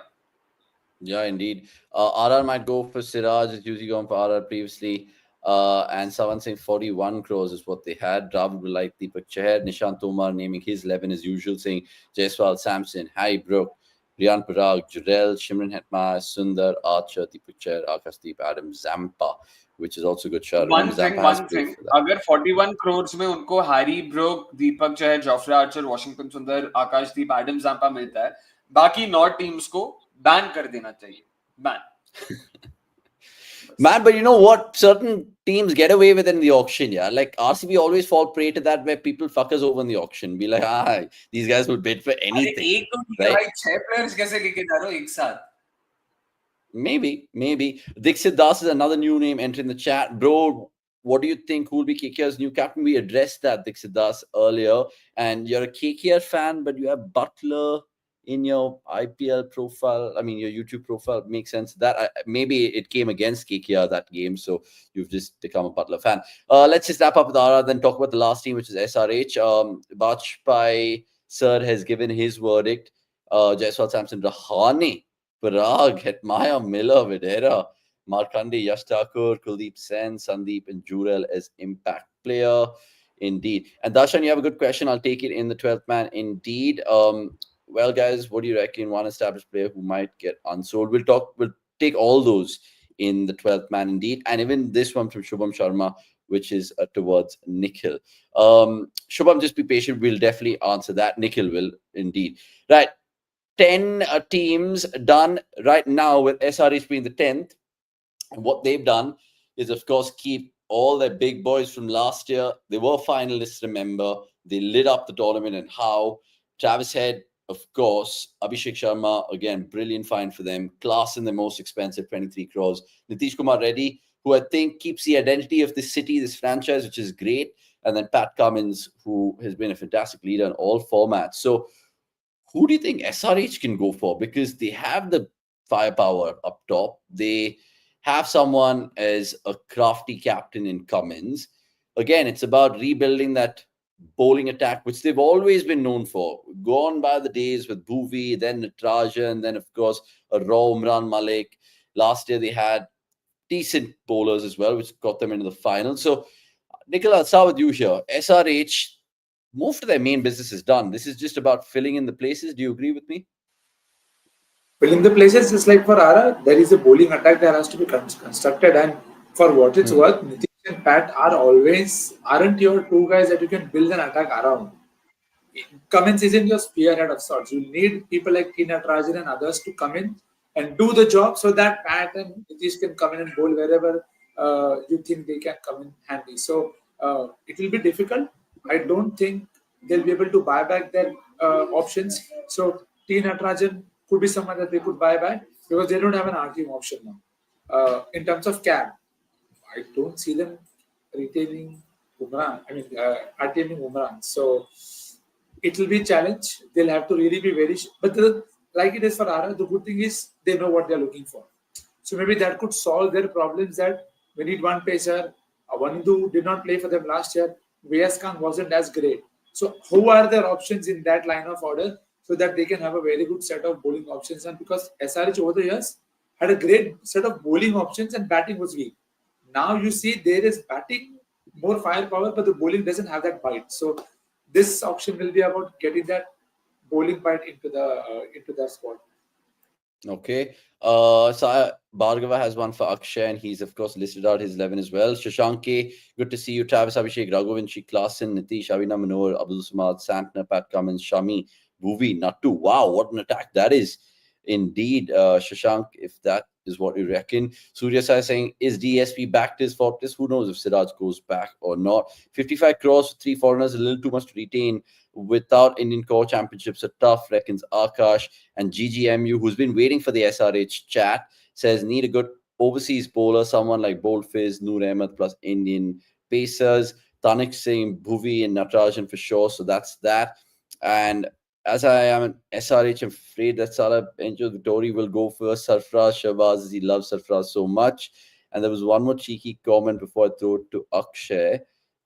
Yeah, indeed. RR might go for Siraj. It's usually gone for RR previously. And someone saying 41 crores is what they had. Dravid will like Deepak Chahar. Nishant Tomar naming his 11 as usual, saying Jaiswal, Samson, Harry Brook, Riyan Parag, Jurel, Shimran Hetma, Sundar, Archer, Deepak Chahar, Akashdeep, Adam Zampa, which is also a good shot. One thing. अगर 41 crores में उनको Harry Brook, Deepak Chahar, Jofra Archer, Washington Sundar, Akashdeep, Adam Zampa मिलता है, बाकी 9 teams को ban कर देना चाहिए. Ban. Man, but you know what? Certain teams get away with it in the auction, yeah. Like RCB always fall prey to that, where people fuck us over in the auction. Be like, these guys will bid for anything. एक तो ठीक है भाई, 6 players कैसे लेके जा रहे हो एक साथ? Maybe. Dixit Das is another new name entering the chat. Bro, what do you think? Who will be KKR's new captain? We addressed that, Dixit Das, earlier. And you're a KKR fan, but you have Butler in your IPL profile. I mean, your YouTube profile. Makes sense. That maybe it came against KKR that game, so you've just become a Butler fan. Let's just wrap up with RR, then talk about the last team, which is SRH. Bajpai Sir has given his verdict. Jaiswal, Samson, Rahane, Parag, Hetmaya, Miller, Videra, Markandi, Yash Thakur, Kuldeep Sen, Sandeep, and Jurel as impact player. Indeed. And Darshan, you have a good question. I'll take it in the 12th man. Indeed. well, guys, what do you reckon? One established player who might get unsold. We'll take all those in the 12th man indeed. And even this one from Shubham Sharma, which is towards Nikhil. Shubham, just be patient. We'll definitely answer that. Nikhil will indeed. Right. 10 teams done right now with SRH being the 10th. And what they've done is, of course, keep all their big boys from last year. They were finalists, remember. They lit up the tournament, and how. Travis Head, of course. Abhishek Sharma, again, brilliant find for them. Class in the most expensive, 23 crores. Nitish Kumar Reddy, who I think keeps the identity of this city, this franchise, which is great. And then Pat Cummins, who has been a fantastic leader in all formats. So who do you think SRH can go for? Because they have the firepower up top. They have someone as a crafty captain in Cummins. Again, it's about rebuilding that bowling attack, which they've always been known for. Gone by the days with Bhuvi, then Natarajan, then, of course, a raw Umran Malik. Last year, they had decent bowlers as well, which got them into the final. So, Nikhil, I'll start with you here. SRH, most of their main business is done. This is just about filling in the places. Do you agree with me? Well, in the places, just like for Ara, there is a bowling attack that has to be constructed, and for what it's worth, Nitish and Pat aren't your two guys that you can build an attack around. Cummins isn't your spearhead of sorts. You need people like T. Natarajan and others to come in and do the job so that Pat and Nitish can come in and bowl wherever you think they can come in handy. So it will be difficult. I don't think they'll be able to buy back their options. So T. Natarajan could be someone that they could buy back because they don't have an RTM option now. In terms of cab, I don't see them retaining Umran. I mean, RTMing Umran. So it will be a challenge. They'll have to really be very. But like it is for Ara, the good thing is they know what they're looking for. So maybe that could solve their problems that we need one pacer. Wanindu did not play for them last year. VS Khan wasn't as great. So who are their options in that line of order so that they can have a very good set of bowling options? And because SRH over the years had a great set of bowling options and batting was weak. Now you see there is batting, more firepower, but the bowling doesn't have that bite. So this auction will be about getting that bowling bite into the squad. Okay. Bhargava has one for Akshay, and he's, of course, listed out his 11 as well. Shashanke, good to see you. Travis Abhishek, Raghuvanshi, Klassen, Nitish, Avina Manor, Abdul Samad, Santner, Pat Cummins, Shami, Bhuvi, Nattu. Wow, what an attack that is. Indeed, Shashank, if that is what you reckon. Surya Sai saying, is DSP back to his fortress? Who knows if Siraj goes back or not? 55 crores for 3 foreigners, a little too much to retain without Indian core championships. Are tough, reckons Akash. And GGMU, who's been waiting for the SRH chat, says need a good overseas bowler, someone like Boldfiz, Noor Ahmed plus Indian pacers. Tanik saying Bhuvi and Natarajan for sure. So that's that. And as I am an SRH, I'm afraid that Salah Benjo Vittori will go first. Sarfraz Shabazz, as he loves Sarfraz so much. And there was one more cheeky comment before I throw it to Akshay.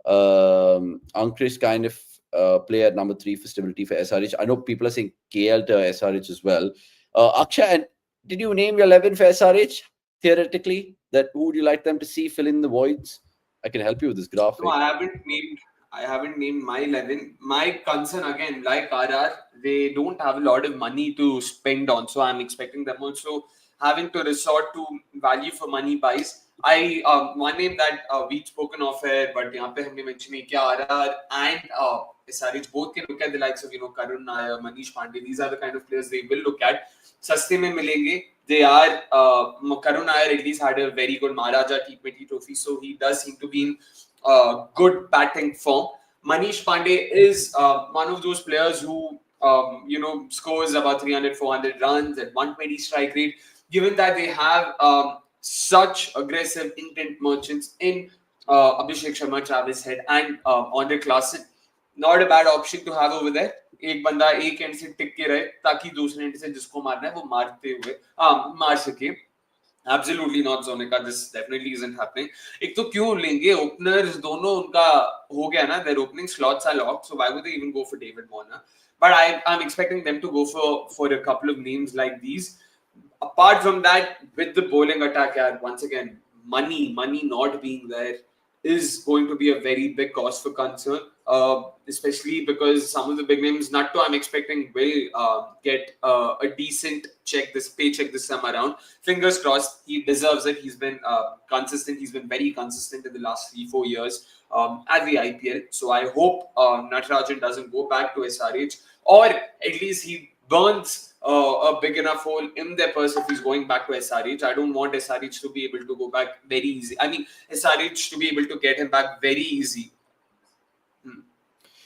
Ankrish kind of play at number 3 for stability for SRH. I know people are saying KL to SRH as well. Akshay, did you name your 11 for SRH? Theoretically, that who would you like them to see fill in the voids? I can help you with this graphic. No, I haven't named my 11. My concern again, like RR, they don't have a lot of money to spend on. So I'm expecting them also having to resort to value for money buys. I one name that we've spoken of here, but यहाँ पे हमने mention है कि RR and SRH both can look at the likes of Karun Nair, Manish Pandey. These are the kind of players they will look at. सस्ते में मिलेंगे. They are Karun Nair at least had a very good Maharaja T20 trophy, so he does seem to be in good batting form. Manish Pandey is one of those players who scores about 300, 400 runs at 120 strike rate. Given that they have such aggressive intent merchants in Abhishek Sharma, Travis Head, and Andre Klassen, not a bad option to have over there. एक बंदा एक and से टिक के रहे ताकि दूसरे and से जिसको मारना है वो मारते हुए मार सके. Absolutely not, Sonika. This definitely isn't happening. एक तो क्यों लेंगे openers दोनों उनका हो गया ना. Their opening slots are locked, so why would they even go for David Warner? But I'm expecting them to go for a couple of names like these. Apart from that, with the bowling attack, once again, money not being there. is going to be a very big cause for concern, especially because some of the big names, Natto, I'm expecting will get a decent paycheck this time around. Fingers crossed, he deserves it. He's been consistent. He's been very consistent in the last 3-4 years at the IPL. So I hope Natarajan doesn't go back to SRH, or at least he burns a big enough hole in their purse if he's going back to SRH. I don't want SRH to be able to go back very easy. I mean, SRH to be able to get him back very easy.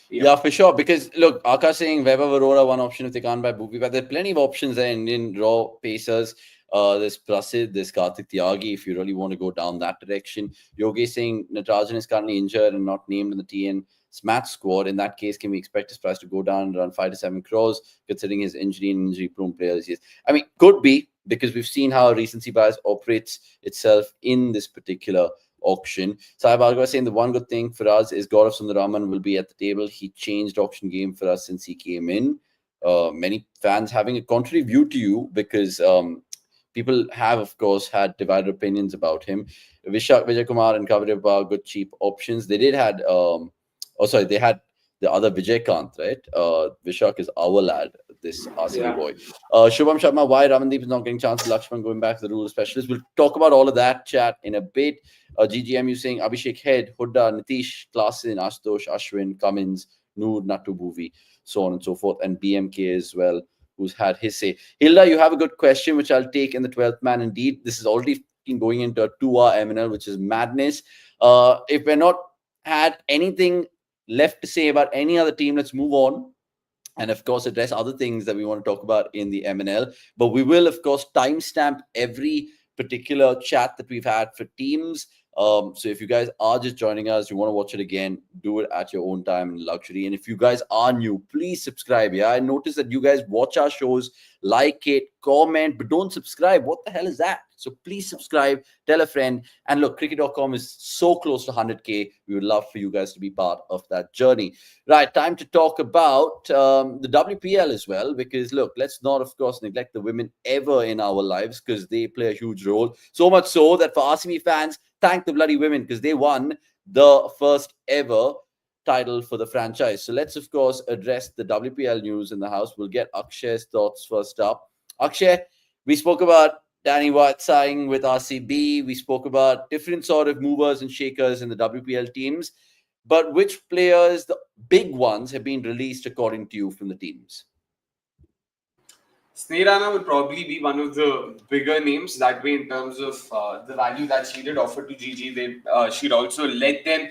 Yeah, for sure. Because look, Akash saying Vaibhav Arora, one option if they can't buy Bhuvi, but there are plenty of options there. Indian raw pacers. There's Prasid, there's Karthik Tyagi if you really want to go down that direction. Yogesh saying Natarajan is currently injured and not named in the TN match squad. In that case, can we expect his price to go down around 5 to 7 crores considering his injury and injury prone players? Yes. I mean, could be, because we've seen how recency bias operates itself in this particular auction. Sai Bhargava saying the one good thing for us is Gaurav Sundaraman will be at the table. He changed auction game for us since he came in. Many fans having a contrary view to you because people have, of course, had divided opinions about him. Vishak, Vijay Kumar and Kavirab are good cheap options. They did had, they had the other Vijay Kant, right? Vishak is our lad, this RCB boy. Shubham Sharma, why Ramandeep is not getting chance? Lakshman going back to the rule specialist. We'll talk about all of that, chat, in a bit. GGMU saying Abhishek Head, Hudda, Nitish, Klassen, Ashutosh, Ashwin, Cummins, Noor, Nattu Bhuvi, so on and so forth. And BMK as well, who's had his say. Hilda, you have a good question, which I'll take in the 12th man. Indeed, this is already going into a 2-hour MNL, which is madness. If we're not had anything left to say about any other team, let's move on. And of course, address other things that we want to talk about in the MNL. But we will, of course, timestamp every particular chat that we've had for teams. So if you guys are just joining us, you want to watch it again, do it at your own time and luxury. And if you guys are new, please subscribe. Yeah, I noticed that you guys watch our shows, like it, comment, but don't subscribe. What the hell is that? So please subscribe, tell a friend. And look, cricket.com is so close to 100K. We would love for you guys to be part of that journey. Right, time to talk about the WPL as well, because look, let's not, of course, neglect the women ever in our lives, because they play a huge role. So much so that for RCB fans, thank the bloody women, because they won the first ever title for the franchise. So let's, of course, address the WPL news in the house. We'll get Akshay's thoughts first up. Akshay, we spoke about Danny White signing with RCB. We spoke about different sort of movers and shakers in the WPL teams. But which players, the big ones, have been released according to you from the teams? Snehrana would probably be one of the bigger names that way in terms of the value that she did offer to GG. She'd also led them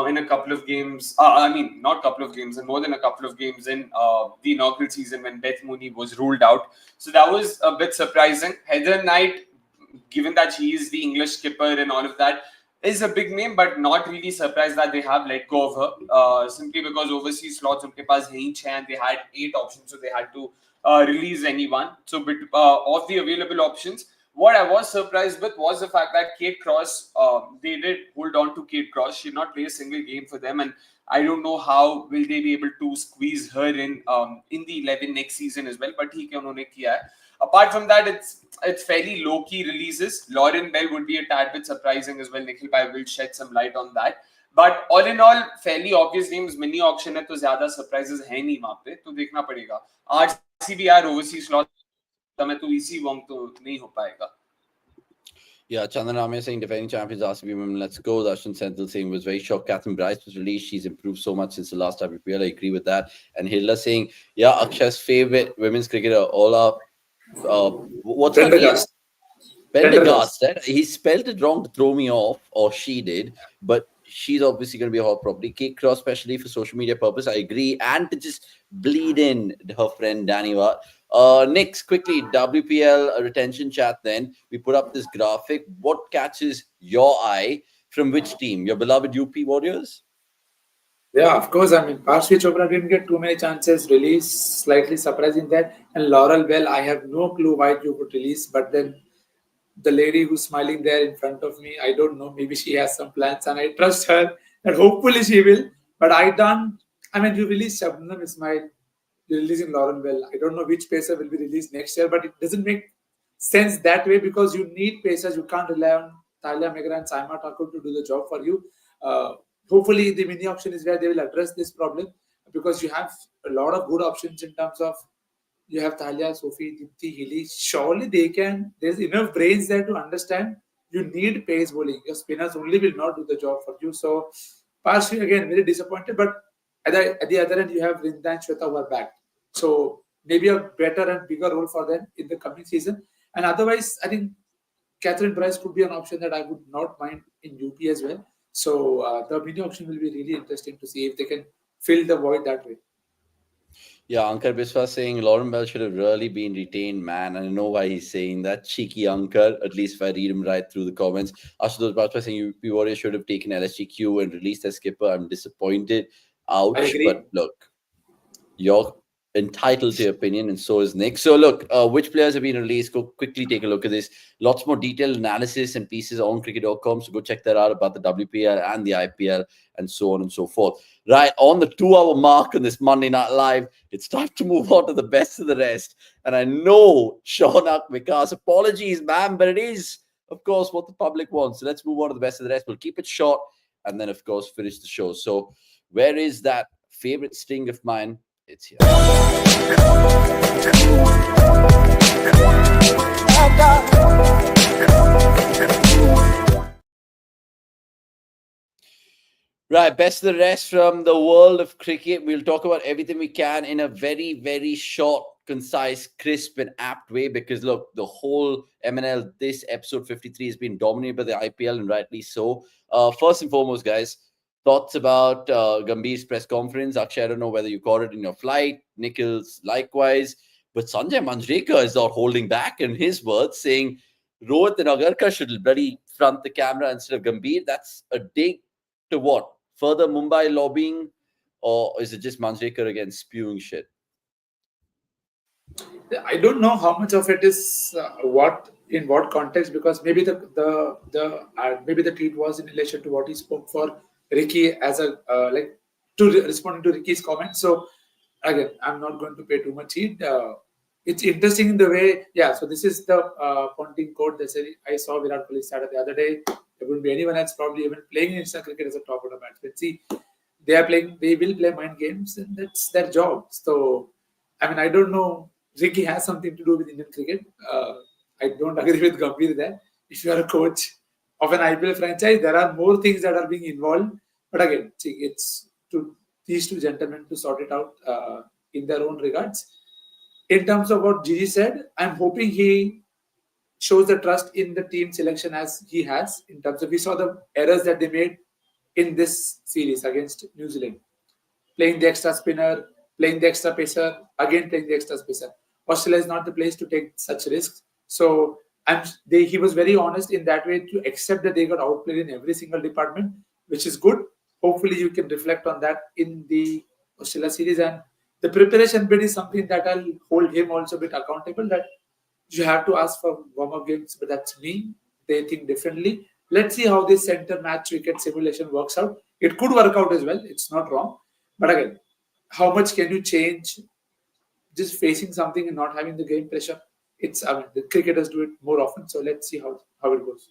in a couple of games. Not couple of games, and more than a couple of games in the inaugural season when Beth Mooney was ruled out. So that was a bit surprising. Heather Knight, given that she is the English skipper and all of that, is a big name, but not really surprised that they have let go of her. Simply because overseas slots unke paas nahi hai, and they had 8 options, so they had to release anyone. So, of the available options, what I was surprised with was the fact that Kate Cross, they did hold on to Kate Cross. She did not play a single game for them, and I don't know how will they be able to squeeze her in the 11 next season as well. But theek hai, unhone kiya hai. Apart from that, it's fairly low-key releases. Lauren Bell would be a tad bit surprising as well. Nikhil Bhai will shed some light on that. But all in all, fairly obvious names. Mini auction है तो ज़्यादा surprises है नहीं वहाँ पे, तो देखना पड़ेगा. RCB यार overseas slot में तो easy wrong तो नहीं हो पाएगा. Yeah, Chandan Ramya saying defending champions RCB women, let's go. Darshan Senthil saying was very shocked. Catherine Bryce was released. She's improved so much since the last WPL. I agree with that. And Hilda saying, yeah, Akshay's favorite women's cricketer, Ola. What's her name? Pendergast. Right? He spelled it wrong to throw me off, or she did. But she's obviously going to be a hot property. Kate Cross, especially for social media purpose, I agree. And to just bleed in her friend Danny Watt. Next, quickly, WPL retention chat then. We put up this graphic. What catches your eye from which team? Your beloved UP Warriors? Yeah, of course. I mean, Parshvi Chopra didn't get too many chances. Release, slightly surprising that. And Laurel Bell, I have no clue why you could release. But then the lady who's smiling there in front of me, I don't know. Maybe she has some plans and I trust her. And hopefully she will. But you release Shabnam Ismail. You're releasing Laurel Bell. I don't know which pacer will be released next year. But it doesn't make sense that way because you need pacers. You can't rely on Talia Megra and Saima Thakur to do the job for you. Hopefully, the mini auction is where they will address this problem, because you have a lot of good options in terms of, you have Thalia, Sophie, Dipti, Healy. Surely they can. There's enough brains there to understand you need pace bowling. Your spinners only will not do the job for you. So, partially again very disappointed. But at the other end, you have Rinda and Shweta who are back. So maybe a better and bigger role for them in the coming season. And otherwise, I think Catherine Price could be an option that I would not mind in UP as well. So the mini auction will be really interesting to see if they can fill the void that way. Yeah, Ankar Biswa saying Lauren Bell should have really been retained, man. And I know why he's saying that. Cheeky Ankar, at least if I read him right through the comments. Ashutosh Bajpayee saying UP Warriors should have taken LSGQ and released their skipper. I'm disappointed. I Ouch. agree. But look, you're entitled to your opinion, and so is Nick. So look, which players have been released? Go quickly take a look at this. Lots more detailed analysis and pieces on cricket.com. So go check that out about the WPL and the IPL and so on and so forth. Right, on the 2-hour mark on this Monday Night Live, it's time to move on to the best of the rest. And I know, Shaunak Vikas, apologies, man, but it is, of course, what the public wants. So let's move on to the best of the rest. We'll keep it short and then, of course, finish the show. So where is that favorite sting of mine? It's here. Right, best of the rest from the world of cricket. We'll talk about everything we can in a very, very short, concise, crisp, and apt way. Because look, the whole MNL, this episode 53 has been dominated by the IPL, and rightly so. First and foremost, guys, thoughts about Gambhir's press conference. Akshay, I don't know whether you caught it in your flight. Nikhil's likewise. But Sanjay Manjrekar is not holding back in his words, saying Rohit and Agarkar should bloody front the camera instead of Gambhir. That's a dig to what? Further Mumbai lobbying, or is it just Manjrekar again spewing shit? I don't know how much of it is what in what context, because maybe maybe the tweet was in relation to what he spoke for Ricky as a like responding to Ricky's comment. So again, I'm not going to pay too much heed. It's interesting in the way, yeah. So this is the Ponting code. I saw Virat Kohli start the other day. There wouldn't be anyone else probably even playing instant cricket as a top order batsman. See, they are playing. They will play mind games, and that's their job. So I mean, I don't know. Ricky has something to do with Indian cricket. I don't agree with Gambhir there. If you are a coach of an IPL franchise, there are more things that are being involved. But again, see, it's to these two gentlemen to sort it out in their own regards. In terms of what Gigi said, I'm hoping he shows the trust in the team selection as he has. In terms of, we saw the errors that they made in this series against New Zealand, playing the extra spinner, playing the extra pacer, again playing the extra pacer. Australia is not the place to take such risks. So he was very honest in that way to accept that they got outplayed in every single department, which is good. Hopefully, you can reflect on that in the Australia series. And the preparation bit is something that I'll hold him also a bit accountable, that you have to ask for warm-up games, but that's me. They think differently. Let's see how this center match wicket simulation works out. It could work out as well. It's not wrong. But again, how much can you change just facing something and not having the game pressure? I mean, the cricketers do it more often. So let's see how it goes.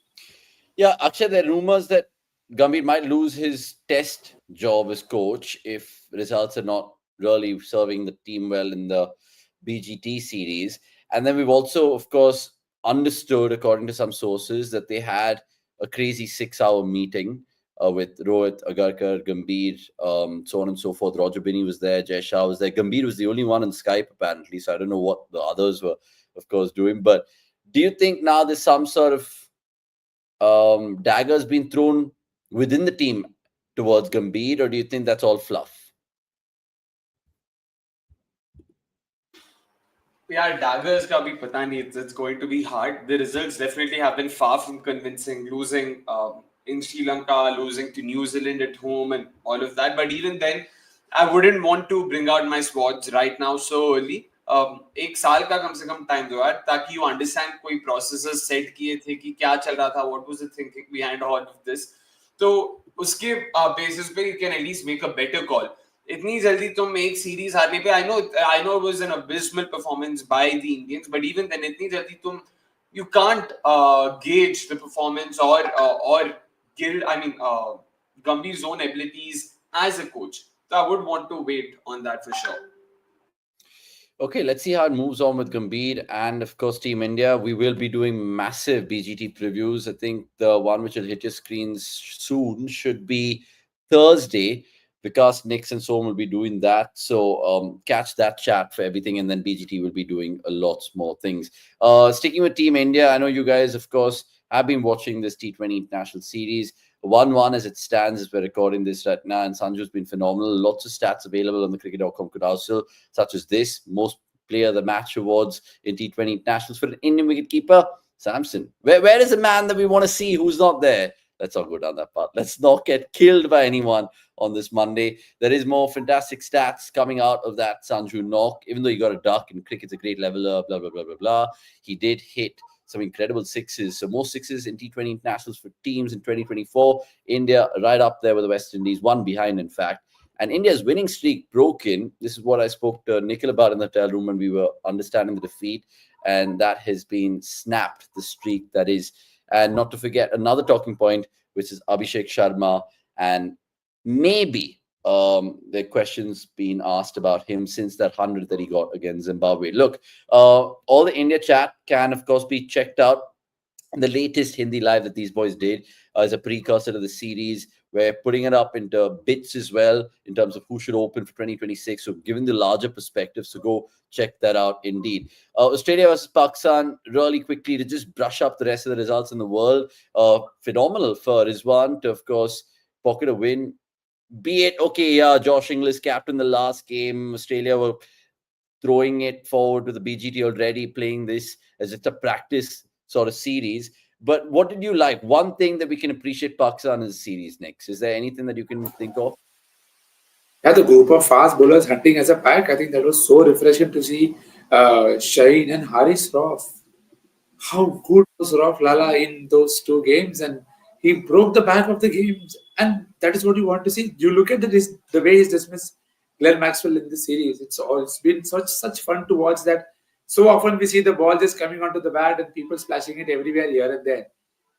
Yeah, Akshay, there are rumors that Gambhir might lose his test job as coach if results are not really serving the team well in the BGT series. And then we've also, of course, understood, according to some sources, that they had a crazy 6-hour meeting with Rohit, Agarkar, Gambhir, so on and so forth. Roger Binney was there, Jay Shah was there. Gambhir was the only one on Skype, apparently. So I don't know what the others were, of course, doing. But do you think now there's some sort of daggers being thrown within the team towards Gambhir, or do you think that's all fluff? Yeah, daggers ka bhi pata nahi. It's going to be hard. The results definitely have been far from convincing. Losing in Sri Lanka, losing to New Zealand at home, and all of that. But even then, I wouldn't want to bring out my squads right now so early. एक साल का कम से कम time दो यार, ताकि you understand कोई processes set किए थे कि क्या चल रहा था, what was the thinking behind all of this. तो उसके basis पे you can at least make a better call. इतनी जल्दी तुम एक सीरीज हारने पे I know it was an abysmal performance by the Indians, but even then इतनी जल्दी तुम you can't gauge the performance or Gambhir's own abilities as a coach. So I would want to wait on that for sure. Okay, let's see how it moves on with Gambhir and, of course, Team India. We will be doing massive BGT previews. I think the one which will hit your screens soon should be Thursday, because Nix and Som will be doing that. So catch that chat for everything, and then BGT will be doing a lot more things. Sticking with Team India, I know you guys, of course, have been watching this T20 International Series. 1-1 as it stands as we're recording this right now, and Sanju's been phenomenal. Lots of stats available on the cricket.com carousel, such as this: most player of the match awards in T20 internationals for an Indian wicketkeeper, Samson. Where is the man that we want to see who's not there? Let's not go down that path. Let's not get killed by anyone on this Monday. There is more fantastic stats coming out of that Sanju knock. Even though he got a duck and cricket's a great leveler, blah, blah, blah, blah, blah, he did hit some incredible sixes. So most sixes in T20 internationals for teams in 2024. India right up there with the West Indies, one behind, in fact. And India's winning streak broken. This is what I spoke to Nikhil about in the hotel room when we were understanding the defeat. And that has been snapped, the streak that is. And not to forget another talking point, which is Abhishek Sharma. And maybe the questions being asked about him since that 100 that he got against Zimbabwe. Look, all the India chat can, of course, be checked out. The latest Hindi live that these boys did as a precursor to the series. We're putting it up into bits as well in terms of who should open for 2026. So giving the larger perspective. So go check that out indeed. Australia versus Pakistan, really quickly to just brush up the rest of the results in the world. Phenomenal for Rizwan to, of course, pocket a win. Be it, okay, yeah, Josh Inglis captained the last game. Australia were throwing it forward with the BGT already, playing this as it's a practice sort of series. But what did you like? One thing that we can appreciate Pakistan in the series, Next. Is there anything that you can think of? Yeah, the group of fast bowlers hunting as a pack, I think that was so refreshing to see Shaheen and Haris Rauf. How good was Rauf Lala in those two games, and he broke the back of the games, and that is what you want to see. You look at the way he's dismissed Glenn Maxwell in the series. It's been such fun to watch that. So often we see the ball just coming onto the bat and people splashing it everywhere here and there.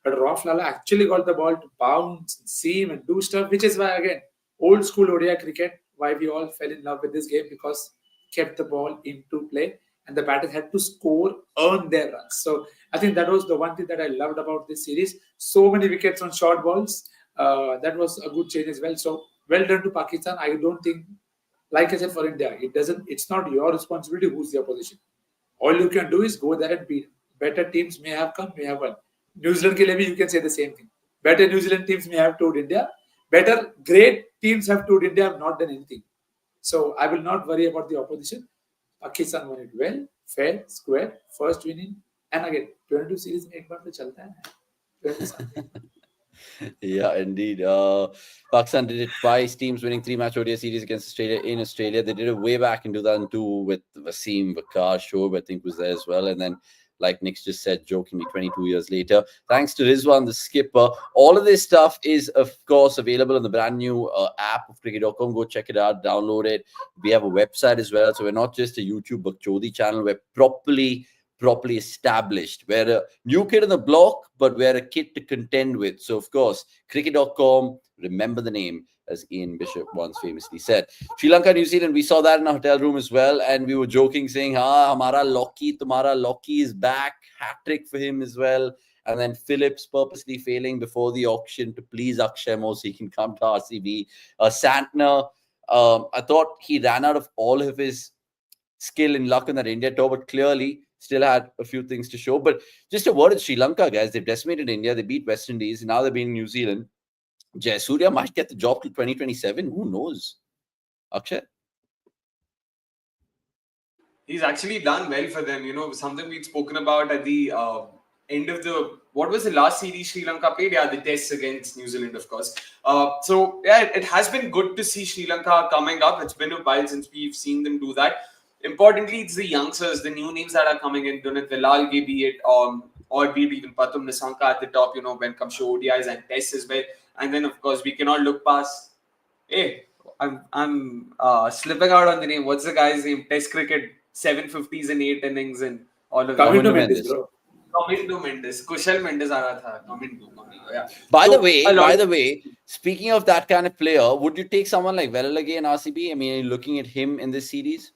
But Rauf Lala actually got the ball to bounce, and seam, and do stuff, which is why, again, old school ODI cricket, why we all fell in love with this game, because kept the ball into play and the batters had to score, earn their runs. So I think that was the one thing that I loved about this series. So many wickets on short balls. That was a good change as well. So well done to Pakistan. I don't think, like I said, for India, it's not your responsibility who's the opposition. All you can do is go there and beat. Better teams may have come, may have won. New Zealand ke liye bhi you can say the same thing. Better New Zealand teams may have toured India. Better great teams have toured India, have not done anything. So I will not worry about the opposition. Pakistan won it well, fair, square, first winning. And again, 22 series में एक बार तो चलता है. 20 Yeah, indeed. Pakistan did it twice. Teams winning 3-match ODI series against Australia in Australia. They did it way back in 2002 with Wasim Vakar. Shoaib, I think, was there as well. And then, like Nick just said, jokingly, 22 years later, thanks to Rizwan, the skipper. All of this stuff is, of course, available on the brand new app of cricket.com. Go check it out, download it. We have a website as well. So we're not just a YouTube Bakchodi channel. We're properly established. We're a new kid on the block, but we're a kid to contend with. So, of course, cricket.com, remember the name, as Ian Bishop once famously said. Sri Lanka, New Zealand, we saw that in our hotel room as well. And we were joking, saying, hamara Lockie, tumhara Lockie is back. Hat-trick for him as well. And then Phillips purposely failing before the auction to please Akshay Mo so he can come to RCB. Santner, I thought he ran out of all of his skill and luck on that India tour, but clearly still had a few things to show. But just a word of Sri Lanka, guys. They've decimated India. They beat West Indies. Now they're beating New Zealand. Jayasuriya might get the job to 2027. Who knows? Akshay? He's actually done well for them. You know, something we'd spoken about at the end of what was the last series Sri Lanka played? Yeah, the test against New Zealand, of course. So, yeah, it has been good to see Sri Lanka coming up. It's been a while since we've seen them do that. Importantly, it's the youngsters, the new names that are coming in. Dunit Vilal, be it, or be it even Patum Nisanka at the top, you know, when it comes to ODIs and tests as well. And then, of course, we cannot look past. Hey, I'm slipping out on the name. What's the guy's name? Test cricket, 750s in 8 innings and all of that. Coming to Mendes, bro. Domingo Mendes. Kushal Mendes aa raha tha. Domingo. Yeah. By So, the way, speaking of that kind of player, would you take someone like Velalage in RCB? I mean, are you looking at him in this series?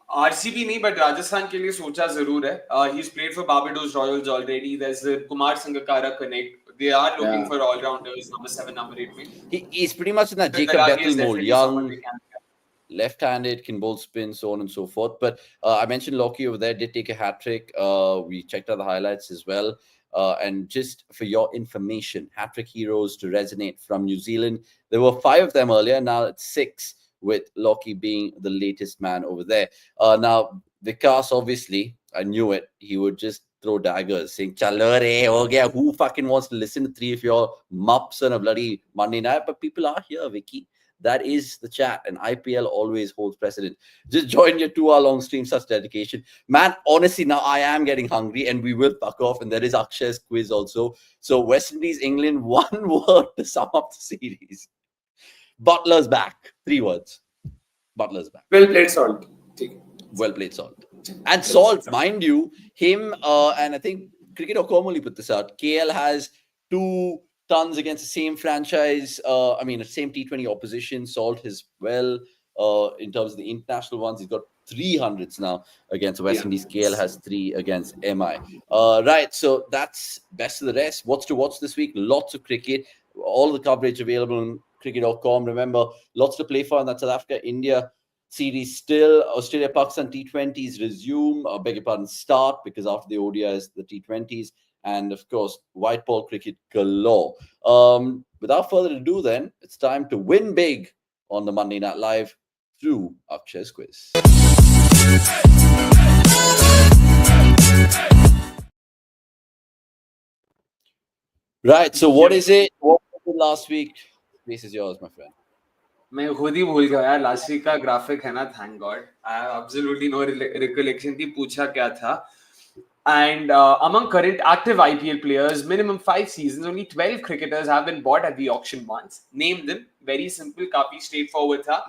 RCB नहीं, but Rajasthan के लिए सोचा जरूर है. He's played for Barbados Royals already. There's the Kumar Sangakkara connect. They are looking for all-rounders, number 7, number 8 में. He's pretty much in that Jacob Velalage Bethel is mold, definitely someone young, they can get. left-handed, can bowl spin, so on and so forth. But I mentioned Lockie over there did take a hat trick. We checked out the highlights as well. And just for your information, hat trick heroes to resonate from New Zealand. There were 5 of them earlier. Now it's 6, with Lockie being the latest man over there. Now Vikas, obviously, I knew it. He would just throw daggers, saying "Chalo re, ho gaya." Who fucking wants to listen to 3 of your mups on a bloody Monday night? But people are here, Vicky. That is the chat, and IPL always holds precedent. Just join your 2-hour-long stream, such dedication. Man, honestly, now I am getting hungry, and we will fuck off, and there is Akshay's quiz also. So West Indies, England, 1 word to sum up the series. Butler's back. 3 words. Butler's back. Well played, Salt. Well played, Salt. And Salt, mind you, him and I think cricket.com only put this out. KL has 2 tons against the same franchise. I mean, the same T20 opposition. Salt as well. In terms of the international ones, he's got 300s now against West Indies. KL has 3 against MI. Right, so that's best of the rest. What's to watch this week? Lots of cricket. All the coverage available on cricket.com. Remember, lots to play for in that South Africa-India series still. Australia-Pakistan T20s resume. Beg your pardon, start, because after the ODIs, the T20s. And, of course, white ball cricket galore. Without further ado, then, it's time to win big on the Monday Night Live through Akshay's quiz. Right, so what is it? What was it last week? This is yours, my friend. मैं खुद ही भूल गया यार. Last week का graphic है ना, thank God. I have absolutely no recollection थी पूछा क्या था. And among current active IPL players, minimum 5 seasons, only 12 cricketers have been bought at the auction once. Name them. Very simple, काफी straightforward था.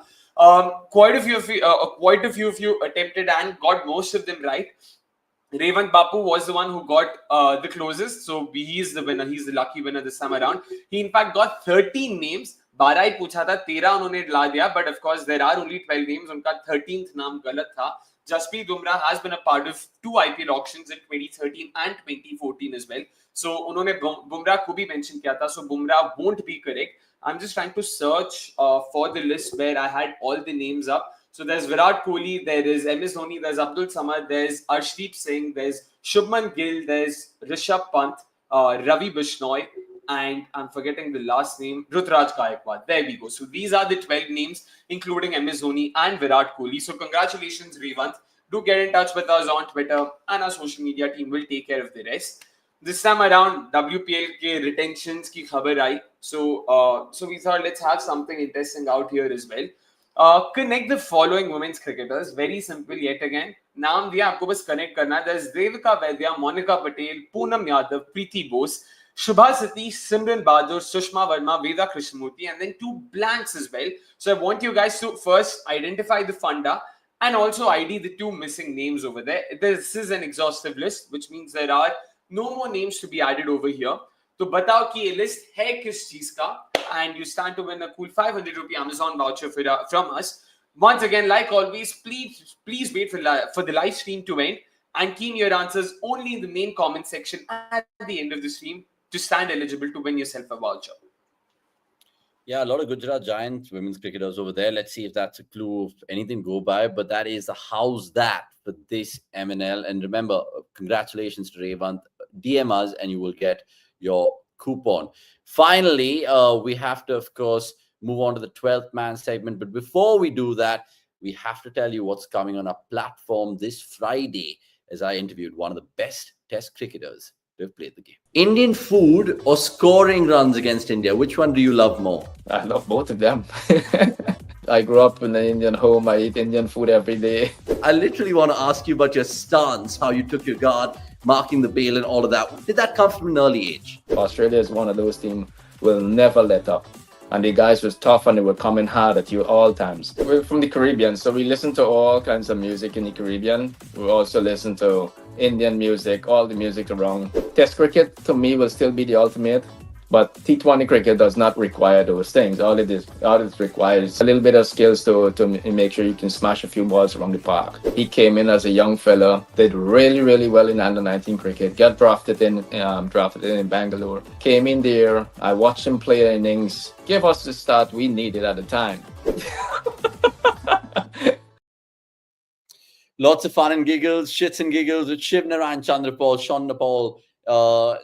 Quite a few of you attempted and got most of them right. Revant Bapu was the one who got the closest, so he's the winner. He's the lucky winner this time around. He in fact got 13 names. 12 ही पूछा था, 13 उन्होंने ला दिया, but of course there are only 12 names. उनका 13th नाम गलत था. Jasprit Bumrah has been a part of 2 IPL auctions in 2013 and 2014 as well. So उन्होंने Bumrah को भी mention किया था. So Bumrah won't be correct. I'm just trying to search for the list where I had all the names up. So there's Virat Kohli, there is MS Dhoni, there's Abdul Samad, there's Arshdeep Singh, there's Shubman Gill, there's Rishabh Pant, Ravi Bishnoi, and I'm forgetting the last name, Rutraj Gaikwad. There we go. So these are the 12 names, including MS Dhoni and Virat Kohli. So congratulations, Revant. Do get in touch with us on Twitter, and our social media team will take care of the rest. This time around, WPL ke retentions ki khabar aayi. So we thought let's have something interesting out here as well. Connect the following women's cricketers. Very simple yet again. नाम दिया आपको बस connect करना है. There's Devika Vaidya, Monica Patel, Poonam Yadav, Preeti Bose, Shubha Satish, Simran Bahadur, Sushma Verma, Veda Krishnamurthy, and then 2 blanks as well. So I want you guys to first identify the funda and also ID the 2 missing names over there. This is an exhaustive list, which means there are no more names to be added over here. तो बताओ कि ये list है किस चीज का, and you stand to win a cool 500 rupee Amazon voucher from us. Once again, like always, please wait for the live stream to end and key in your answers only in the main comment section at the end of the stream to stand eligible to win yourself a voucher. Yeah, a lot of Gujarat Giants women's cricketers over there. Let's see if that's a clue of anything go by. But that is the Howzzaat for this MNL. And remember, congratulations to Revant. DM us and you will get your coupon. Finally, we have to, of course, move on to the 12th man segment. But before we do that, we have to tell you what's coming on our platform this Friday, as I interviewed one of the best test cricketers to have played the game. Indian food or scoring runs against India? Which one do you love more? I love both of them. I grew up in an Indian home. I eat Indian food every day. I literally want to ask you about your stance, how you took your guard, marking the bail and all of that. Did that come from an early age? Australia is one of those teams will never let up. and the guys was tough and they were coming hard at you all times. We're from the Caribbean, so we listen to all kinds of music in the Caribbean. We also listen to Indian music, all the music around. Test cricket to me will still be the ultimate. But T20 cricket does not require those things. All it requires a little bit of skills to make sure you can smash a few balls around the park. He came in as a young fella, did really, really well in under 19 cricket, got drafted in Bangalore. Came in there, I watched him play the innings, gave us the start we needed at the time. Lots of fun and giggles, shits and giggles with Shiv Narayan Chandrapal, Sean Nepal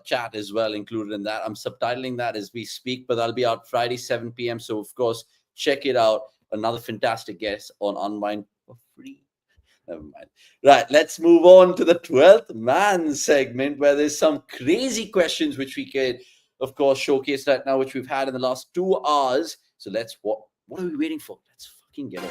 chat as well included in that. I'm subtitling that as we speak, but that'll be out Friday 7 p.m. So of course, check it out. Another fantastic guest on Unwind for free. Never mind. Right, let's move on to the 12th man segment, where there's some crazy questions which we can, of course, showcase right now, which we've had in the last 2 hours. So what are we waiting for? Let's fucking get on.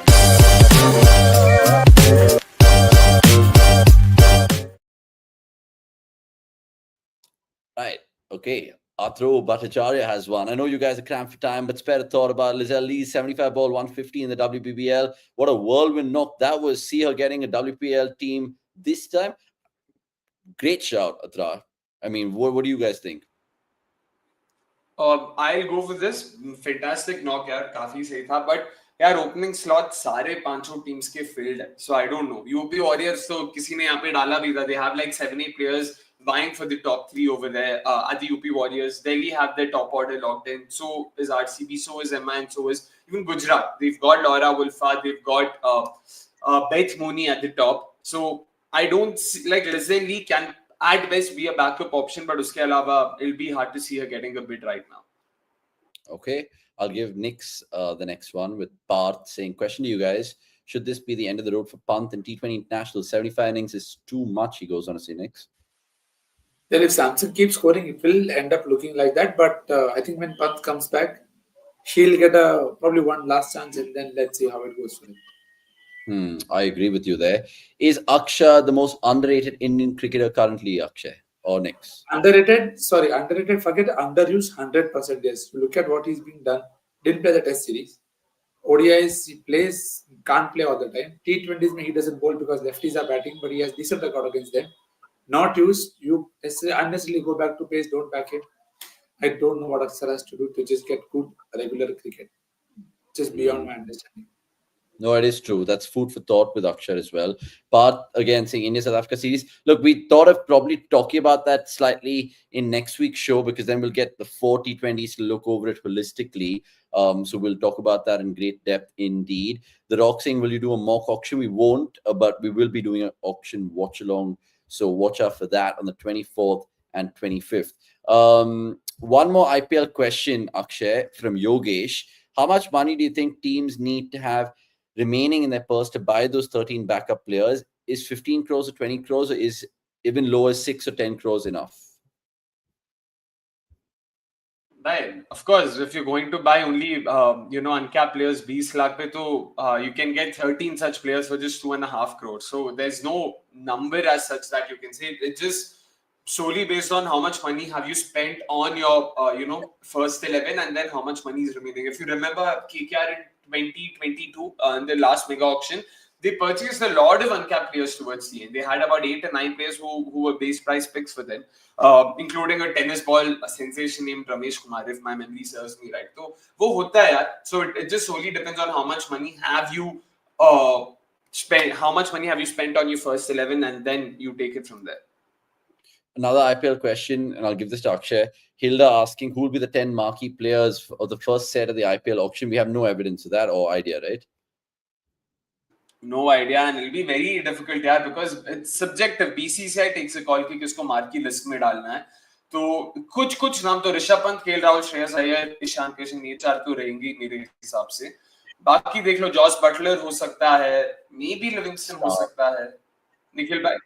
Right. Okay. Athro Bhattacharya has one. I know you guys are cramped for time, but spare a thought about Lizelle Lee's 75 ball 150 in the WPBL. What a whirlwind knock that was. See her getting a WPL team this time. Great shout, Atra. I mean, what do you guys think? I'll go for this. Fantastic knock, yaar. Kafi sahi tha. But यार opening slot सारे पांचों teams के field है so I don't know UP Warriors तो किसी ने यहाँ पे डाला भी था they have like 7-8 players vying for the top 3 over there at the UP Warriors. Delhi have their top order locked in. So is RCB, so is MI, and so is even Gujarat. They've got Laura Wolfa, they've got Beth Mooney at the top. So I don't see, like Lizelle Lee can at best be a backup option, but uske alawa it'll be hard to see her getting a bid right now. Okay, I'll give Nix the next one with Parth saying, question to you guys, should this be the end of the road for Pant and T20 International? 75 innings is too much, he goes on to say. Nix. Then if Samson keeps scoring, it will end up looking like that. But I think when Pant comes back, she'll get probably one last chance, and then let's see how it goes for him. I agree with you there. Is Aksha the most underrated Indian cricketer currently, Akshay, or Nix? Underrated? Sorry, underrated. Forget underused. 100%. Yes. Look at what he's being done. Didn't play the Test series. ODIs he plays, can't play all the time. T20s he doesn't bowl because lefties are batting, but he has decent record against them. Not used. You unnecessarily go back to pace. Don't back him. I don't know what Aksar has to do to just get good regular cricket. Just beyond my understanding. No, it is true. That's food for thought with Akshar as well. But again, saying India South Africa series. Look, we thought of probably talking about that slightly in next week's show, because then we'll get the 4 T20s to look over it holistically. So we'll talk about that in great depth indeed. The Rock saying, will you do a mock auction? We won't, but we will be doing an auction watch along. So watch out for that on the 24th and 25th. One more IPL question, Akshay, from Yogesh. How much money do you think teams need to have remaining in their purse to buy those 13 backup players? Is 15 crores or 20 crores, or is even lower 6 or 10 crores enough? Right. Of course, if you're going to buy only uncapped players 20 lakh pe to you can get 13 such players for just 2.5 crores. So there's no number as such that you can say. It's just solely based on how much money have you spent on your first 11, and then how much money is remaining. If you remember KKR in 2022 in the last mega auction, they purchased a lot of uncapped players towards the end. They had about 8 or 9 players who were base price picks for them, including a tennis ball sensation named Ramesh Kumar, if my memory serves me right. So, wo hota hai yaar. So it just solely depends on how much money have you spent. How much money have you spent on your first 11, and then you take it from there. Another IPL question, and I'll give this to Akshay. Hilda asking, who will be the 10 marquee players of the first set of the IPL auction? We have no evidence of that or idea, right? No idea, and it'll be very difficult, yeah, because it's subjective. BCCI takes a call कि किसको marquee list में डालना है. तो कुछ नाम तो Rishabh Pant, KL Rahul, Shreyas Iyer, Ishan Kishan, ये 4 तो रहेंगे मेरे हिसाब से. बाकी देख लो, जॉस बटलर हो सकता है, मे बी लिविंगस्टन हो सकता है. निखिल भाई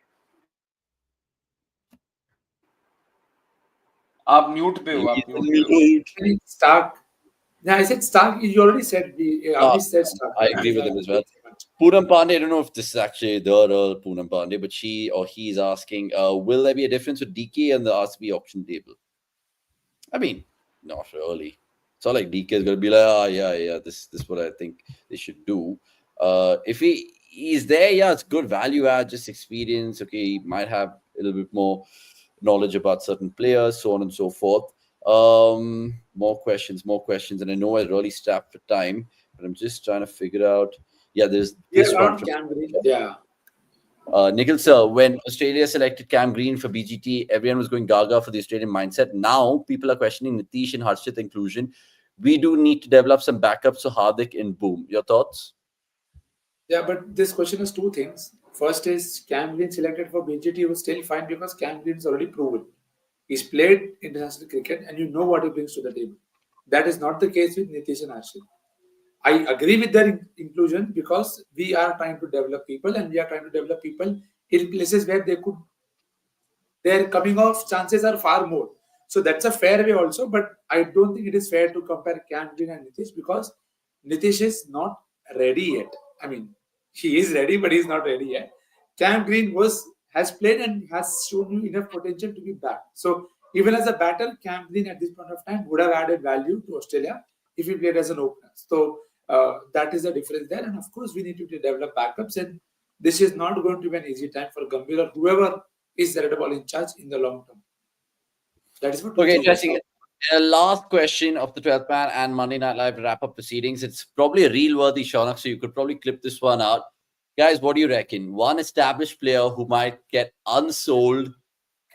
आप म्यूट पे हो, आप म्यूट पे हो. Stark. Yeah, I said Stark. You already said said Stark. I agree with him as well. Poonam Pandey, I don't know if this is actually the real Poonam Pandey, but she or he is asking, will there be a difference with DK and the RCB auction table? I mean, not really. It's not like DK is going to be like, yeah, this is what I think they should do. If he's there, yeah, it's good value add, just experience. Okay, he might have a little bit more knowledge about certain players, so on and so forth. More questions, and I know I really strapped for time, but I'm just trying to figure out. Yeah, there's this one from Cam Green. Yeah. Nikhil sir. When Australia selected Cam Green for BGT, everyone was going gaga for the Australian mindset. Now people are questioning Nitish and Harshit inclusion. We do need to develop some backups for Hardik and Boom. Your thoughts? Yeah, but this question is two things. First is Cam Green selected for BGT was still fine because Cam Green is already proven. He's played international cricket and you know what he brings to the table. That is not the case with Nitish and Harshit. I agree with their inclusion because we are trying to develop people and we are trying to develop people in places where their coming off chances are far more. So that's a fair way also, but I don't think it is fair to compare Cam Green and Nitish because Nitish is not ready yet. I mean, he is ready, but he's not ready yet. Cam Green has played and has shown you enough potential to be back. So even as a batter, Cam Green at this point of time would have added value to Australia if he played as an opener. So that is the difference there. And of course, we need to develop backups. And this is not going to be an easy time for Gambhir or whoever is the red ball in charge in the long term. That is what. Okay, interesting. Last question of the 12th man and Monday Night Live wrap up proceedings. It's probably a real worthy Shaunak, so you could probably clip this one out. Guys, what do you reckon? One established player who might get unsold.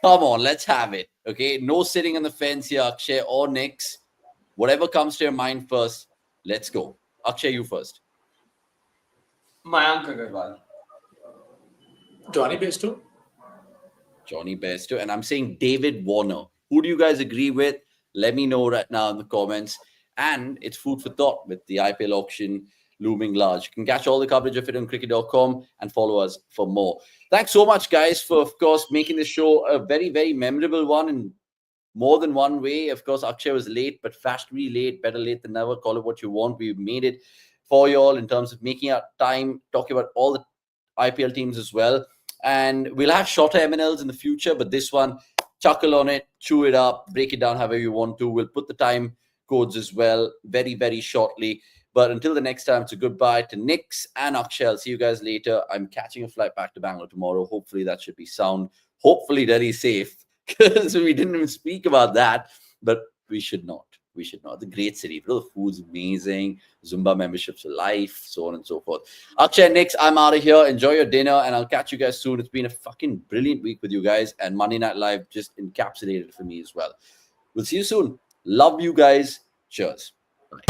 Come on, let's have it. Okay, no sitting on the fence here, Akshay or Nix. Whatever comes to your mind first, let's go. Akshay, you first. Mayank Agarwal. Johnny Bairstow. Johnny Bairstow. And I'm saying David Warner. Who do you guys agree with? Let me know right now in the comments. And it's food for thought with the IPL auction looming large. You can catch all the coverage of it on cricket.com and follow us for more. Thanks so much, guys, for, of course, making this show a very, very memorable one in more than one way. Of course, Akshay was late, but fashionably late. Better late than never. Call it what you want. We made it for you all in terms of making out time, talking about all the IPL teams as well. And we'll have shorter M&Ls in the future, but this one, chuckle on it, chew it up, break it down however you want to. We'll put the time codes as well very, very shortly. But until the next time, it's a goodbye to Nix and Akshay. I'll see you guys later. I'm catching a flight back to Bangalore tomorrow. Hopefully that should be sound. Hopefully very safe, because we didn't even speak about that. But we should not. We should not. The great city. The food's amazing. Zumba memberships for life, so on and so forth. Akshay and Nix, I'm out of here. Enjoy your dinner, and I'll catch you guys soon. It's been a fucking brilliant week with you guys, and Monday Night Live just encapsulated it for me as well. We'll see you soon. Love you guys. Cheers. Bye.